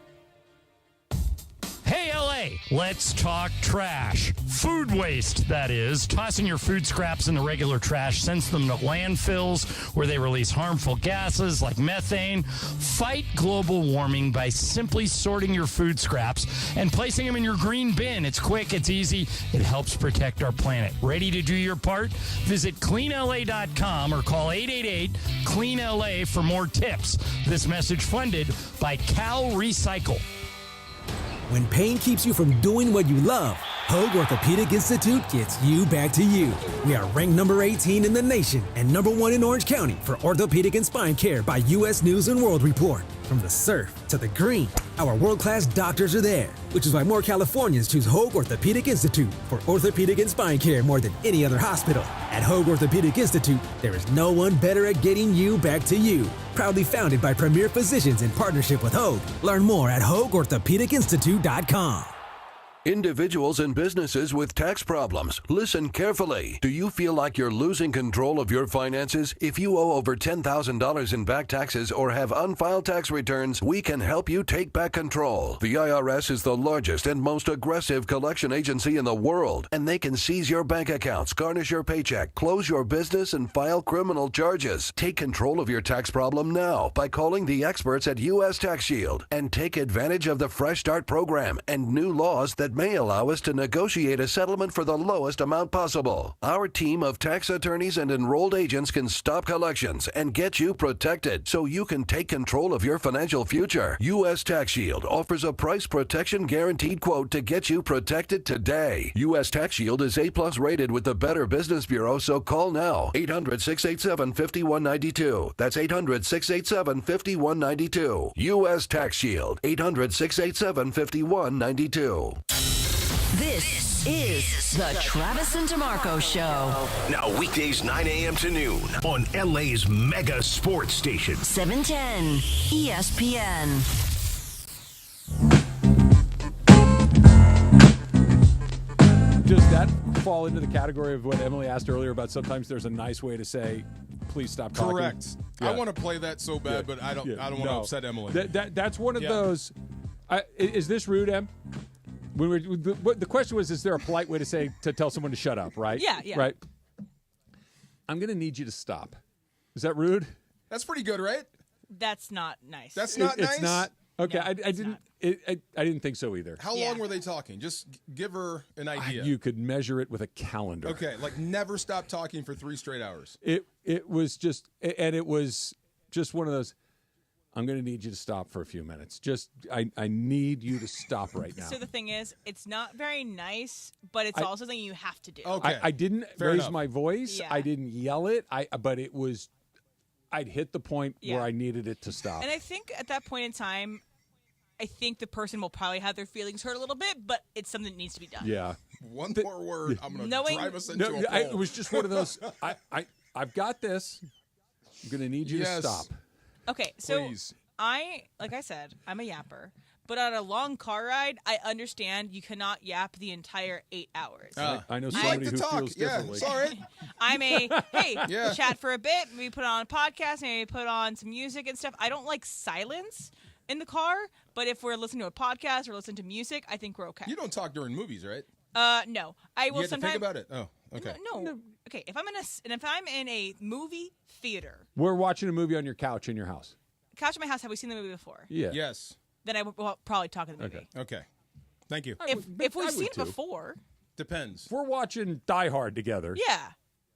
Hey, LA, let's talk trash. Food waste, that is. Tossing your food scraps in the regular trash sends them to landfills where they release harmful gases like methane. Fight global warming by simply sorting your food scraps and placing them in your green bin. It's quick, it's easy, it helps protect our planet. Ready to do your part? Visit cleanla.com or call 888-CLEAN-LA for more tips. This message funded by Cal Recycle. When pain keeps you from doing what you love, Hoag Orthopedic Institute gets you back to you. We are ranked number 18 in the nation and number 1 in Orange County for orthopedic and spine care by U.S. News & World Report. From the surf to the green, our world-class doctors are there, which is why more Californians choose Hoag Orthopedic Institute for orthopedic and spine care more than any other hospital. At Hoag Orthopedic Institute, there is no one better at getting you back to you. Proudly founded by premier physicians in partnership with Hoag. Learn more at HoagOrthopedicInstitute.com. Individuals and businesses with tax problems, listen carefully. Do you feel like you're losing control of your finances? If you owe over $10,000 in back taxes or have unfiled tax returns, we can help you take back control. The IRS is the largest and most aggressive collection agency in the world, and they can seize your bank accounts, garnish your paycheck, close your business, and file criminal charges. Take control of your tax problem now by calling the experts at U.S. Tax Shield and take advantage of the Fresh Start program and new laws that may allow us to negotiate a settlement for the lowest amount possible. Our team of tax attorneys and enrolled agents can stop collections and get you protected so you can take control of your financial future. U.S. Tax Shield offers a price protection guaranteed quote to get you protected today. U.S. Tax Shield is A+ rated with the Better Business Bureau, so call now. 800-687-5192. That's 800-687-5192. U.S. Tax Shield. 800-687-5192. This is the Travis and DeMarco Show. Now weekdays 9 a.m. to noon on LA's mega sports station. 710 ESPN. Does that fall into the category of what Emily asked earlier about sometimes there's a nice way to say, please stop talking? Correct. Yeah. I want to play that so bad, but I don't want to upset Emily. That's one of those. Is this rude, Em? The question was, is there a polite way to tell someone to shut up, right? Yeah. Right. I'm going to need you to stop. Is that rude? That's pretty good, right? That's not nice. That's not nice? It's not? Okay, No, I didn't. I didn't think so either. How long were they talking? Just give her an idea. You could measure it with a calendar. Okay, like never stop talking for 3 straight hours. It was just one of those. I'm going to need you to stop for a few minutes. I need you to stop right now. So the thing is, it's not very nice, but it's also something you have to do. Okay. I didn't raise my voice. Yeah. I didn't yell it. But it was. I'd hit the point where I needed it to stop. And I think at that point in time, I think the person will probably have their feelings hurt a little bit, but it's something that needs to be done. Yeah. One more word, I'm going to drive us into a pole. It was just one of those. I've got this. I'm going to need you to stop. Okay, so Please. like I said, I'm a yapper. But on a long car ride, I understand you cannot yap the entire 8 hours. I know somebody who feels differently. Sorry. I'm chat for a bit, maybe put on a podcast, maybe put on some music and stuff. I don't like silence in the car, but if we're listening to a podcast or listening to music, I think we're okay. You don't talk during movies, right? No. I will you have sometimes to think about it. Oh, okay. No. Okay, if I'm in a movie theater. We're watching a movie on your couch in your house. Couch in my house, have we seen the movie before? Yeah. Yes. Then I will probably talk in the movie. Okay. Thank you. If we've seen it before. Depends. If we're watching Die Hard together. Yeah.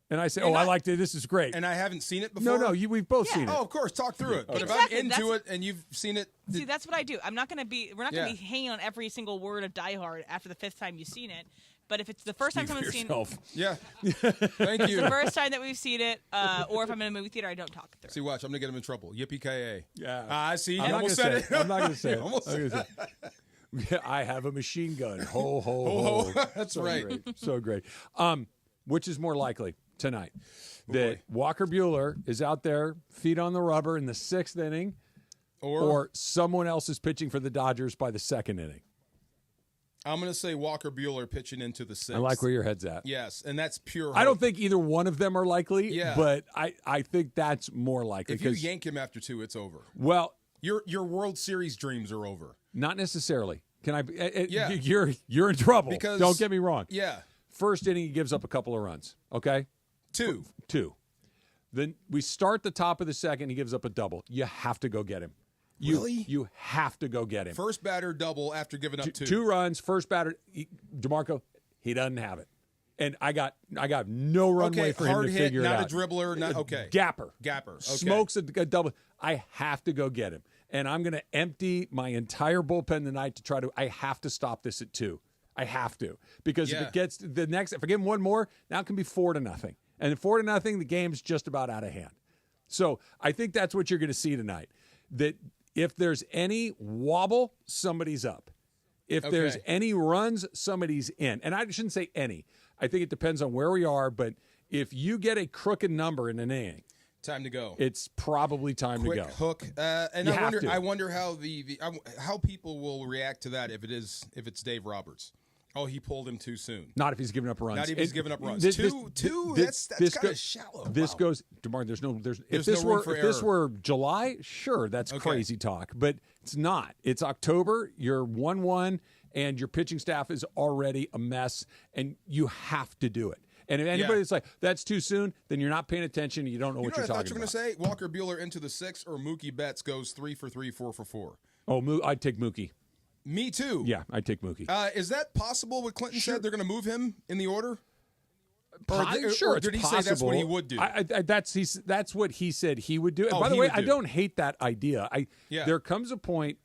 And I say, I liked it. This is great. And I haven't seen it before? No, we've both seen it. Oh, of course. Talk through it. But Exactly, if I'm into it and you've seen it. See, that's what I do. We're not going to be hanging on every single word of Die Hard after the 5th time you've seen it. But if it's the first time someone's seen it. Yeah. Thank you. The first time that we've seen it, or if I'm in a movie theater, I don't talk through. See, watch. I'm going to get him in trouble. Yippee-ki-yay. Yeah. I see. I'm You almost said it. I'm not going to say it. Almost said it. I have a machine gun. Ho, ho, ho. That's so right. Great. So great. Which is more likely tonight? That Walker Buehler is out there, feet on the rubber in the 6th inning, or someone else is pitching for the Dodgers by the 2nd inning? I'm going to say Walker Buehler pitching into the 6th. I like where your head's at. Yes, and that's pure hope. I don't think either one of them are likely, Yeah. but I think that's more likely. If you yank him after 2, it's over. Well, your World Series dreams are over. not necessarily. Can I? Yeah. You're in trouble. Because- Don't get me wrong. Yeah. First inning, he gives up a couple of runs. Okay. 2. Then we start the top of the 2nd. He gives up a double. You have to go get him. Really? You have to go get him. First batter double after giving up 2. 2 runs. First batter. DeMarco, he doesn't have it. And I got no runway for him hard to hit, figure it out. not a dribbler. Not okay. Gapper. Okay. Smokes a double. I have to go get him. And I'm going to empty my entire bullpen tonight to try to. I have to stop this at 2. I have to, because if it gets the next, if I give him one more, now it can be 4-0, and 4-0, the game's just about out of hand. So I think that's what you're going to see tonight. That if there's any wobble, somebody's up. If there's any runs, somebody's in. And I shouldn't say any. I think it depends on where we are. But if you get a crooked number in an inning, time to go. It's probably time Quick to go. Hook. And You I have wonder. to. I wonder how people will react to that if it's Dave Roberts. Oh, he pulled him too soon. Not if he's giving up runs. Not if he's giving up runs. Two. That's kind of shallow. This goes, DeMar. There's if this were July, sure, that's crazy talk, but it's not. It's October. You're 1-1, and your pitching staff is already a mess, and you have to do it. And if anybody's like, that's too soon, then you're not paying attention. You don't know what you're talking about. I thought you were going to say Walker Buehler into the 6th, or Mookie Betts goes 3 for 3, 4 for 4. Oh, I'd take Mookie. Me too. Yeah, I'd take Mookie. Is that possible? What Clinton said they're going to move him in the order? Sure, or did he possible. say that's what he would do? That's what he said he would do. And by the way, I don't hate that idea. There comes a point.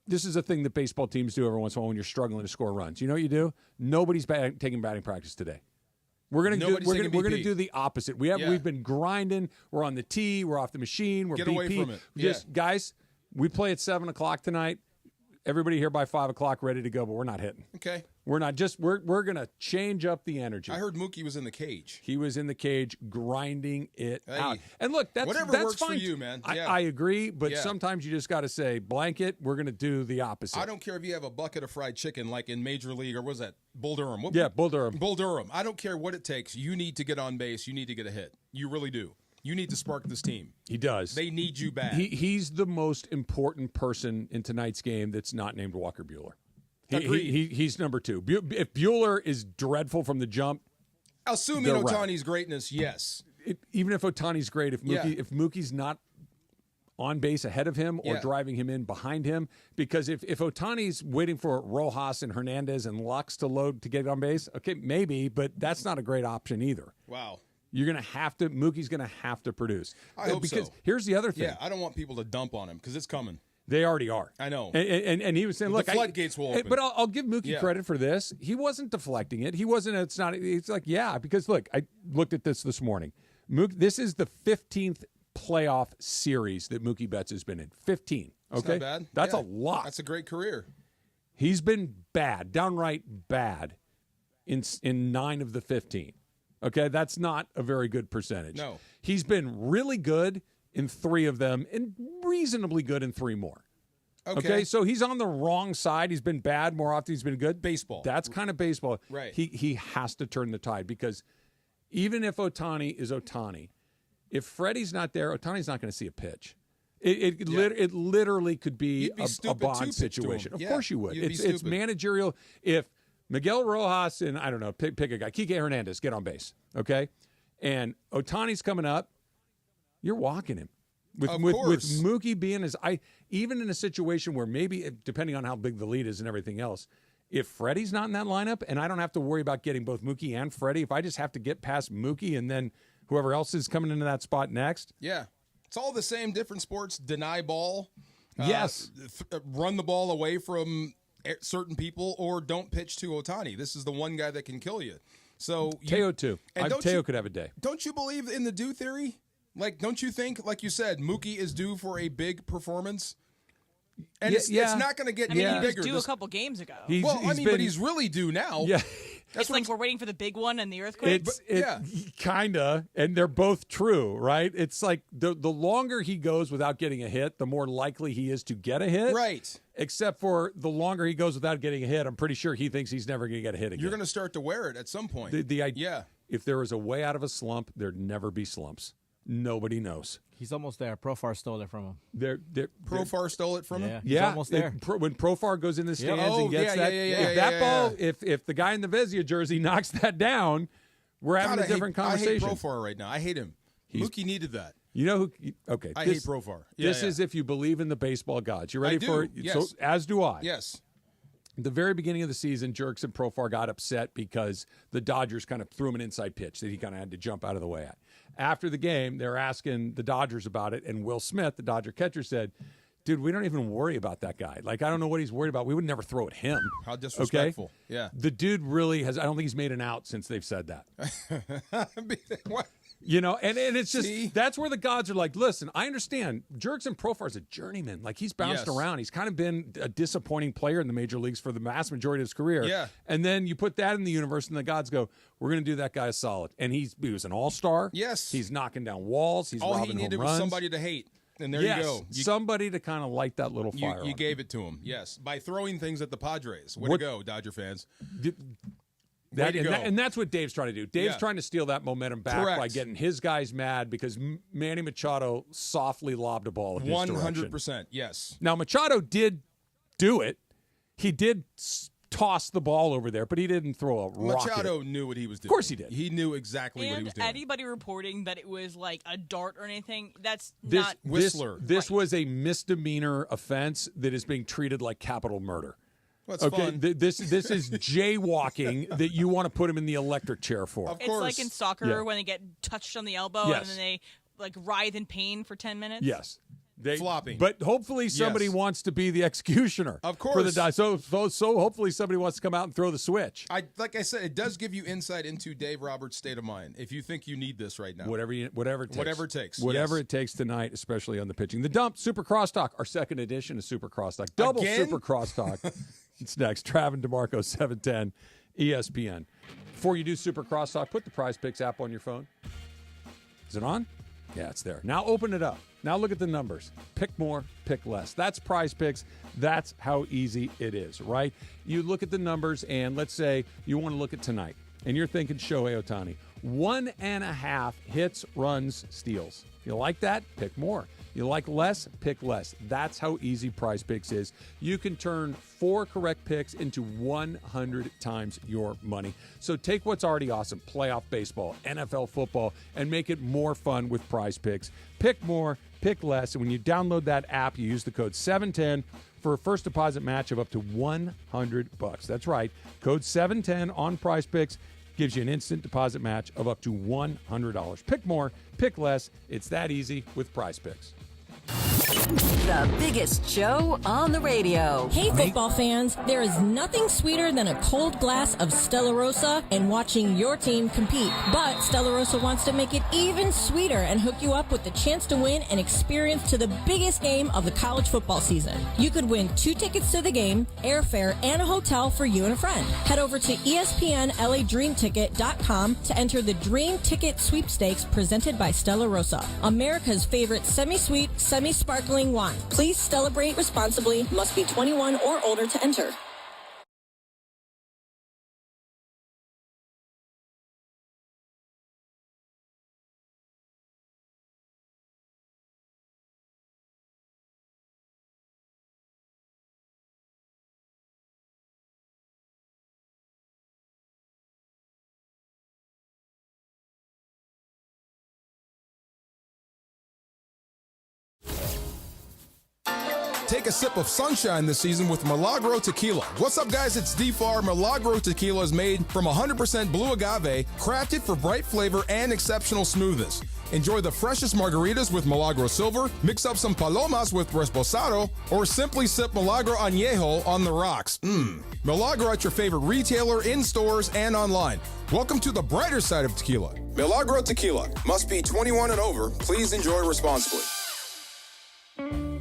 This is a thing that baseball teams do every once in a while when you're struggling to score runs. You know what you do? Nobody's taking batting practice today. We're gonna do the opposite. We've been grinding. We're on the tee. We're off the machine. We're Get BP. away from it. Just guys, we play at 7:00 tonight. everybody here by 5 o'clock ready to go, but we're not hitting. Okay. We're not just we're going to change up the energy. I heard Mookie was in the cage. He was in the cage grinding it out. And look, that's works fine for you, man. Yeah. I agree, but sometimes you just got to say, blanket, we're going to do the opposite. I don't care if you have a bucket of fried chicken like in Major League, or was that Bull Durham? Bull Durham. Bull Durham. I don't care what it takes. You need to get on base. You need to get a hit. You really do. You need to spark this team. He does. They need you bad. He's the most important person in tonight's game that's not named Walker Buehler. He's number 2. If Buehler is dreadful from the jump, assuming Ohtani's greatness, yes. Even if Ohtani's great, if Mookie's not on base ahead of him or driving him in behind him, because if Ohtani's waiting for Rojas and Hernandez and Lux to load to get on base, okay, maybe, but that's not a great option either. Wow. You're going to have to – Mookie's going to have to produce. I hope because so. Here's the other thing. Yeah, I don't want people to dump on him because it's coming. They already are. I know. And he was saying, look, the floodgates will open. But I'll give Mookie credit for this. He wasn't deflecting it. He wasn't. It's like, yeah, because look, I looked at this morning. This is the 15th playoff series that Mookie Betts has been in. 15. Okay, not bad. That's a lot. That's a great career. He's been bad, downright bad, in 9 of the 15. Okay, that's not a very good percentage. No, he's been really good in 3 of them, and reasonably good in 3 more. Okay, so he's on the wrong side. He's been bad more often. He's been good. Baseball. That's kind of baseball. Right. He has to turn the tide, because even if Ohtani is Ohtani, if Freddie's not there, Ohtani's not going to see a pitch. It literally could be a Bond situation. Of course you would. It's managerial. If Miguel Rojas and, I don't know, pick a guy, Kike Hernandez, get on base, okay? And Ohtani's coming up, you're walking him. With Mookie being even in a situation where maybe, depending on how big the lead is and everything else, if Freddie's not in that lineup and I don't have to worry about getting both Mookie and Freddie, if I just have to get past Mookie and then whoever else is coming into that spot next. Yeah. It's all the same, different sports. Deny ball. Yes. Run the ball away from certain people, or don't pitch to Ohtani. This is the one guy that can kill you. So Teo too. Teo could have a day. Don't you believe in the due theory? Like, don't you think, like you said, Mookie is due for a big performance? And it's not going to get any bigger. He was due a couple games ago. But he's really due now. Yeah. It's like we're waiting for the big one and the earthquake. Kinda, and they're both true, right? It's like the longer he goes without getting a hit, the more likely he is to get a hit. Right. Except for the longer he goes without getting a hit, I'm pretty sure he thinks he's never going to get a hit again. You're going to start to wear it at some point. The idea, if there was a way out of a slump, there'd never be slumps. Nobody knows. He's almost there. Profar stole it from him. Profar stole it from him? He's almost there. When Profar goes in the stands and gets that ball, if the guy in the Vezina jersey knocks that down, we're having a different conversation. I hate Profar right now. I hate him. Mookie needed that. You know who? Okay. I hate Profar. This is if you believe in the baseball gods. You ready for it? Yes. So, as do I. Yes. At the very beginning of the season, Jerks and Profar got upset because the Dodgers kind of threw him an inside pitch that he kind of had to jump out of the way at. After the game, they're asking the Dodgers about it, and Will Smith, the Dodger catcher, said, dude, we don't even worry about that guy. Like, I don't know what he's worried about. We would never throw at him. How disrespectful. Okay? Yeah. The dude really has – I don't think he's made an out since they've said that. What? You know, and it's just that's where the gods are like, listen, I understand. Jerks and Profar's a journeyman. Like, he's bounced around. He's kind of been a disappointing player in the major leagues for the vast majority of his career. Yeah. And then you put that in the universe, and the gods go, we're going to do that guy a solid. And he was an all-star. Yes. He's knocking down walls. He's robbing home runs. All he needed was somebody to hate. And there you go. Somebody to kind of light that little fire. You gave it to him, yes, by throwing things at the Padres. Way to go, Dodger fans. And that's what Dave's trying to do. Dave's trying to steal that momentum back by getting his guys mad because Manny Machado softly lobbed a ball in his direction. 100%, yes. Now, Machado did do it. He did toss the ball over there, but he didn't throw a rocket. Machado knew what he was doing. Of course he did. He knew exactly what he was doing. Anybody reporting that it was like a dart or anything, that's not Whistler. This was a misdemeanor offense that is being treated like capital murder. Well, that's fun. This is jaywalking that you want to put him in the electric chair for. Of course. It's like in soccer when they get touched on the elbow and then they like writhe in pain for 10 minutes. Yes. flopping. But hopefully somebody wants to be the executioner. Of course. For the die. So hopefully somebody wants to come out and throw the switch. Like I said, it does give you insight into Dave Roberts' state of mind. If you think you need this right now. Whatever it takes. Whatever it takes. Whatever it takes tonight, especially on the pitching. The Dump, Super Crosstalk, our second edition of Super Crosstalk. Double Again? Super Crosstalk. It's next. Trav and DeMarco, 710 ESPN. Before you do Super Crosstalk, put the Prize Picks app on your phone. Is it on? Yeah, it's there. Now open it up. Now look at the numbers. Pick more, pick less. That's Prize Picks. That's how easy it is, right? You look at the numbers, and let's say you want to look at tonight, and you're thinking Shohei Ohtani. 1.5 hits, runs, steals. You like that? Pick more. You like less? Pick less. That's how easy Prize Picks is. You can turn 4 correct picks into 100 times your money. So take what's already awesome, playoff baseball, NFL football, and make it more fun with Prize Picks. Pick more, pick less, and when you download that app, you use the code 710 for a first deposit match of up to $100. That's right. Code 710 on Prize Picks gives you an instant deposit match of up to $100. Pick more, pick less. It's that easy with Prize Picks. The biggest show on the radio. Hey, football fans, there is nothing sweeter than a cold glass of Stella Rosa and watching your team compete. But Stella Rosa wants to make it even sweeter and hook you up with the chance to win an experience to the biggest game of the college football season. You could win 2 tickets to the game, airfare, and a hotel for you and a friend. Head over to ESPNLADreamTicket.com to enter the Dream Ticket Sweepstakes presented by Stella Rosa, America's favorite semi-sweet, semi-sparkling wine. Please celebrate responsibly. Must be 21 or older to enter. Take a sip of sunshine this season with Milagro Tequila. What's up, guys? It's D-Far. Milagro Tequila is made from 100% blue agave, crafted for bright flavor and exceptional smoothness. Enjoy the freshest margaritas with Milagro Silver, mix up some palomas with Reposado, or simply sip Milagro Añejo on the rocks. Milagro at your favorite retailer, in stores, and online. Welcome to the brighter side of tequila. Milagro Tequila. Must be 21 and over. Please enjoy responsibly.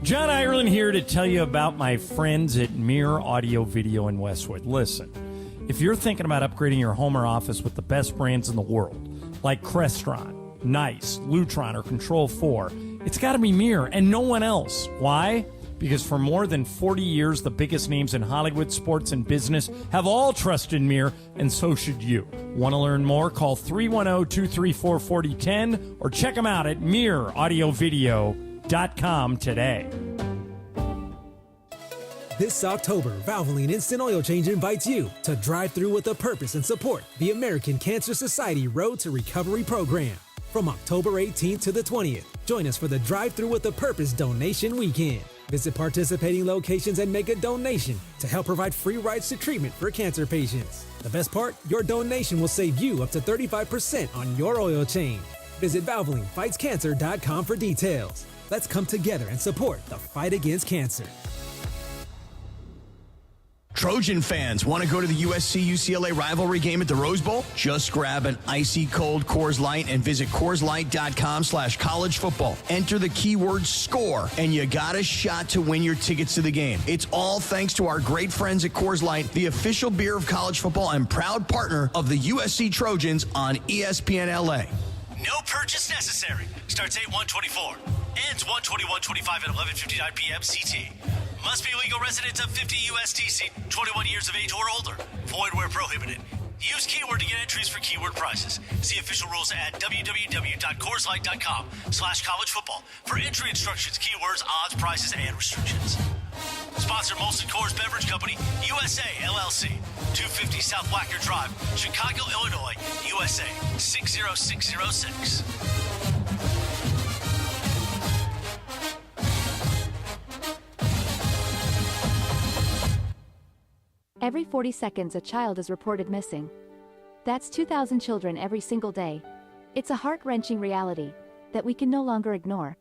John Ireland here to tell you about my friends at Mirror Audio Video in Westwood. Listen, if you're thinking about upgrading your home or office with the best brands in the world, like Crestron, Nice, Lutron, or Control 4, it's got to be Mirror and no one else. Why? Because for more than 40 years, the biggest names in Hollywood, sports, and business have all trusted Mirror, and so should you. Want to learn more? Call 310-234-4010 or check them out at mirroraudiovideo.com today. This October, Valvoline Instant Oil Change invites you to drive through with a purpose and support the American Cancer Society Road to Recovery program. From October 18th to the 20th, join us for the Drive Through with a Purpose donation weekend. Visit participating locations and make a donation to help provide free rides to treatment for cancer patients. The best part, your donation will save you up to 35% on your oil change. Visit ValvolineFightsCancer.com for details. Let's come together and support the fight against cancer. Trojan fans, want to go to the USC-UCLA rivalry game at the Rose Bowl? Just grab an icy cold Coors Light and visit CoorsLight.com/college football. Enter the keyword SCORE, and you got a shot to win your tickets to the game. It's all thanks to our great friends at Coors Light, the official beer of college football and proud partner of the USC Trojans on ESPN LA. No purchase necessary. Starts 8/1/24. Ends 1/21/25 at 11:59 p.m. CT. Must be legal residents of 50 USDC, 21 years of age or older. Void where prohibited. Use keyword to get entries for keyword prizes. See official rules at www.CoorsLight.com/college football for entry instructions, keywords, odds, prices, and restrictions. Sponsor Molson Coors Beverage Company, USA, LLC, 250 South Wacker Drive, Chicago, Illinois, USA, 60606. Every 40 seconds, a child is reported missing. That's 2,000 children every single day. It's a heart-wrenching reality that we can no longer ignore.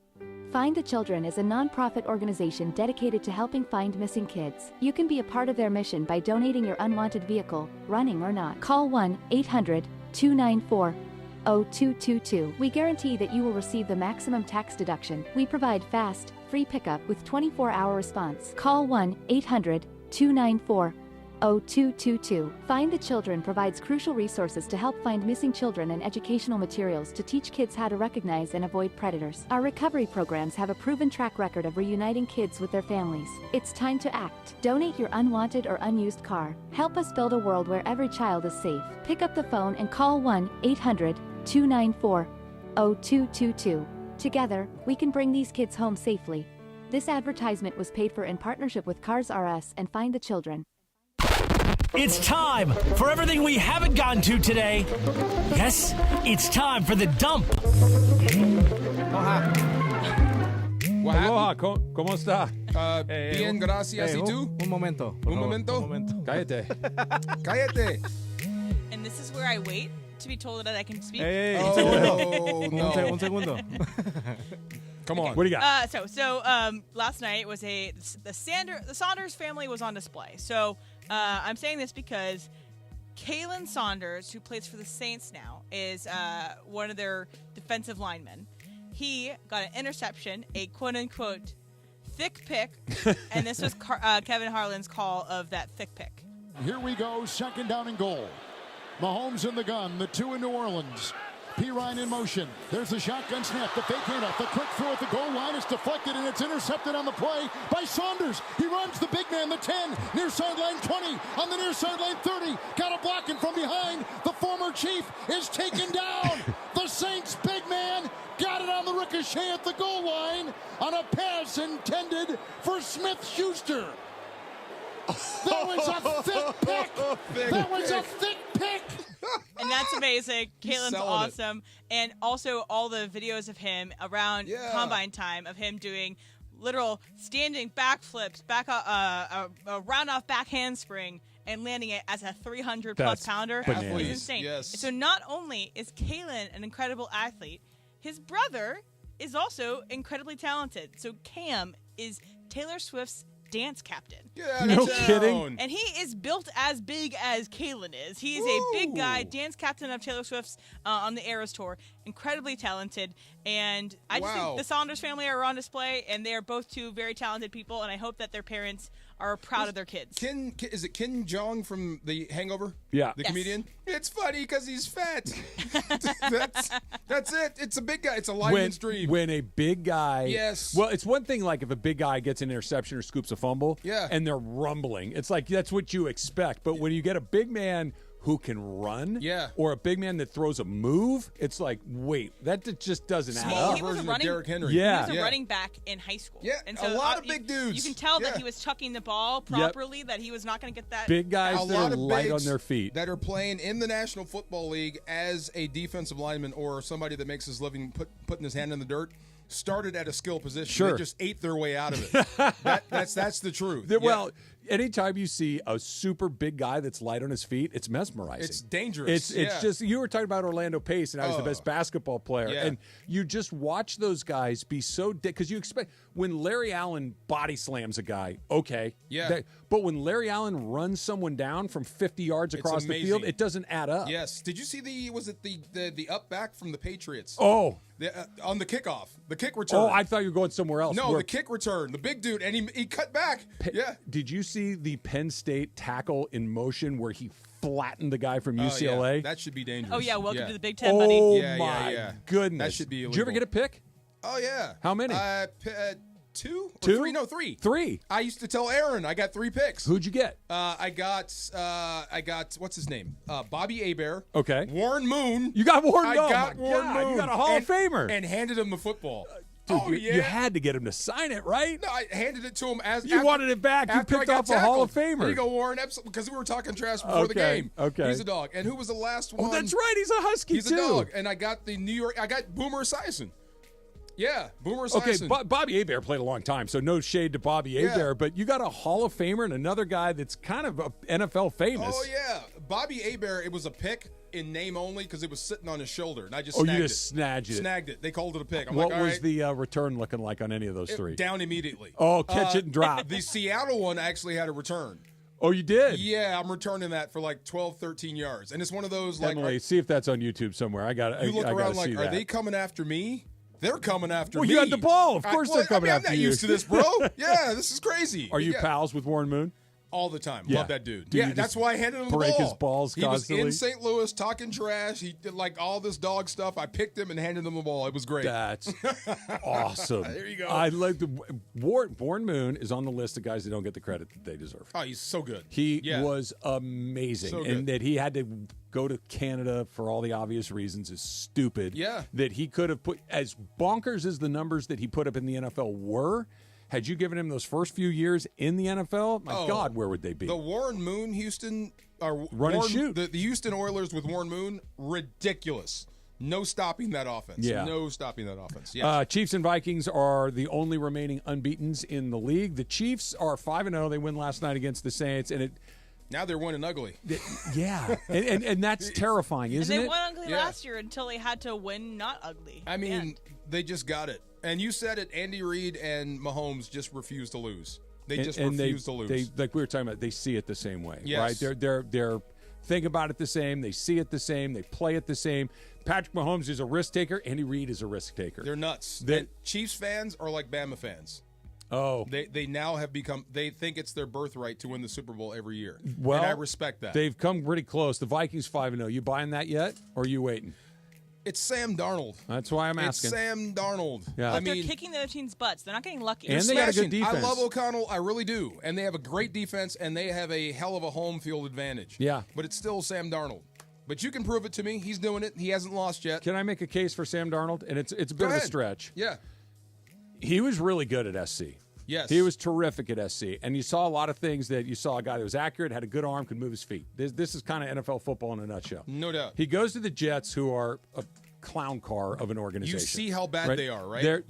Find the Children is a nonprofit organization dedicated to helping find missing kids. You can be a part of their mission by donating your unwanted vehicle, running or not. Call 1-800-294-0222. We guarantee that you will receive the maximum tax deduction. We provide fast, free pickup with 24-hour response. Call 1-800-294-0222. Find the Children provides crucial resources to help find missing children and educational materials to teach kids how to recognize and avoid predators. Our recovery programs have a proven track record of reuniting kids with their families. It's time to act. Donate your unwanted or unused car. Help us build a world where every child is safe. Pick up the phone and call 1-800-294-0222. Together, we can bring these kids home safely. This advertisement was paid for in partnership with Cars R Us and Find the Children. It's time for everything we haven't gotten to today. Yes, it's time for the dump. Aloha, ¿cómo está? Bien, gracias. ¿Y tú? Un momento. Un momento. Cállate. Cállate. And this is where I wait to be told that I can speak. Hey. Oh, no. Un segundo. Come on. What do you got? So last night was the Saunders family was on display. So I'm saying this because Kalen Saunders, who plays for the Saints now, is one of their defensive linemen. He got an interception, a quote-unquote thick pick, and this was Kevin Harlan's call of that thick pick. Here we go, second down and goal. Mahomes in the gun, the two in New Orleans. P. Ryan in motion. There's the shotgun snap, the fake handoff, the quick throw at the goal line. It's deflected and it's intercepted on the play by Saunders. He runs the big man, the 10, near sideline 20, on the near sideline 30. Got a blocking from behind. The former Chief is taken down. The Saints big man got it on the ricochet at the goal line on a pass intended for Smith-Schuster. That was a thick pick. That was a thick pick. And that's amazing. Kalen's awesome. And also all the videos of him around combine time of him doing literal standing backflips, a round off back handspring, and landing it as a 300-plus pounder. It's insane. Yes. So not only is Kalen an incredible athlete, his brother is also incredibly talented. So Cam is Taylor Swift's dance captain. No kidding. And he is built as big as Kalen is. He is a big guy, dance captain of Taylor Swift's on the Eras Tour. Incredibly talented. And I just think the Saunders family are on display, and they are both two very talented people, and I hope that their parents are proud of their kids. Is it Ken Jeong from The Hangover? Yeah. The comedian? It's funny because he's fat. That's it. It's a big guy. It's a lineman's dream. When a big guy. Yes. Well, it's one thing like if a big guy gets an interception or scoops a fumble. Yeah. And they're rumbling. It's like that's what you expect. But when you get a big man who can run, or a big man that throws a move, it's like, wait, that just doesn't add up. Small version of Derrick Henry. Yeah. He was a running back in high school. Yeah, and so a lot of big dudes. You can tell that he was chucking the ball properly, that he was not going to get that. Big guys a that lot are of light on bigs their feet. that are playing in the National Football League as a defensive lineman or somebody that makes his living putting his hand in the dirt. Started at a skill position. Sure. They just ate their way out of it. That's the truth. Well, anytime you see a super big guy that's light on his feet, it's mesmerizing. It's dangerous. It's just, you were talking about Orlando Pace, and I was the best basketball player. Yeah. And you just watch those guys be so because you expect when Larry Allen body slams a guy, okay. Yeah. But when Larry Allen runs someone down from 50 yards across the field, it doesn't add up. Yes. Did you see the up back from the Patriots? Oh. On the kickoff, the kick return. Oh, I thought you were going somewhere else. No, the kick return, the big dude, and he cut back. Did you see the Penn State tackle in motion where he flattened the guy from UCLA? Yeah. That should be dangerous. Oh, yeah, welcome to the Big Ten, buddy. Oh, my goodness. That should be illegal. Did you ever get a pick? Oh, yeah. How many? Two? Or Two? Three? No, three. Three. I used to tell Aaron I got 3 picks. Who'd you get? I got what's his name? Bobby Hebert. Okay. Warren Moon. You got Warren Moon. I got Warren Moon. You got a Hall of Famer. And handed him the football. Dude, you had to get him to sign it, right? No, I handed it to him as you wanted it back. You picked off a Hall of Famer. There you go, Warren. Because we were talking trash before the game. Okay. He's a dog. And who was the last one? Oh, that's right. He's a Husky He's too. He's a dog. And I got I got Boomer Esiason. Yeah, Boomer Esiason. Okay, Bobby Hebert played a long time, so no shade to Bobby Hebert, but you got a Hall of Famer and another guy that's kind of NFL famous. Oh, yeah. Bobby Hebert, it was a pick. in name only because it was sitting on his shoulder, and I just snagged it. Snagged it. They called it a pick. I'm what like, all was right. the return looking like on any of those three? Down immediately. Oh, catch it and drop. The Seattle one actually had a return. Oh, you did? Yeah, I'm returning that for like 12, 13 yards. And it's one of those like... Emily, see if that's on YouTube somewhere. You look around like, are they coming after me? They're coming after me. Well, you had the ball. Of course they're coming after you. I'm not used to this, bro. Yeah, this is crazy. Are you pals with Warren Moon? All the time. Yeah. Love that dude. Do you That's why I handed him the ball. break his balls He constantly? was in St. Louis talking trash. He did like all this dog stuff. I picked him and handed him the ball. It was great. That's awesome. There you go. I like Warren Moon is on the list of guys that don't get the credit that they deserve. Oh, he's so good. He was amazing. So and good. that he had to go to Canada for all the obvious reasons is stupid. Yeah. That he could have put, as bonkers as the numbers that he put up in the NFL were, had you given him those first few years in the NFL, my God, where would they be? The Warren Moon Houston, Run and shoot. The Houston Oilers with Warren Moon, ridiculous. No stopping that offense. Yeah. No stopping that offense. Yes. Chiefs and Vikings are the only remaining unbeatens in the league. The Chiefs are 5-0. They win last night against the Saints, and now they're winning ugly. Yeah, and that's terrifying, isn't it? And they won ugly last year until they had to win not ugly. I mean, they just got it. And you said it, Andy Reid and Mahomes just refuse to lose. They just refuse to lose. They, like we were talking about, they see it the same way, Yes. right? They're think about it the same. They see it the same. They play it the same. Patrick Mahomes is a risk taker. Andy Reid is a risk taker. They're nuts. And Chiefs fans are like Bama fans. Oh. They now have become, they think it's their birthright to win the Super Bowl every year. Well, and I respect that. They've come pretty close. The Vikings 5-0. You buying that yet, or are you waiting? It's Sam Darnold. That's why I'm asking. It's Sam Darnold. Yeah. But they're kicking the other team's butts. They're not getting lucky. And they got a good defense. I love O'Connell. I really do. And they have a great defense, and they have a hell of a home field advantage. Yeah. But it's still Sam Darnold. But you can prove it to me. He's doing it. He hasn't lost yet. Can I make a case for Sam Darnold? And it's a bit of a stretch. Yeah. He was really good at SC. Yes. He was terrific at SC. And you saw a lot of things that you saw a guy that was accurate, had a good arm, could move his feet. This is kind of NFL football in a nutshell. No doubt. He goes to the Jets, who are a clown car of an organization. You see how bad they are, right?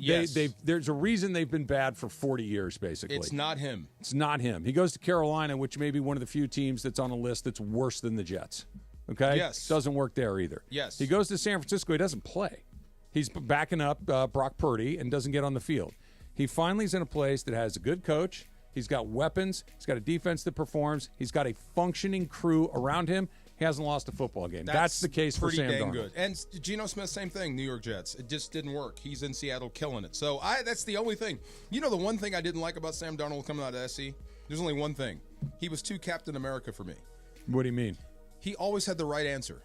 There's a reason they've been bad for 40 years, basically. It's not him. It's not him. He goes to Carolina, which may be one of the few teams that's on a list that's worse than the Jets. Okay? Yes. Doesn't work there either. Yes. He goes to San Francisco. He doesn't play. He's backing up Brock Purdy and doesn't get on the field. He finally is in a place that has a good coach. He's got weapons. He's got a defense that performs. He's got a functioning crew around him. He hasn't lost a football game. That's the case for Sam Darnold. Pretty dang good. And Geno Smith, same thing, New York Jets. It just didn't work. He's in Seattle killing it. So that's the only thing. You know the one thing I didn't like about Sam Darnold coming out of SC? There's only one thing. He was too Captain America for me. What do you mean? He always had the right answer.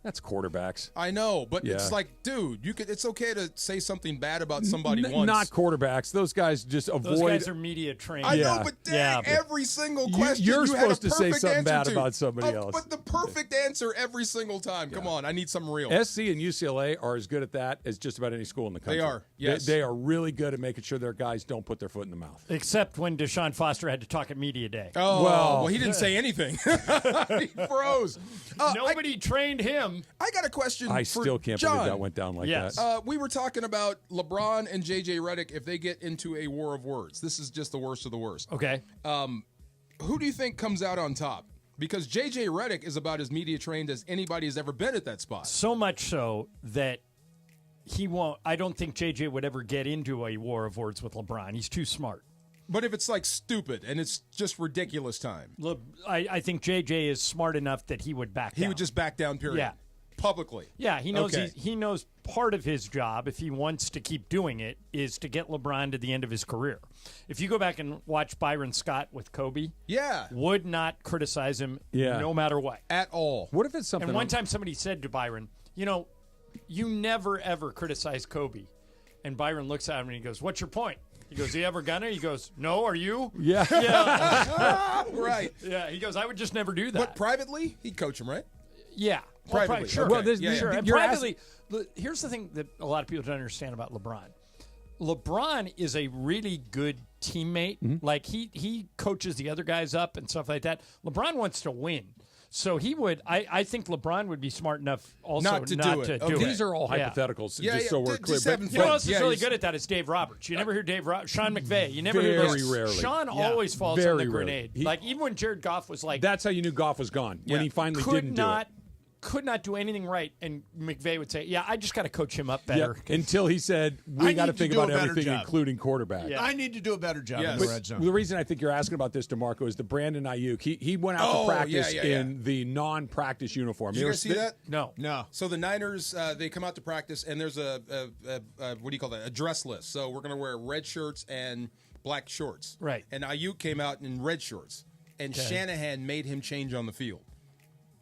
That's quarterbacks. I know, but Yeah. it's like, dude, it's okay to say something bad about somebody once. Not quarterbacks. Those guys just avoid. Those guys are media trained. I know, but dang, every single question You're you supposed had a to say perfect something answer bad to. about somebody else. But the perfect answer every single time. Come on, I need something real. SC and UCLA are as good at that as just about any school in the country. They are, yes. They are really good at making sure their guys don't put their foot in the mouth. Except when Deshaun Foster had to talk at media day. Oh, well, he didn't say anything. He froze. Nobody trained him. I got a question I for still can't John. believe that went down like that. We were talking about LeBron and J.J. Redick if they get into a war of words. This is just the worst of the worst. Okay. Who do you think comes out on top? Because J.J. Redick is about as media trained as anybody has ever been at that spot. So much so that he won't. I don't think J.J. would ever get into a war of words with LeBron. He's too smart. But if it's like stupid and it's just ridiculous time. I think J.J. is smart enough that he would back down. He would just back down, period. Yeah. Publicly. Yeah, he knows Okay. he knows part of his job, if he wants to keep doing it, is to get LeBron to the end of his career. If you go back and watch Byron Scott with Kobe, would not criticize him no matter what. At all. What if it's something... And one time somebody said to Byron, you never, ever criticize Kobe. And Byron looks at him and he goes, what's your point? He goes, he ever gonna? He goes, no, are you? Yeah. Right. Yeah, he goes, I would just never do that. But privately, he'd coach him, right? Yeah. Privately. Sure. Okay. Well, this- Yeah. And You're privately, here's the thing that a lot of people don't understand about LeBron. LeBron is a really good teammate. Mm-hmm. Like, he coaches the other guys up and stuff like that. LeBron wants to win. So he would, I think LeBron would be smart enough also Not to do it. Okay. These are all Yeah. hypotheticals, Yeah, just so yeah, we're just clear. having You know fun. what else is Yeah, really he's- good at that is Dave Roberts. You never hear Dave Roberts. Sean McVay. You never hear Very this. rarely. Sean Yeah. always falls on Very the rarely. grenade. He- Like, even when Jared Goff was like, That's how you knew Goff was gone, when he finally could didn't not could not do anything right, and McVay would say, "Yeah, I just got to coach him up better." Yep. Until he said, "We got to think about everything, including quarterback." I need to do a better job in the red zone. The reason I think you're asking about this, DeMarco, is the Brandon Ayuk. He went out to practice in the non-practice uniform. Did you guys see that? No. So the Niners, they come out to practice, and there's a what do you call that? A dress list. So we're going to wear red shirts and black shorts. Right. And Ayuk came out in red shorts, and Shanahan made him change on the field.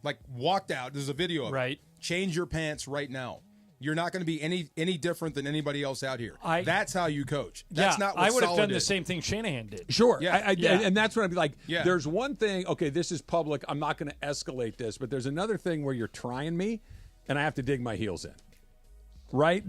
Like, walked out. There's a video of it. Right. Change your pants right now. You're not going to be any different than anybody else out here. That's how you coach. That's not what I would have done did. the same thing Shanahan did. Sure. Yeah. And that's what I'd be like, there's one thing, okay, this is public. I'm not going to escalate this, but there's another thing where you're trying me, and I have to dig my heels in. Right?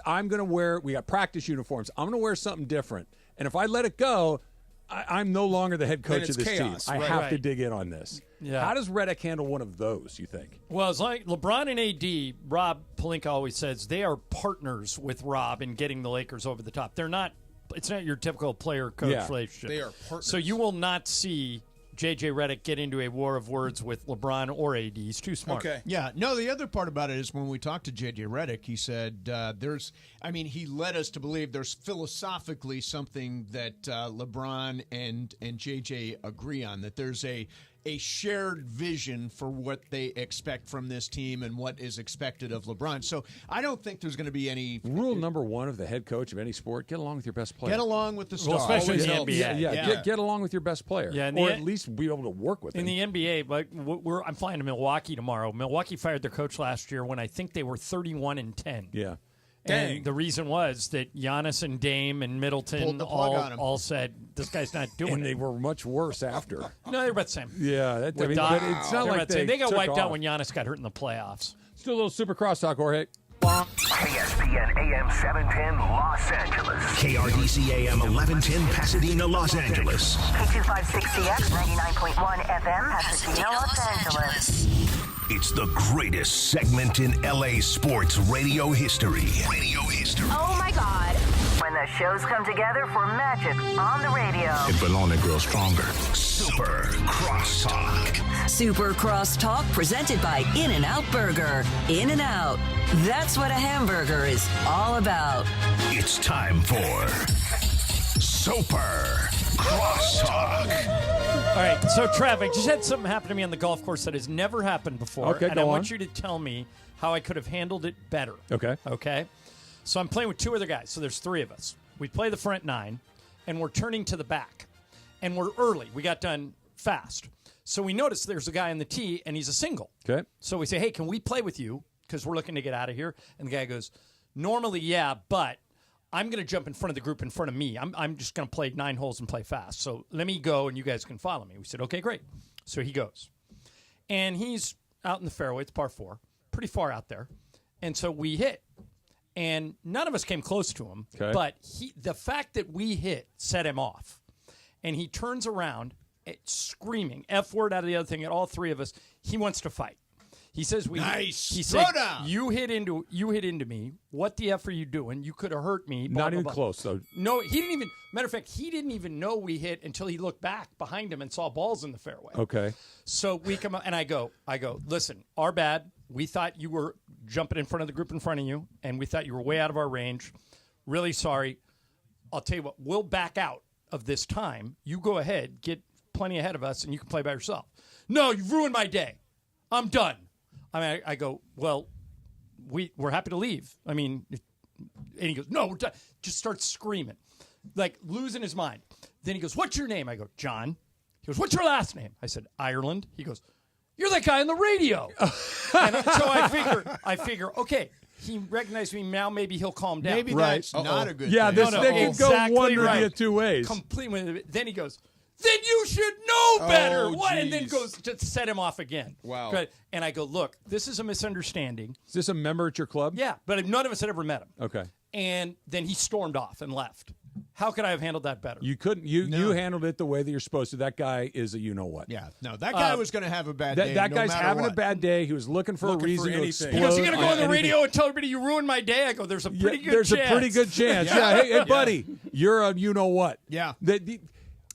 I'm going to wear, we got practice uniforms. I'm going to wear something different. And if I let it go, I'm no longer the head coach of this chaos. team. I have to dig in on this. Yeah. How does Reddick handle one of those, you think? Well, it's like LeBron and AD, Rob Pelinka always says, they are partners with Rob in getting the Lakers over the top. It's not your typical player-coach relationship. They are partners. So you will not see J.J. Redick get into a war of words with LeBron or AD. He's too smart. Okay. Yeah. No, the other part about it is when we talked to J.J. Redick, he said he led us to believe there's philosophically something that LeBron and J.J. agree on, that there's a shared vision for what they expect from this team and what is expected of LeBron. So I don't think there's going to be any... Rule number one of the head coach of any sport, get along with your best player. Get along with the star. Well, especially in the NBA. Get along with your best player. Yeah, or at least be able to work with him. In the NBA, like I'm flying to Milwaukee tomorrow. Milwaukee fired their coach last year when I think they were 31-10. Yeah. And the reason was that Giannis and Dame and Middleton all said, this guy's not doing it. And they were much worse after. No, they were about the same. Yeah. But it's not like they got wiped off. out when Giannis got hurt in the playoffs. Let's do a little Super Crosstalk, Jorge. ESPN AM 710 Los Angeles. KRDC AM 1110 Pasadena, Los Angeles. K256CX 99.1 FM Pasadena, Los Angeles. It's the greatest segment in LA sports radio history. Oh my God. When the shows come together for magic on the radio. It will only grow stronger. Super Crosstalk. Super Crosstalk presented by In-N-Out Burger. In-N-Out. That's what a hamburger is all about. It's time for Super Crosstalk. All right, so Trav, I just had something happen to me on the golf course that has never happened before. Okay, and I want you to tell me how I could have handled it better. Okay? So I'm playing with two other guys, so there's three of us. We play the front nine, and we're turning to the back. And we're early. We got done fast. So we notice there's a guy on the tee, and he's a single. Okay. So we say, hey, can we play with you? Because we're looking to get out of here. And the guy goes, normally, yeah, but I'm going to jump in front of the group in front of me. I'm just going to play 9 holes and play fast. So let me go, and you guys can follow me. We said, okay, great. So he goes. And he's out in the fairway. It's par 4. Pretty far out there. And so we hit. And none of us came close to him. Okay. But the fact that we hit set him off. And he turns around, screaming, F word out of the other thing, at all three of us. He wants to fight. He says, nice. He Throw said, down. you hit into me. What the F are you doing? You could have hurt me. Blah, Not blah, even blah. close, though. No, he didn't even. Matter of fact, he didn't even know we hit until he looked back behind him and saw balls in the fairway. Okay. So we come up, and I go, listen, our bad. We thought you were jumping in front of the group in front of you, and we thought you were way out of our range. Really sorry. I'll tell you what, we'll back out of this time. You go ahead, get plenty ahead of us, and you can play by yourself. No, you've ruined my day. I'm done. I go, well, we're happy to leave. I mean, and he goes, no, we're done. Just starts screaming, like losing his mind. Then he goes, what's your name? I go, John. He goes, what's your last name? I said, Ireland. He goes, you're that guy on the radio. And so I figure, okay, he recognized me now. Maybe he'll calm down. Maybe that's not a good thing. This thing can go one of the two ways. Completely. Then he goes, then you should know better. What? And then goes to set him off again. Wow. Good. And I go, look, this is a misunderstanding. Is this a member at your club? Yeah, but none of us had ever met him. Okay. And then he stormed off and left. How could I have handled that better? You couldn't. You handled it the way that you're supposed to. That guy is a you-know-what. Yeah. No, that guy was going to have a bad day. That guy's having what. a bad day. He was looking for a reason to explode. He goes, you're going to go on the radio and tell everybody you ruined my day? I go, there's a pretty good chance. There's a pretty good chance. Yeah. Hey, buddy, you're a you-know-what. Yeah.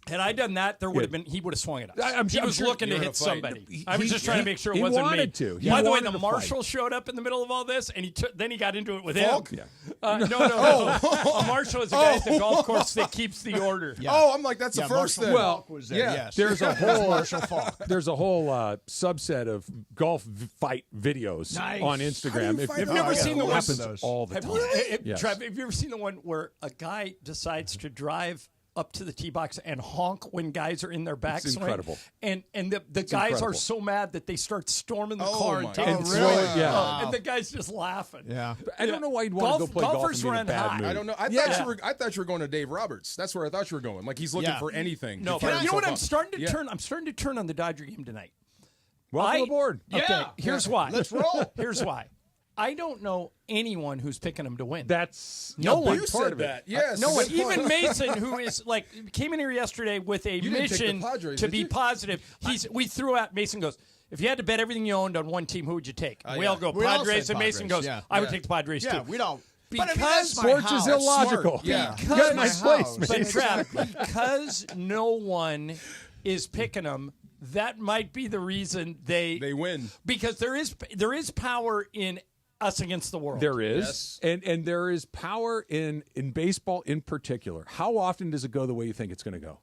Had I done that, there would have been. He would have swung at us. He was sure looking to hit somebody. I was just trying to make sure it wasn't me. He wanted to. By the way, the marshal showed up in the middle of all this, and then he got into it with him. Yeah. No. A marshal is a guy at the golf course that keeps the order. Yeah. Oh, I'm like, that's the first thing. Well, was there, yes. There's a whole Marshall Falk. There's a whole subset of golf fight videos on Instagram. Have you ever seen the happens ones? all the time. Yes. Trav, have you ever seen the one where a guy decides to drive up to the tee box and honk when guys are in their backswing? It's incredible. And the guys are so mad that they start storming the car and taking really? and the guy's just laughing. Yeah. I don't know why you'd want to go play golf golfers and be in a run bad high. mood. I don't know. I thought you were going to Dave Roberts. That's where I thought you were going. Like, he's looking for anything. No, to but fire you know what? himself I'm starting to turn on the Dodger game tonight. Welcome aboard. Okay, here's why. Let's roll. Here's why. I don't know anyone who's picking them to win. That's no one. You said that. Yes. No one. Even Mason, who is came in here yesterday with a mission to be positive. We threw out. Mason goes, if you had to bet everything you owned on one team, who would you take? We all go Padres, and Mason goes, I would take the Padres too. Yeah, we don't. Because sports is illogical. Yeah. Because my place, but Trav, because no one is picking them, that might be the reason they win. Because there is power in us against the world. There is, and there is power in baseball in particular. How often does it go the way you think it's going to go?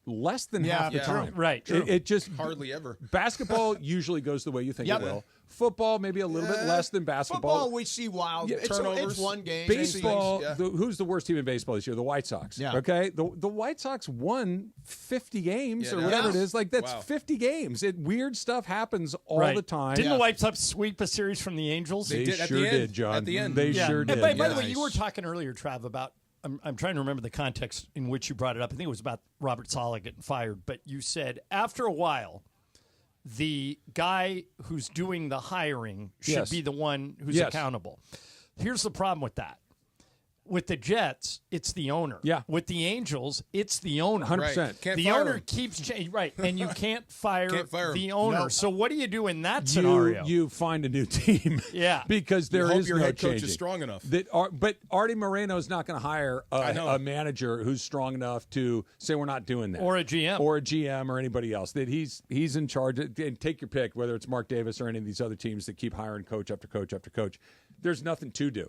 Less than half the time. Right. It just hardly ever. Basketball usually goes the way you think it will. Football maybe a little bit less than basketball. Football we see wild turnovers. It's one game. Baseball. Who's the worst team in baseball this year? The White Sox. Yeah. Okay. The White Sox won 50 games or whatever it is. Like that's 50 games. Weird stuff happens all the time. Didn't the White Sox sweep a series from the Angels? They sure did, John. At the end. They sure did. And by the way, you were talking earlier, Trav, about. I'm trying to remember the context in which you brought it up. I think it was about Robert Saleh getting fired. But you said after a while, the guy who's doing the hiring should be the one who's accountable. Here's the problem with that. With the Jets, it's the owner. Yeah. With the Angels, it's the owner. 100%. The owner keeps changing. Right. And you can't fire the owner. No. So what do you do in that scenario? You find a new team. Yeah. Because there is your no head coach changing. is strong enough. But Artie Moreno is not going to hire a manager who's strong enough to say we're not doing that. Or a GM. Or anybody else. That he's in charge. And take your pick, whether it's Mark Davis or any of these other teams that keep hiring coach after coach after coach. There's nothing to do.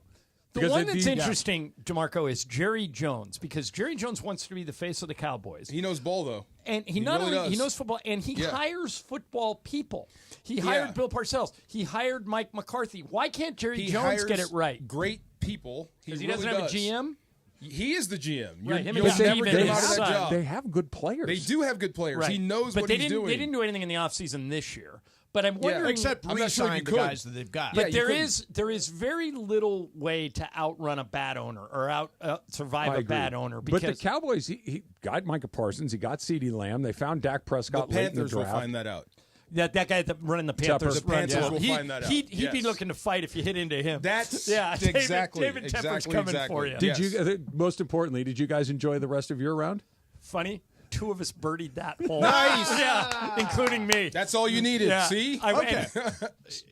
The one that's interesting, DeMarco, is Jerry Jones, because Jerry Jones wants to be the face of the Cowboys. He knows ball, though. And he knows football, and he hires football people. He hired Bill Parcells. He hired Mike McCarthy. Why can't Jerry Jones get it right? Great people. Because he doesn't have a GM? He is the GM. Right, they have good players. They do have good players. Right. He knows what he's doing. They didn't do anything in the offseason this year. But I'm wondering, except re-sign the guys that they've got. But there is very little way to outrun a bad owner or survive a bad owner. But the Cowboys, he got Micah Parsons, he got CeeDee Lamb, they found Dak Prescott late in the draft. The Panthers will find that out. That guy running the Panthers. The Panthers will find that out. He'd be looking to fight if you hit into him. That's exactly. David Tepper's coming for you. Did you? Most importantly, did you guys enjoy the rest of your round? Funny. 2 of us birdied that hole. Nice. Yeah, including me. That's all you needed. Yeah. See? Okay.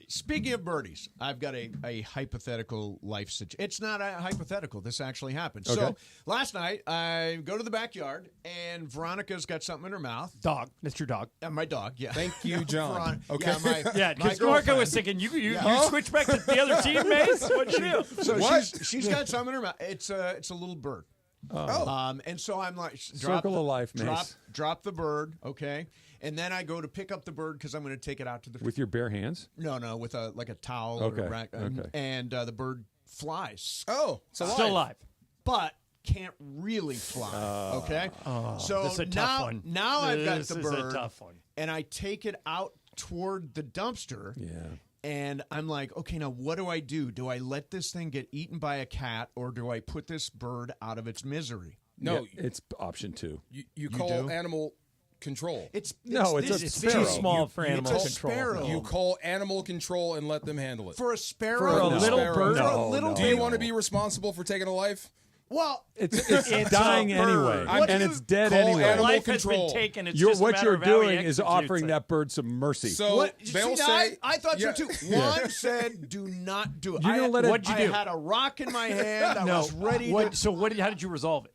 Speaking of birdies, I've got a hypothetical life situation. It's not a hypothetical. This actually happened. Okay. So last night, I go to the backyard, and Veronica's got something in her mouth. Dog. That's your dog. My dog, yeah. Thank you, John. Okay. Yeah, because Marco was thinking, you switch back to the other teammates? What'd you do? So she's got something in her mouth. It's a little bird. And so I'm like, Circle of life, Mace. Drop the bird, okay? And then I go to pick up the bird because I'm going to take it out to the... With your bare hands? No, with a towel. Okay. Or a rack, and the bird flies. Oh, it's alive. Still alive. But can't really fly, okay? So this is a tough one. Now I've got the bird. This is a tough one. And I take it out toward the dumpster. Yeah. And I'm like, okay, now what do I do? Do I let this thing get eaten by a cat, or do I put this bird out of its misery? No, it's option 2. You call animal control. It's too small for animal control. Sparrow. You call animal control and let them handle it. For a sparrow? For a little bird? For a little Do you want to be responsible for taking a life? Well, it's dying anyway, and it's dead anyway. Animal life control. has been taken. It's just what you're doing is offering offering that bird some mercy. So they'll say, I thought so too. One said, "Do not do it." You're gonna let it. What'd you do? I had a rock in my hand. I was ready. How did you resolve it?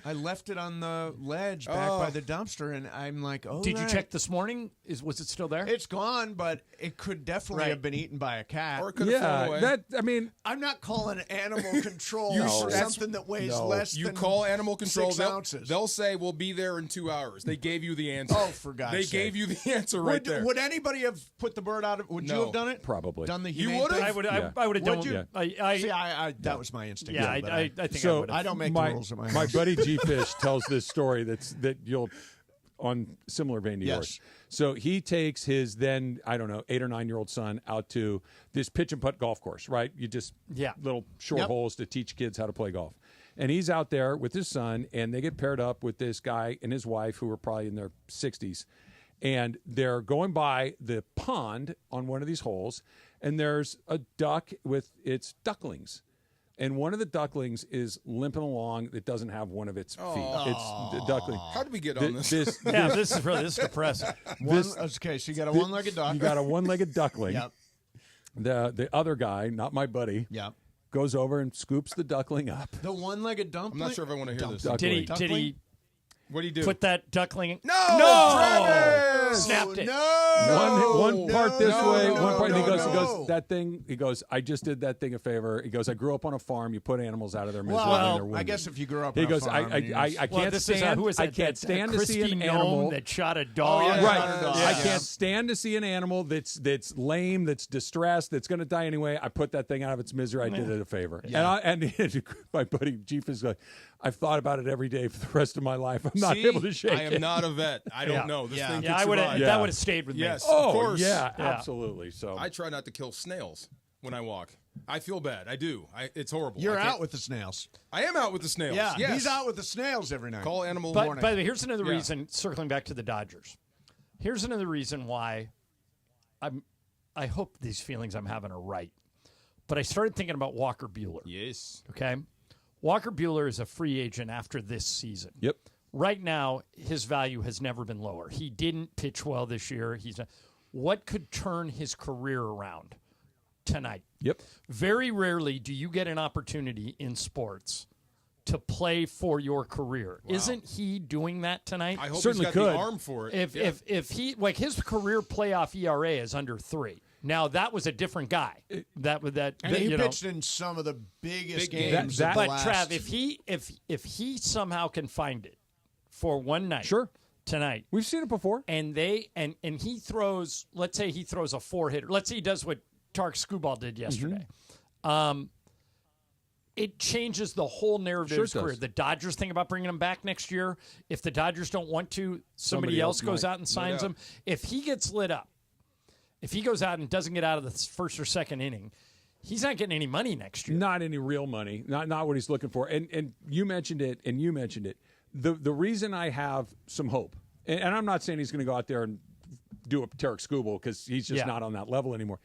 I left it on the ledge back by the dumpster, and I'm like, oh. Did you check this morning? Was it still there? It's gone, but it could definitely have been eaten by a cat. Or it could have fallen away. I'm not calling animal control for something that weighs less you than call animal control. 6 ounces. They'll say we'll be there in 2 hours. They gave you the answer. Oh, for God's sake! They gave you the answer right there. Would anybody have put the bird out? Would you have done it? Probably. Done the You humane would have? thing? I would have done. Would you? Yeah. See, that was my instinct. Yeah, but I think so I would have. I don't make the rules in my house. My buddy G Fish tells this story that you'll on similar vein to yours. So he takes his then 8 or 9 year old son out to this pitch and putt golf course. Right, you just little short holes to teach kids how to play golf. And he's out there with his son, and they get paired up with this guy and his wife, who are probably in their 60s. And they're going by the pond on one of these holes, and there's a duck with its ducklings. And one of the ducklings is limping along that doesn't have one of its feet. It's the duckling. How did we get on this? This is depressing. Okay, so you got a one-legged duck. You got a one-legged duckling. Yep. The other guy, not my buddy, goes over and scoops the duckling up. The one-legged dumpling? I'm not sure if I want to hear this. Duckling. Did he? What do you do? Put that duckling. No! Snapped it. One part this way, one part. no, He goes, no. that thing. He goes, I just did that thing a favor. He goes, I grew up on a farm. You put animals out of their misery. and they're wounded. I guess if you grew up He on goes, a farm, I can't stand. Who is that? I can't stand to see Christy an Gnome animal that shot a dog. I can't stand to see an animal that's lame, that's distressed, that's going to die anyway. I put that thing out of its misery. I did it a favor. Yeah. And my buddy Chief is like, I've thought about it every day for the rest of my life. I'm not able to shake it. I am not a vet. I don't know. This thing could I would survive. that would have stayed with me. Yes, Oh, of course. yeah, absolutely. So I try not to kill snails when I walk. I feel bad. I do. It's horrible. You're out with the snails. I am out with the snails. Yeah, yes. he's out with the snails every night. Call animal But warning. by the way, here's another reason. Circling back to the Dodgers, here's another reason why I hope these feelings I'm having are right. But I started thinking about Walker Buehler. Yes. Okay. Walker Buehler is a free agent after this season. Yep. Right now, his value has never been lower. He didn't pitch well this year. What could turn his career around tonight? Yep. Very rarely do you get an opportunity in sports to play for your career. Wow. Isn't he doing that tonight? I hope Certainly he's got could. the arm for it. If he his career playoff ERA is under 3. Now that was a different guy. And he pitched in some of the biggest games. But Trav, if he somehow can find it for one night, tonight, we've seen it before, and he throws. Let's say he throws a 4-hitter. Let's say he does what Tarek Skubal did yesterday. Mm-hmm. It changes the whole narrative of his career. Does. The Dodgers think about bringing him back next year. If the Dodgers don't want to, somebody else goes out and signs him. If he gets lit up, if he goes out and doesn't get out of the first or second inning, he's not getting any money next year. Not any real money. Not what he's looking for. And you mentioned it, The reason I have some hope, and I'm not saying he's going to go out there and do a Tarek Skubal because he's just not on that level anymore.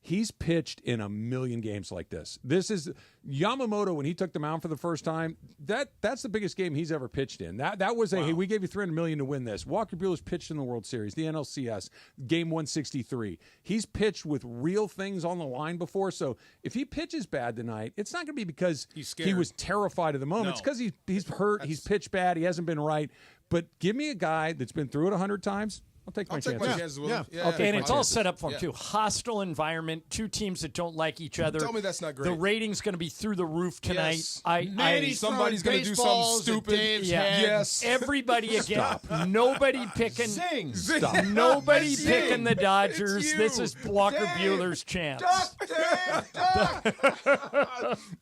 He's pitched in a million games like this. This is Yamamoto when he took the mound for the first time. That's the biggest game he's ever pitched in. That was hey, we gave you $300 million to win this. Walker Buehler's pitched in the World Series, the NLCS, game 163. He's pitched with real things on the line before. So if he pitches bad tonight, it's not going to be because he was terrified of the moment. It's because he's hurt. He's pitched bad. He hasn't been right. But give me a guy that's been through it 100 times. I'll take my chances. with him. And it's all set up for him, too. Hostile environment, 2 teams that don't like each other. Tell me that's not great. The rating's going to be through the roof tonight. Yes. Somebody's going to do something stupid. Yes. Everybody again. Nobody picking. Sing. Stop. Nobody picking the Dodgers. This is Walker Buehler's chance.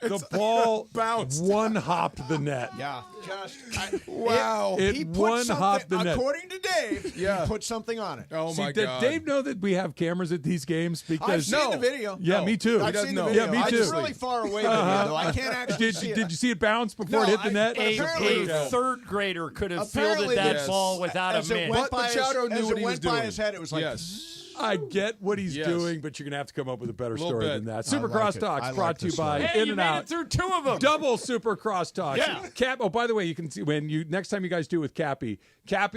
The ball one-hopped the net. Yeah. Wow. It one-hopped the net. According to Dave, he put something on it. Oh, my Did God. Dave know that we have cameras at these games? Because I've seen the video. Yeah, me too. I've seen the video. Yeah, me too. It's really far away from you, though. I can't actually see it. Did you see it bounce before it hit the net? A third grader could have fielded that ball without a miss. But Machado knew what he was doing. By his head, it was like... I get what he's doing, but you're going to have to come up with a better story than that. Super like Cross it. Talks I like brought to you this by Hey, In you and made Out. it through 2 of them. Double Super Cross Talks. Yeah. Cap. Oh, by the way, you can see next time you guys do with Cappy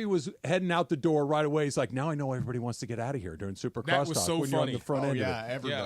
was heading out the door right away. He's like, now I know everybody wants to get out of here during Super Cross was Talk so when you're on funny. the front end of it. everybody.